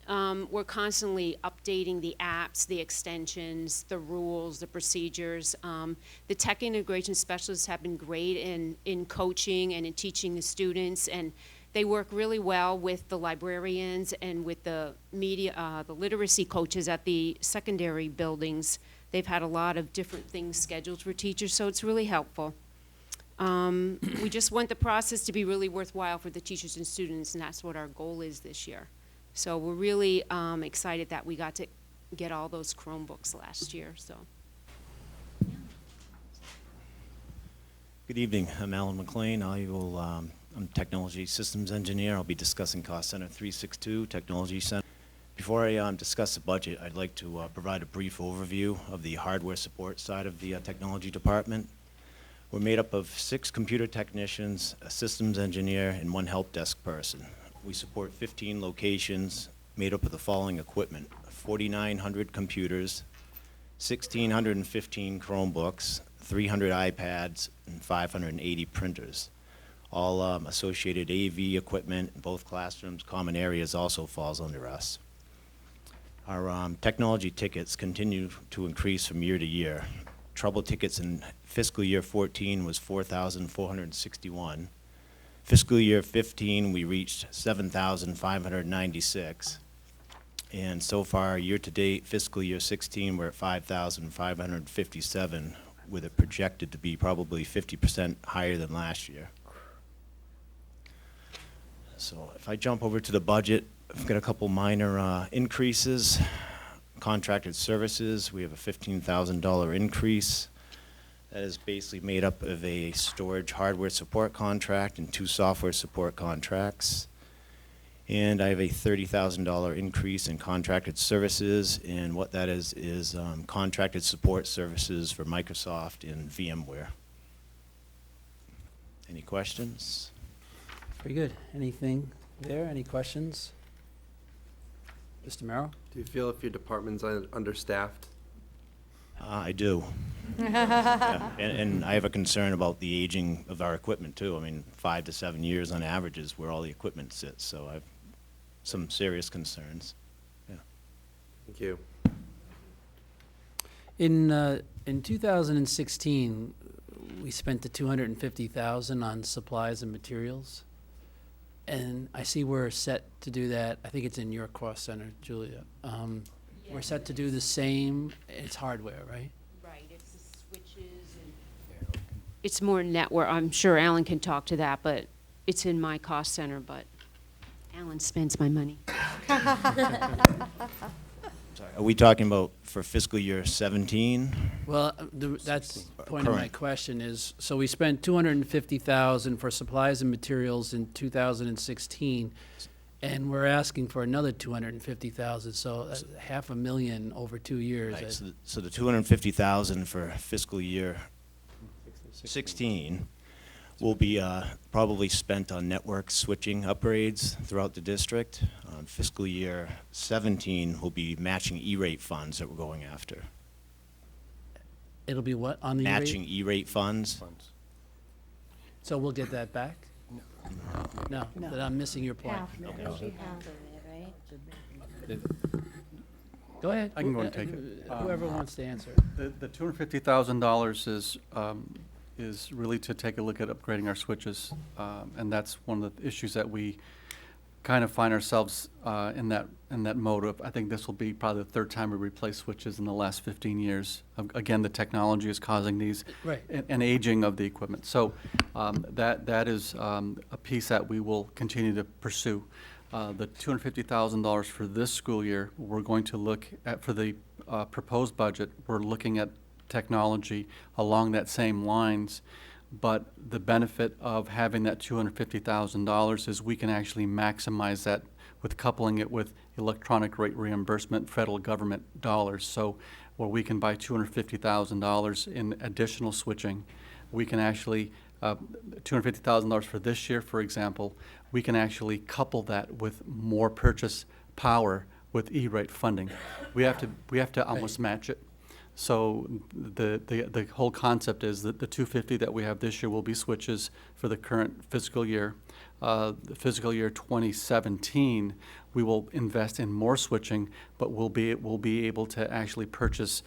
We're constantly updating the apps, the extensions, the rules, the procedures. The tech integration specialists have been great in coaching and in teaching the students, and they work really well with the librarians and with the media, the literacy coaches at the secondary buildings. They've had a lot of different things scheduled for teachers, so it's really helpful. We just want the process to be really worthwhile for the teachers and students, and that's what our goal is this year. So we're really excited that we got to get all those Chromebooks last year. So. Good evening. I'm Alan McLean. I'm Technology Systems Engineer. I'll be discussing Cost Center 362, Technology Center. Before I discuss the budget, I'd like to provide a brief overview of the hardware support side of the Technology Department. We're made up of 6 computer technicians, a systems engineer, and 1 help desk person. We support 15 locations made up of the following equipment: 4,900 computers, 1,615 Chromebooks, 300 iPads, and 580 printers. All associated AV equipment in both classrooms, common areas also falls under us. Our technology tickets continue to increase from year to year. Trouble tickets in fiscal year 14 was 4,461. Fiscal year 15, we reached 7,596. And so far, year-to-date, fiscal year 16, we're at 5,557, with it projected to be probably 50% higher than last year. So if I jump over to the budget, I've got a couple minor increases. Contracted services, we have a $15,000 increase. That is basically made up of a storage hardware support contract and 2 software support contracts. And I have a $30,000 increase in contracted services, and what that is contracted support services for Microsoft and VMware. Any questions? Very good. Anything there? Any questions? Mr. Merrill? Do you feel if your department's understaffed? I do. Yeah. And I have a concern about the aging of our equipment too. I mean, 5 to 7 years on average is where all the equipment sits, so I have some serious concerns. Yeah. Thank you. In 2016, we spent the $250,000 on supplies and materials, and I see we're set to do that. I think it's in your cost center, Julia. We're set to do the same. It's hardware, right? Right. It's the switches and it's more network. I'm sure Alan can talk to that, but it's in my cost center. But Alan spends my money. Sorry, are we talking about for fiscal year 17? Well, that's the point of my question is, so we spent $250,000 for supplies and materials in 2016, and we're asking for another $250,000, so that's $500,000 over 2 years. Right, so the $250,000 for fiscal year 16 will be probably spent on network switching upgrades throughout the district. Fiscal year 17 will be matching E-rate funds that we're going after. It'll be what on the matching E-rate funds. So we'll get that back? No, that I'm missing your point. Go ahead. I can go and take it. Whoever wants to answer. The $250,000 is really to take a look at upgrading our switches, and that's one of the issues that we kind of find ourselves in that mode of. I think this will be probably the third time we replace switches in the last 15 years. Again, the technology is causing these, Right. and aging of the equipment. So that is a piece that we will continue to pursue. The $250,000 for this school year, we're going to look at, for the proposed budget, we're looking at technology along that same lines, but the benefit of having that $250,000 is we can actually maximize that with coupling it with electronic rate reimbursement, federal government dollars. So where we can buy $250,000 in additional switching, we can actually, $250,000 for this year, for example, we can actually couple that with more purchase power with E-rate funding. We have to almost match it. So the whole concept is that the $250 that we have this year will be switches for the current fiscal year. The fiscal year 2017, we will invest in more switching, but we'll be able to actually purchase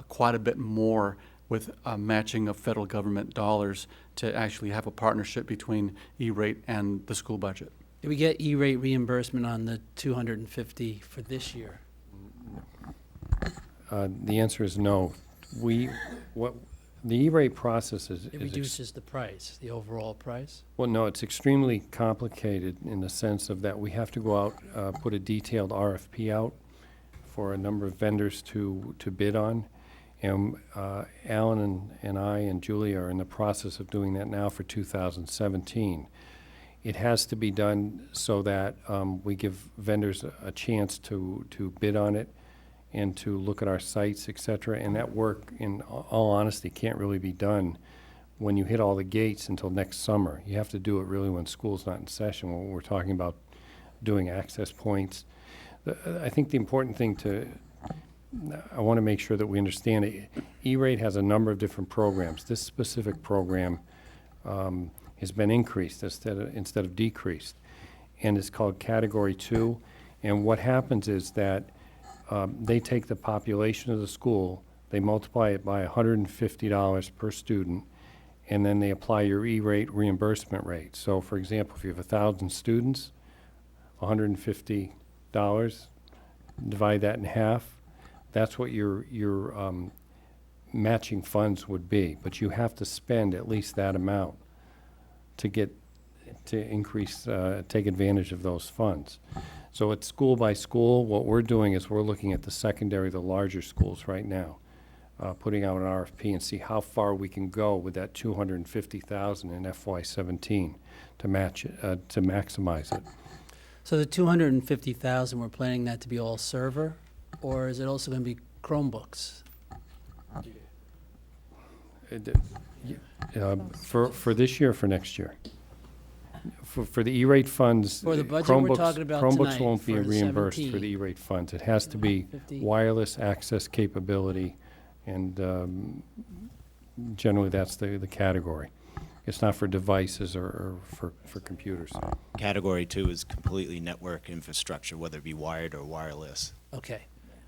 quite a bit more with matching of federal government dollars to actually have a partnership between E-rate and the school budget. Did we get E-rate reimbursement on the 250 for this year? The answer is no. The E-rate process is. It reduces the price, the overall price? Well, no, it's extremely complicated in the sense of that we have to go out, put a detailed RFP out for a number of vendors to bid on. And Alan and I and Julie are in the process of doing that now for 2017. It has to be done so that we give vendors a chance to bid on it and to look at our sites, et cetera. And that work, in all honesty, can't really be done when you hit all the gates until next summer. You have to do it really when school's not in session, when we're talking about doing access points. I think the important thing I want to make sure that we understand it. E-rate has a number of different programs. This specific program has been increased instead of decreased, and it's called Category 2. And what happens is that they take the population of the school, they multiply it by $150 per student, and then they apply your E-rate reimbursement rate. So, for example, if you have 1,000 students, $150, divide that in half. That's what your matching funds would be, but you have to spend at least that amount to take advantage of those funds. So it's school by school. What we're doing is we're looking at the larger schools right now, putting out an RFP and see how far we can go with that $250,000 in FY17 to match it, to maximize it. So the 250,000, we're planning that to be all server, or is it also going to be Chromebooks? For this year or for next year? For the E-rate funds, For the budget we're talking about Chromebooks tonight, won't be for reimbursed 17. for the E-rate funds. It has to be 50. wireless access capability, and generally that's the category. It's not for devices or for computers. Category 2 is completely network infrastructure, whether it be wired or wireless. Okay.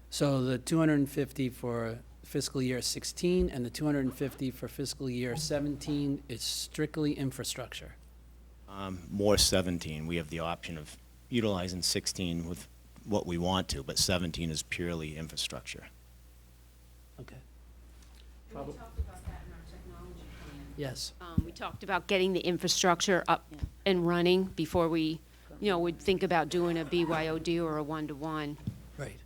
So the 250 for fiscal year 16 and the 250 for fiscal year 17 is strictly infrastructure. More 17. We have the option of utilizing 16 with what we want to, but 17 is purely infrastructure. Okay. We talked about that in our technology plan. Yes. We talked about getting the infrastructure up and running before we, would think about doing a BYOD or a one-to-one. Right.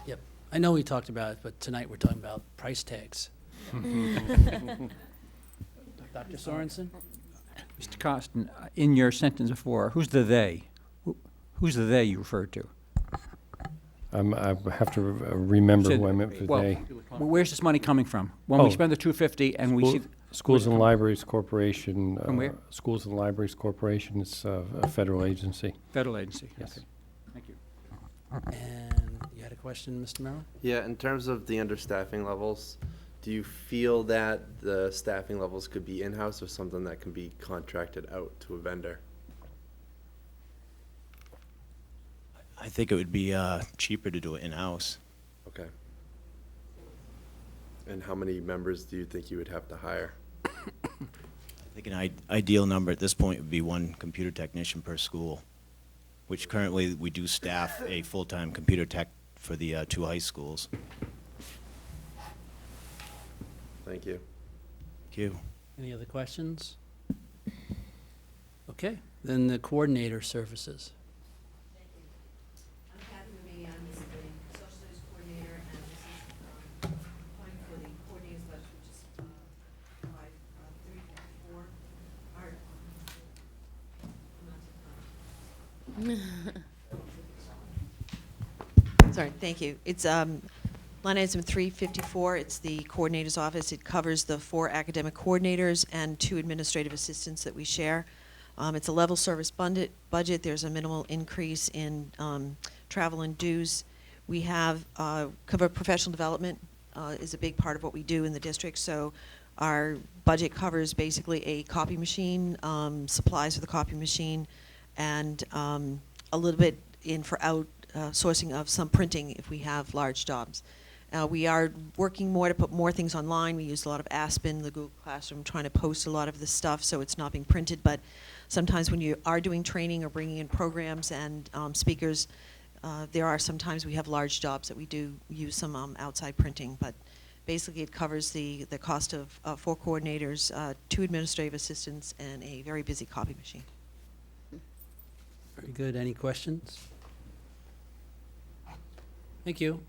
Yep. I know we talked about it, but tonight we're talking about price tags. Dr. Sorensen? Mr. Costin, in your sentence before, who's the they? Who's the they you referred to? I have to remember who I meant for well, they. Where's this money coming from? When we spend the $250 and we see... Schools and Libraries Corporation. From where? Schools and Libraries Corporation. It's a federal agency. Federal agency, yes. Okay. Thank you. And you had a question, Mr. Merrill? Yeah, in terms of the understaffing levels, Do you feel that the staffing levels could be in-house or something that can be contracted out to a vendor? I think it would be cheaper to do it in-house. Okay. And how many members do you think you would have to hire? I think an ideal number at this point would be one computer technician per school, which currently we do staff a full-time computer tech for the 2 high schools. Thank you. Thank you. Any other questions? Okay, then the coordinator services. I'm Kathy Lemay, I'm the social studies coordinator, and this is applying for the coordinator's budget, which is 354. Sorry, thank you. It's line item 354. It's the coordinator's office. It covers the 4 academic coordinators and 2 administrative assistants that we share. It's a level service budget. There's a minimal increase in travel and dues. We have cover professional development is a big part of what we do in the district. So our budget covers basically a copy machine, supplies for the copy machine, and a little bit in for outsourcing of some printing if we have large jobs. We are working more to put more things online. We use a lot of Aspen, the Google Classroom, trying to post a lot of this stuff so it's not being printed. But sometimes when you are doing training or bringing in programs and speakers, there are sometimes we have large jobs that we do use some outside printing. But basically it covers the cost of 4 coordinators, 2 administrative assistants, and a very busy copy machine. Very good. Any questions? Thank you.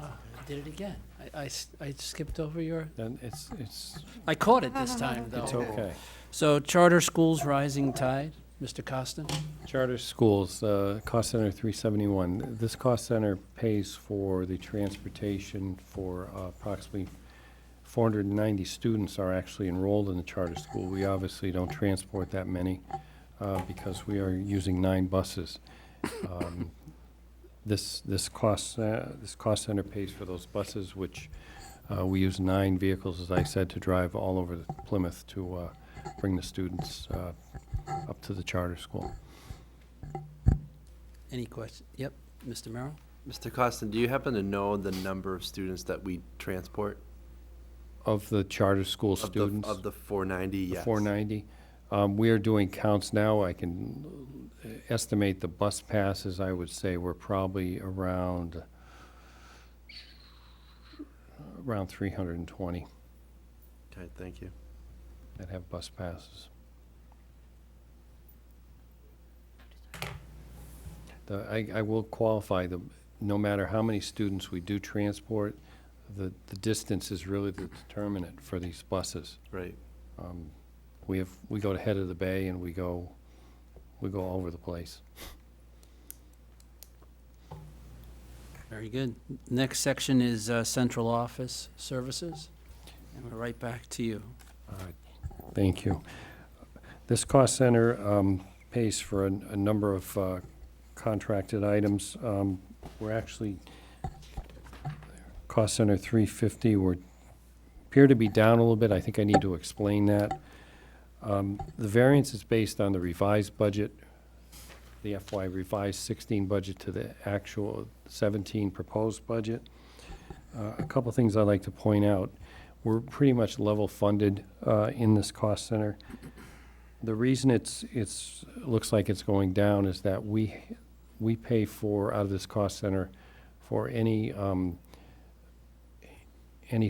I did it again. I skipped over your. Then it's. I caught it this time, though. It's okay. So charter schools rising tide, Mr. Costin? Charter schools, cost center 371. This cost center pays for the transportation for approximately 490 students are actually enrolled in the charter school. We obviously don't transport that many because we are using 9 buses. This cost center pays for those buses, which we use 9 vehicles, as I said, to drive all over Plymouth to bring the students up to the charter school. Any questions? Yep, Mr. Merrill? Mr. Costin, do you happen to know the number of students that we transport? Of the charter school students? Of the 490, yes. 490. We are doing counts now. I can estimate the bus passes. I would say we're probably around 320 Okay, thank you. that have bus passes. I will qualify, no matter how many students we do transport, the distance is really the determinant for these buses. Right. We go to head of the bay and we go all over the place. Very good. Next section is central office services. And we're right back to you. All right. Thank you. This cost center pays for a number of contracted items. We're actually, cost center 350, appear to be down a little bit. I think I need to explain that. The variance is based on the revised budget, the FY revised 16 budget to the actual 17 proposed budget. A couple things I'd like to point out. We're pretty much level funded in this cost center. The reason it's looks like it's going down is that we pay for, out of this cost center, for any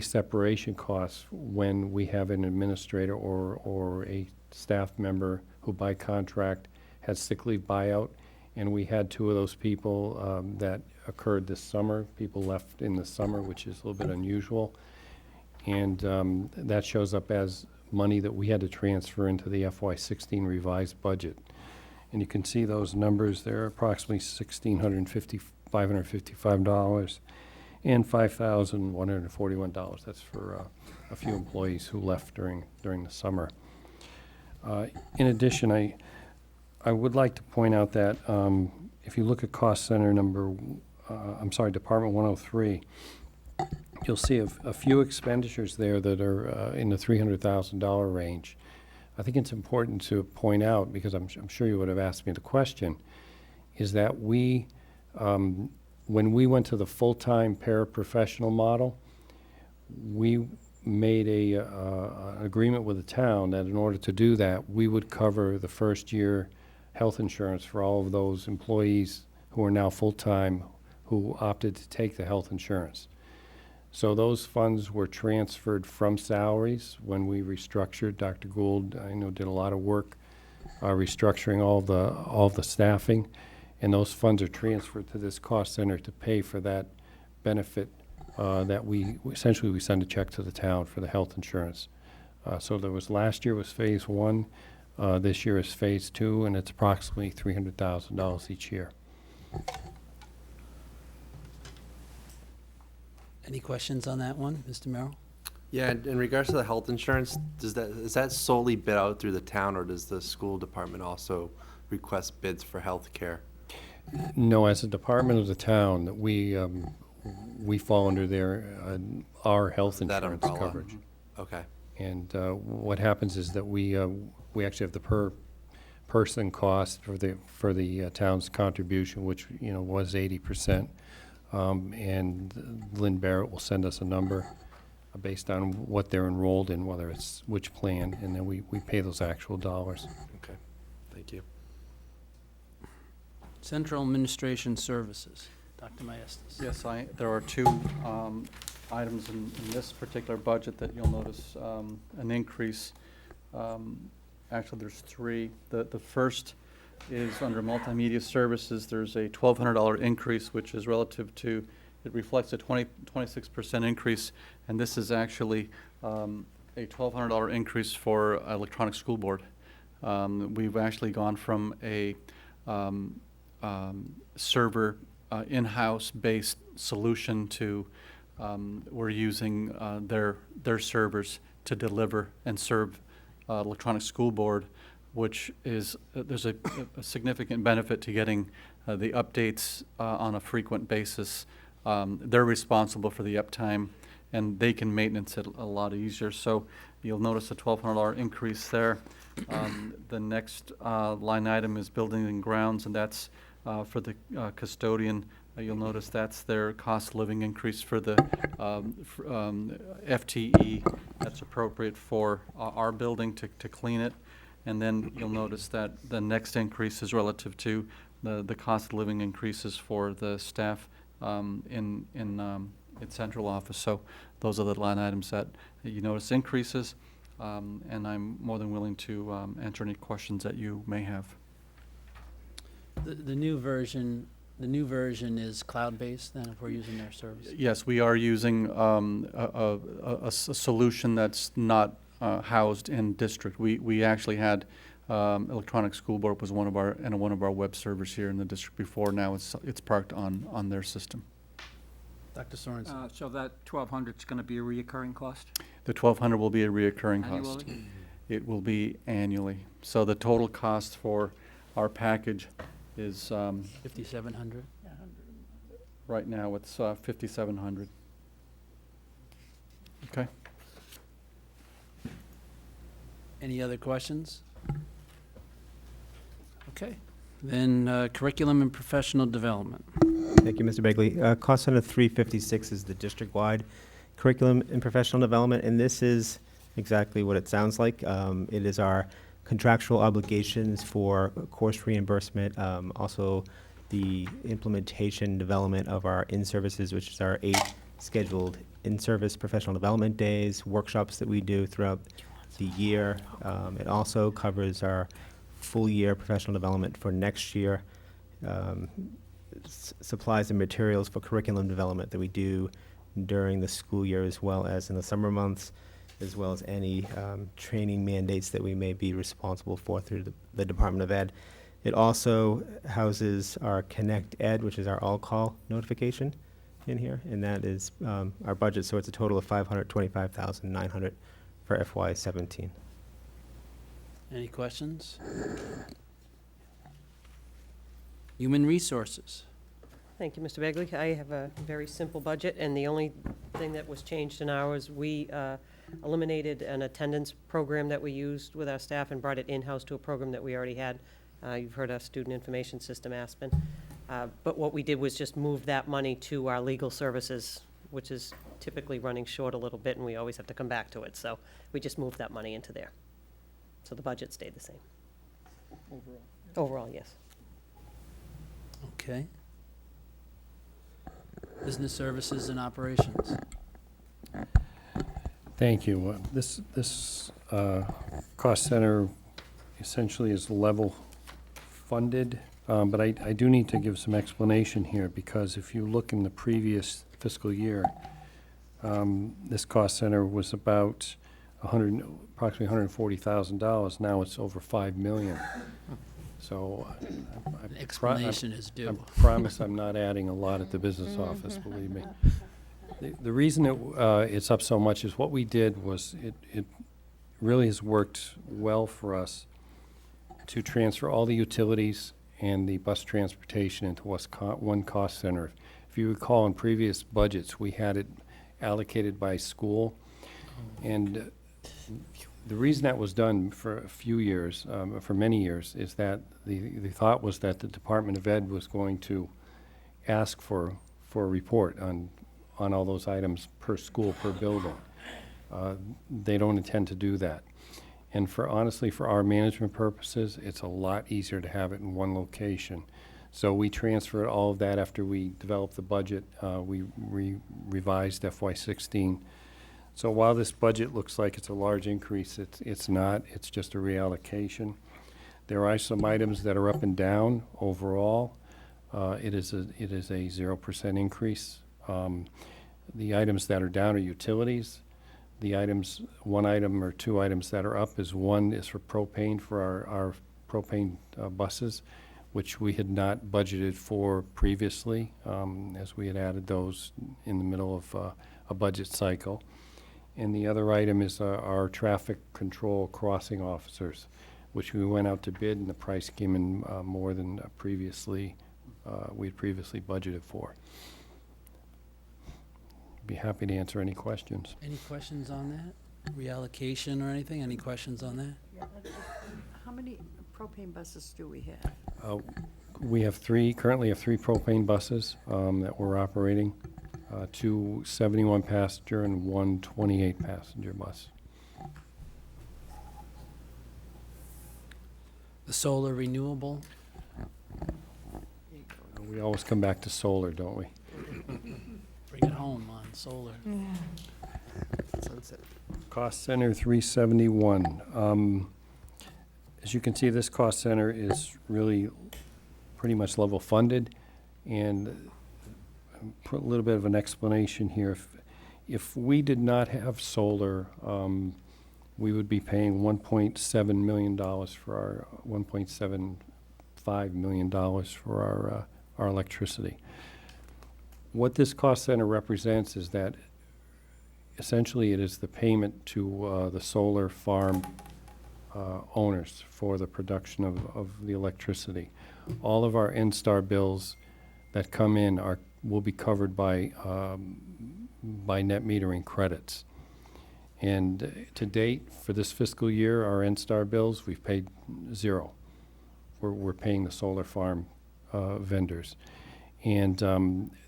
separation costs when we have an administrator or a staff member who by contract had sick leave buyout, and we had 2 of those people that occurred this summer. People left in the summer, which is a little bit unusual, and that shows up as money that we had to transfer into the FY16 revised budget. And you can see those numbers. They're approximately $555 and $5,141. That's for a few employees who left during the summer. In addition, I would like to point out that if you look at cost center Department 103, you'll see a few expenditures there that are in the $300,000 range. I think it's important to point out, because I'm sure you would have asked me the question, is that we, when we went to the full-time paraprofessional model, we made an agreement with the town that in order to do that, we would cover the first year health insurance for all of those employees who are now full-time who opted to take the health insurance. So those funds were transferred from salaries when we restructured. Dr. Gould, I know, did a lot of work restructuring all the staffing, and those funds are transferred to this cost center to pay for that benefit that we send a check to the town for the health insurance. So there was, last year was phase 1, this year is phase 2, and it's approximately $300,000 each year. Any questions on that one, Mr. Merrill? Yeah, in regards to the health insurance, is that solely bid out through the town, or does the school department also request bids for health care? No, as a department of the town, we fall under our health insurance coverage. Okay. And what happens is that we actually have the per person cost for the town's contribution, which was 80%. And Lynn Barrett will send us a number based on what they're enrolled in, whether it's which plan, and then we pay those actual dollars. Okay, thank you. Central Administration Services, Dr. Maestas. Yes, there are two items in this particular budget that you'll notice an increase. Actually, there's 3. The first is under multimedia services. There's a $1,200 increase, which is relative to, it reflects a 26% increase, and this is actually a $1,200 increase for electronic school board. We've actually gone from a server in-house based solution to we're using their servers to deliver and serve electronic school board, which is, there's a significant benefit to getting the updates on a frequent basis. They're responsible for the uptime, and they can maintenance it a lot easier. So you'll notice a $1,200 increase there. The next line item is building and grounds, and that's for the custodian. You'll notice that's their cost of living increase for the FTE that's appropriate for our building to clean it. And then you'll notice that the next increase is relative to the cost of living increases for the staff in central office. So those are the line items that you notice increases, and I'm more than willing to answer any questions that you may have. The new version is cloud-based, then, if we're using their service? Yes, we are using a solution that's not housed in district. We actually had electronic school board was one of our web servers here in the district before. Now it's parked on their system. Dr. Sorensen. So that 1,200 is going to be a reoccurring cost? The 1,200 will be a reoccurring cost. Annually? It will be annually. So the total cost for our package is 5,700. right now it's 5,700. Okay. Any other questions? Okay. Then curriculum and professional development. Thank you, Mr. Begley. Cost center 356 is the district-wide curriculum and professional development, and this is exactly what it sounds like. It is our contractual obligations for course reimbursement, also the implementation development of our in-services, which is our 8 scheduled in-service professional development days, workshops that we do throughout the year. It also covers our full-year professional development for next year, supplies and materials for curriculum development that we do during the school year as well as in the summer months, as well as any training mandates that we may be responsible for through the Department of Ed. It also houses our Connect Ed, which is our all-call notification in here, and that is our budget, so it's a total of $525,900 for FY17. Any questions? Human Resources. Thank you, Mr. Begley. I have a very simple budget, and the only thing that was changed in ours, we eliminated an attendance program that we used with our staff and brought it in-house to a program that we already had. You've heard our Student Information System, Aspen. But what we did was just move that money to our legal services, which is typically running short a little bit, and we always have to come back to it. So we just moved that money into there. So the budget stayed the same. Overall, yes. Okay. Business Services and Operations. Thank you. This cost center essentially is level funded, but I do need to give some explanation here, because if you look in the previous fiscal year, this cost center was about approximately $140,000. Now it's over $5 million. So Explanation is due. I promise I'm not adding a lot at the business office, believe me. The reason it's up so much is what we did was it really has worked well for us to transfer all the utilities and the bus transportation into one cost center. If you recall, in previous budgets, we had it allocated by school. And the reason that was done for a few years, for many years, is that the thought was that the Department of Ed was going to ask for a report on all those items per school, per building. They don't intend to do that. And honestly, for our management purposes, it's a lot easier to have it in one location. So we transferred all of that after we developed the budget. We revised FY16. So while this budget looks like it's a large increase, it's not. It's just a reallocation. There are some items that are up and down overall. It is a 0% increase. The items that are down are utilities. The items, one item or two items that are up one is for propane for our propane buses, which we had not budgeted for previously, as we had added those in the middle of a budget cycle. And the other item is our traffic control crossing officers, which we went out to bid, and the price came in more than we had previously budgeted for. Be happy to answer any questions. Any questions on that? Reallocation or anything? Any questions on that? Yeah, how many propane buses do we have? We have currently have three propane buses that we're operating, two 71 passenger and one 28 passenger bus. The solar renewable? We always come back to solar, don't we? Bring it home on solar. Sunset. Cost center 371. As you can see, this cost center is really pretty much level funded, and put a little bit of an explanation here. If we did not have solar, we would be paying $1.7 million for our $1.75 million for our electricity. What this cost center represents is that essentially it is the payment to the solar farm owners for the production of the electricity. All of our N-Star bills that come in will be covered by net metering credits. And to date, for this fiscal year, our N-Star bills, we've paid zero. We're paying the solar farm vendors. And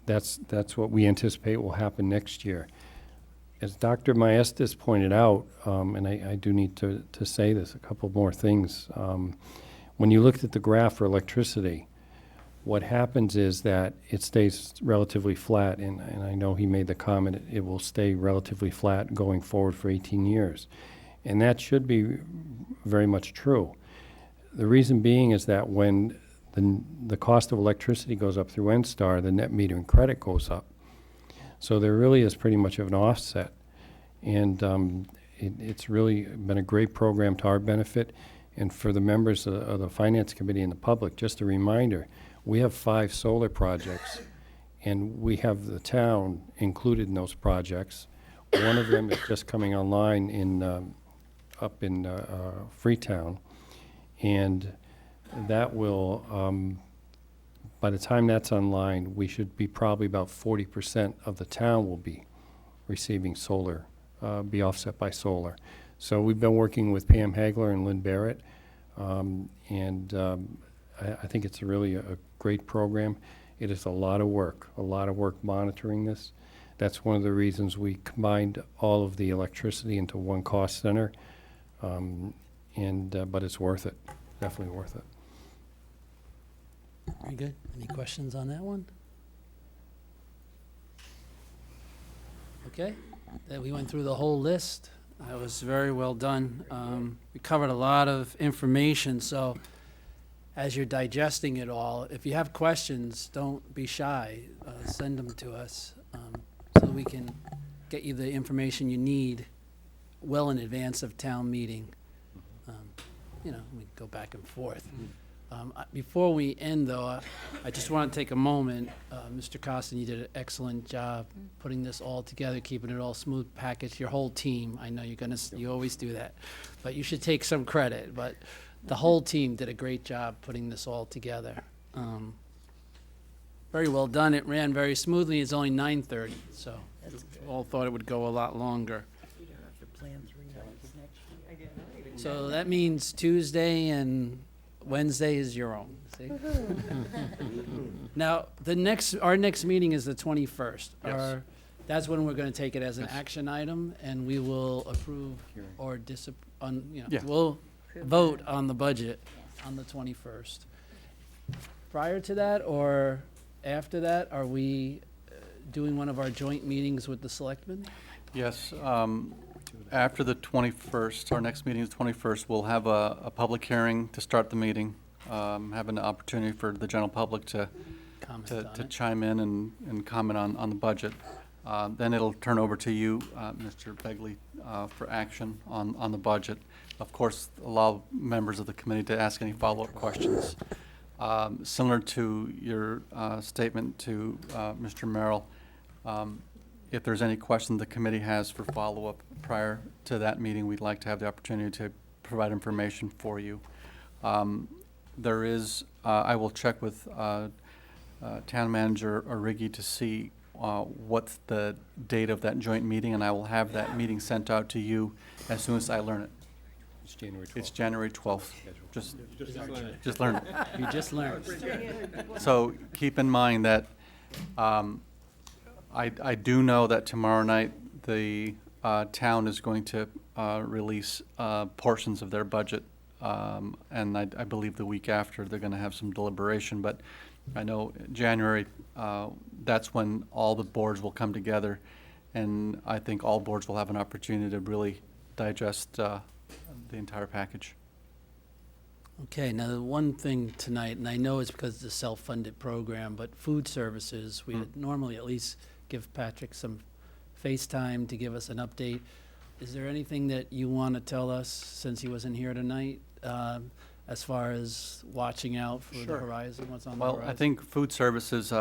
that's what we anticipate will happen next year. As Dr. Maestas pointed out, and I do need to say this, a couple more things. When you looked at the graph for electricity, what happens is that it stays relatively flat, and I know he made the comment it will stay relatively flat going forward for 18 years. And that should be very much true. The reason being is that when the cost of electricity goes up through N-Star, the net metering credit goes up. So there really is pretty much of an offset. And it's really been a great program to our benefit. And for the members of the Finance Committee and the public, just a reminder, we have 5 solar projects, and we have the town included in those projects. One of them is just coming online up in Freetown, and that will by the time that's online, we should be probably about 40% of the town will be receiving solar, be offset by solar. So we've been working with Pam Hagler and Lynn Barrett, I think it's really a great program. It is a lot of work monitoring this. That's one of the reasons we combined all of the electricity into one cost center, but it's worth it, definitely worth it. Very good. Any questions on that one? Okay, we went through the whole list. That was very well done. We covered a lot of information, so as you're digesting it all, if you have questions, don't be shy. Send them to us so we can get you the information you need well in advance of town meeting. We go back and forth. Before we end, though, I just want to take a moment. Mr. Costin, you did an excellent job putting this all together, keeping it all smooth packaged. Your whole team, I know you always do that, but you should take some credit. But the whole team did a great job putting this all together. Very well done. It ran very smoothly. It's only 9:30, so all thought it would go a lot longer. So that means Tuesday and Wednesday is your own. See? Now, our next meeting is the 21st. Yes. That's when we're going to take it as an action item, and we will approve or we'll vote on the budget on the 21st. Prior to that or after that, are we doing one of our joint meetings with the selectmen? Yes, after the 21st, our next meeting is 21st, we'll have a public hearing to start the meeting, have an opportunity for the general public to chime in and comment on the budget. Then it'll turn over to you, Mr. Begley, for action on the budget. Of course, allow members of the committee to ask any follow-up questions. Similar to your statement to Mr. Merrill, if there's any question the committee has for follow-up prior to that meeting, we'd like to have the opportunity to provide information for you. There is, I will check with Town Manager Origi to see what's the date of that joint meeting, and I will have that meeting sent out to you as soon as I learn it. It's January 12th. It's January 12th. Just learn it. You just learned. So keep in mind that I do know that tomorrow night the town is going to release portions of their budget, and I believe the week after they're going to have some deliberation. But I know January, that's when all the boards will come together, and I think all boards will have an opportunity to really digest the entire package. Okay, now the one thing tonight, and I know it's because it's a self-funded program, but food services, we would normally at least give Patrick some face time to give us an update. Is there anything that you want to tell us, since he wasn't here tonight, as far as watching out for the horizon, what's on the horizon? Well, I think food services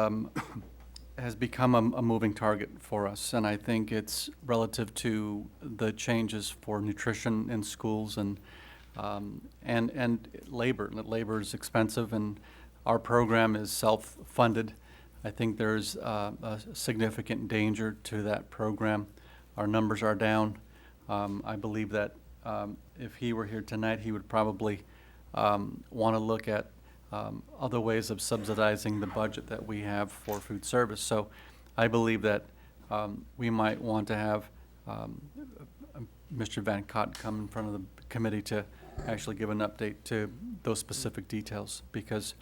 has become a moving target for us, and I think it's relative to the changes for nutrition in schools and labor. Labor is expensive, and our program is self-funded. I think there's a significant danger to that program. Our numbers are down. I believe that if he were here tonight, he would probably want to look at other ways of subsidizing the budget that we have for food service. So I believe that we might want to have Mr. Van Cott come in front of the committee to actually give an update to those specific details, because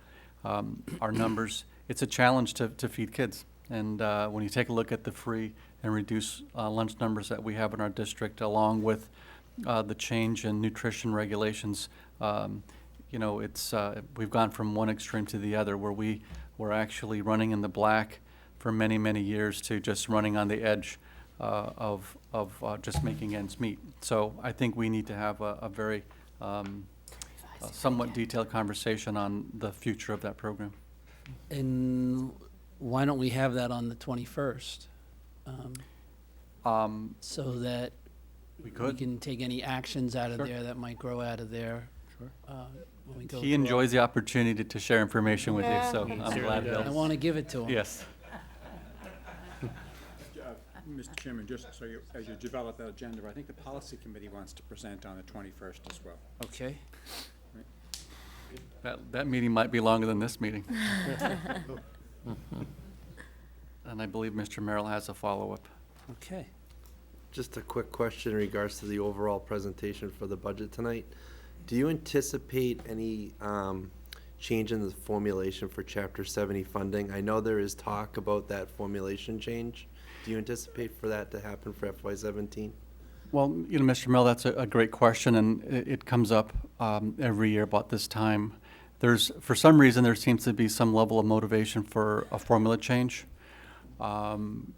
our numbers, it's a challenge to feed kids. And when you take a look at the free and reduced lunch numbers that we have in our district, along with the change in nutrition regulations, it's we've gone from one extreme to the other, where we were actually running in the black for many, many years to just running on the edge of just making ends meet. So I think we need to have a very somewhat detailed conversation on the future of that program. And why don't we have that on the 21st? So that we can take any actions out of there that might grow out of there. when we go He through enjoys the opportunity to share information with you, so He I'm certainly glad does. I wanna give it to him. Yes. Mr. Chairman, just so you, as you develop that agenda, I think the policy committee wants to present on the 21st as well. Okay. That meeting might be longer than this meeting. And I believe Mr. Merrill has a follow-up. Okay. Just a quick question in regards to the overall presentation for the budget tonight. Do you anticipate any change in the formulation for Chapter 70 funding? I know there is talk about that formulation change. Do you anticipate for that to happen for FY17? Well, you know, Mr. Merrill, that's a great question, and it comes up every year about this time. For some reason, there seems to be some level of motivation for a formula change.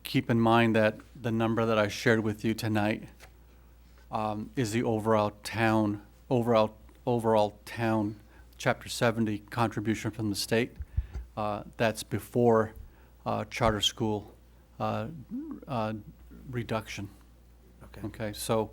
Keep in mind that the number that I shared with you tonight is the overall town Chapter 70 contribution from the state. That's before charter school reduction. Okay, so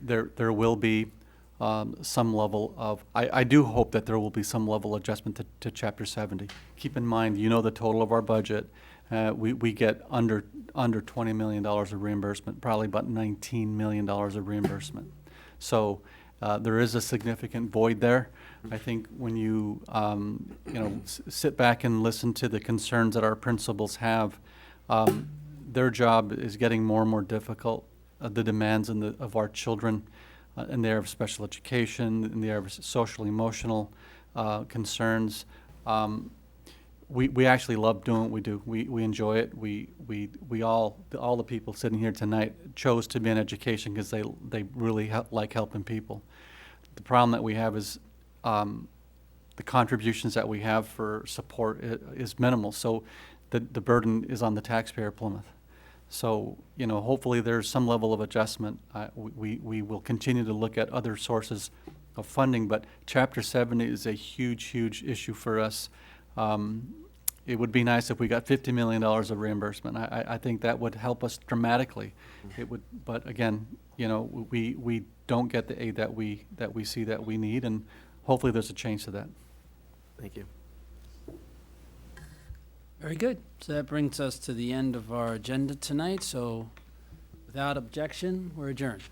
there will be some level of, I do hope that there will be some level of adjustment to Chapter 70. Keep in mind, you know the total of our budget. We get under $20 million of reimbursement, probably about $19 million of reimbursement. So there is a significant void there. I think when you sit back and listen to the concerns that our principals have, their job is getting more and more difficult. The demands of our children in the area of special education, in the area of social emotional concerns. We actually love doing what we do. We enjoy it. We all the people sitting here tonight chose to be in education because they really like helping people. The problem that we have is the contributions that we have for support is minimal. So the burden is on the taxpayer of Plymouth. So, hopefully there's some level of adjustment. We will continue to look at other sources of funding, but Chapter 70 is a huge, huge issue for us. It would be nice if we got $50 million of reimbursement. I think that would help us dramatically. It would, but again, we don't get the aid that we see that we need, and hopefully there's a change to that. Thank you. Very good. So that brings us to the end of our agenda tonight. So without objection, we're adjourned.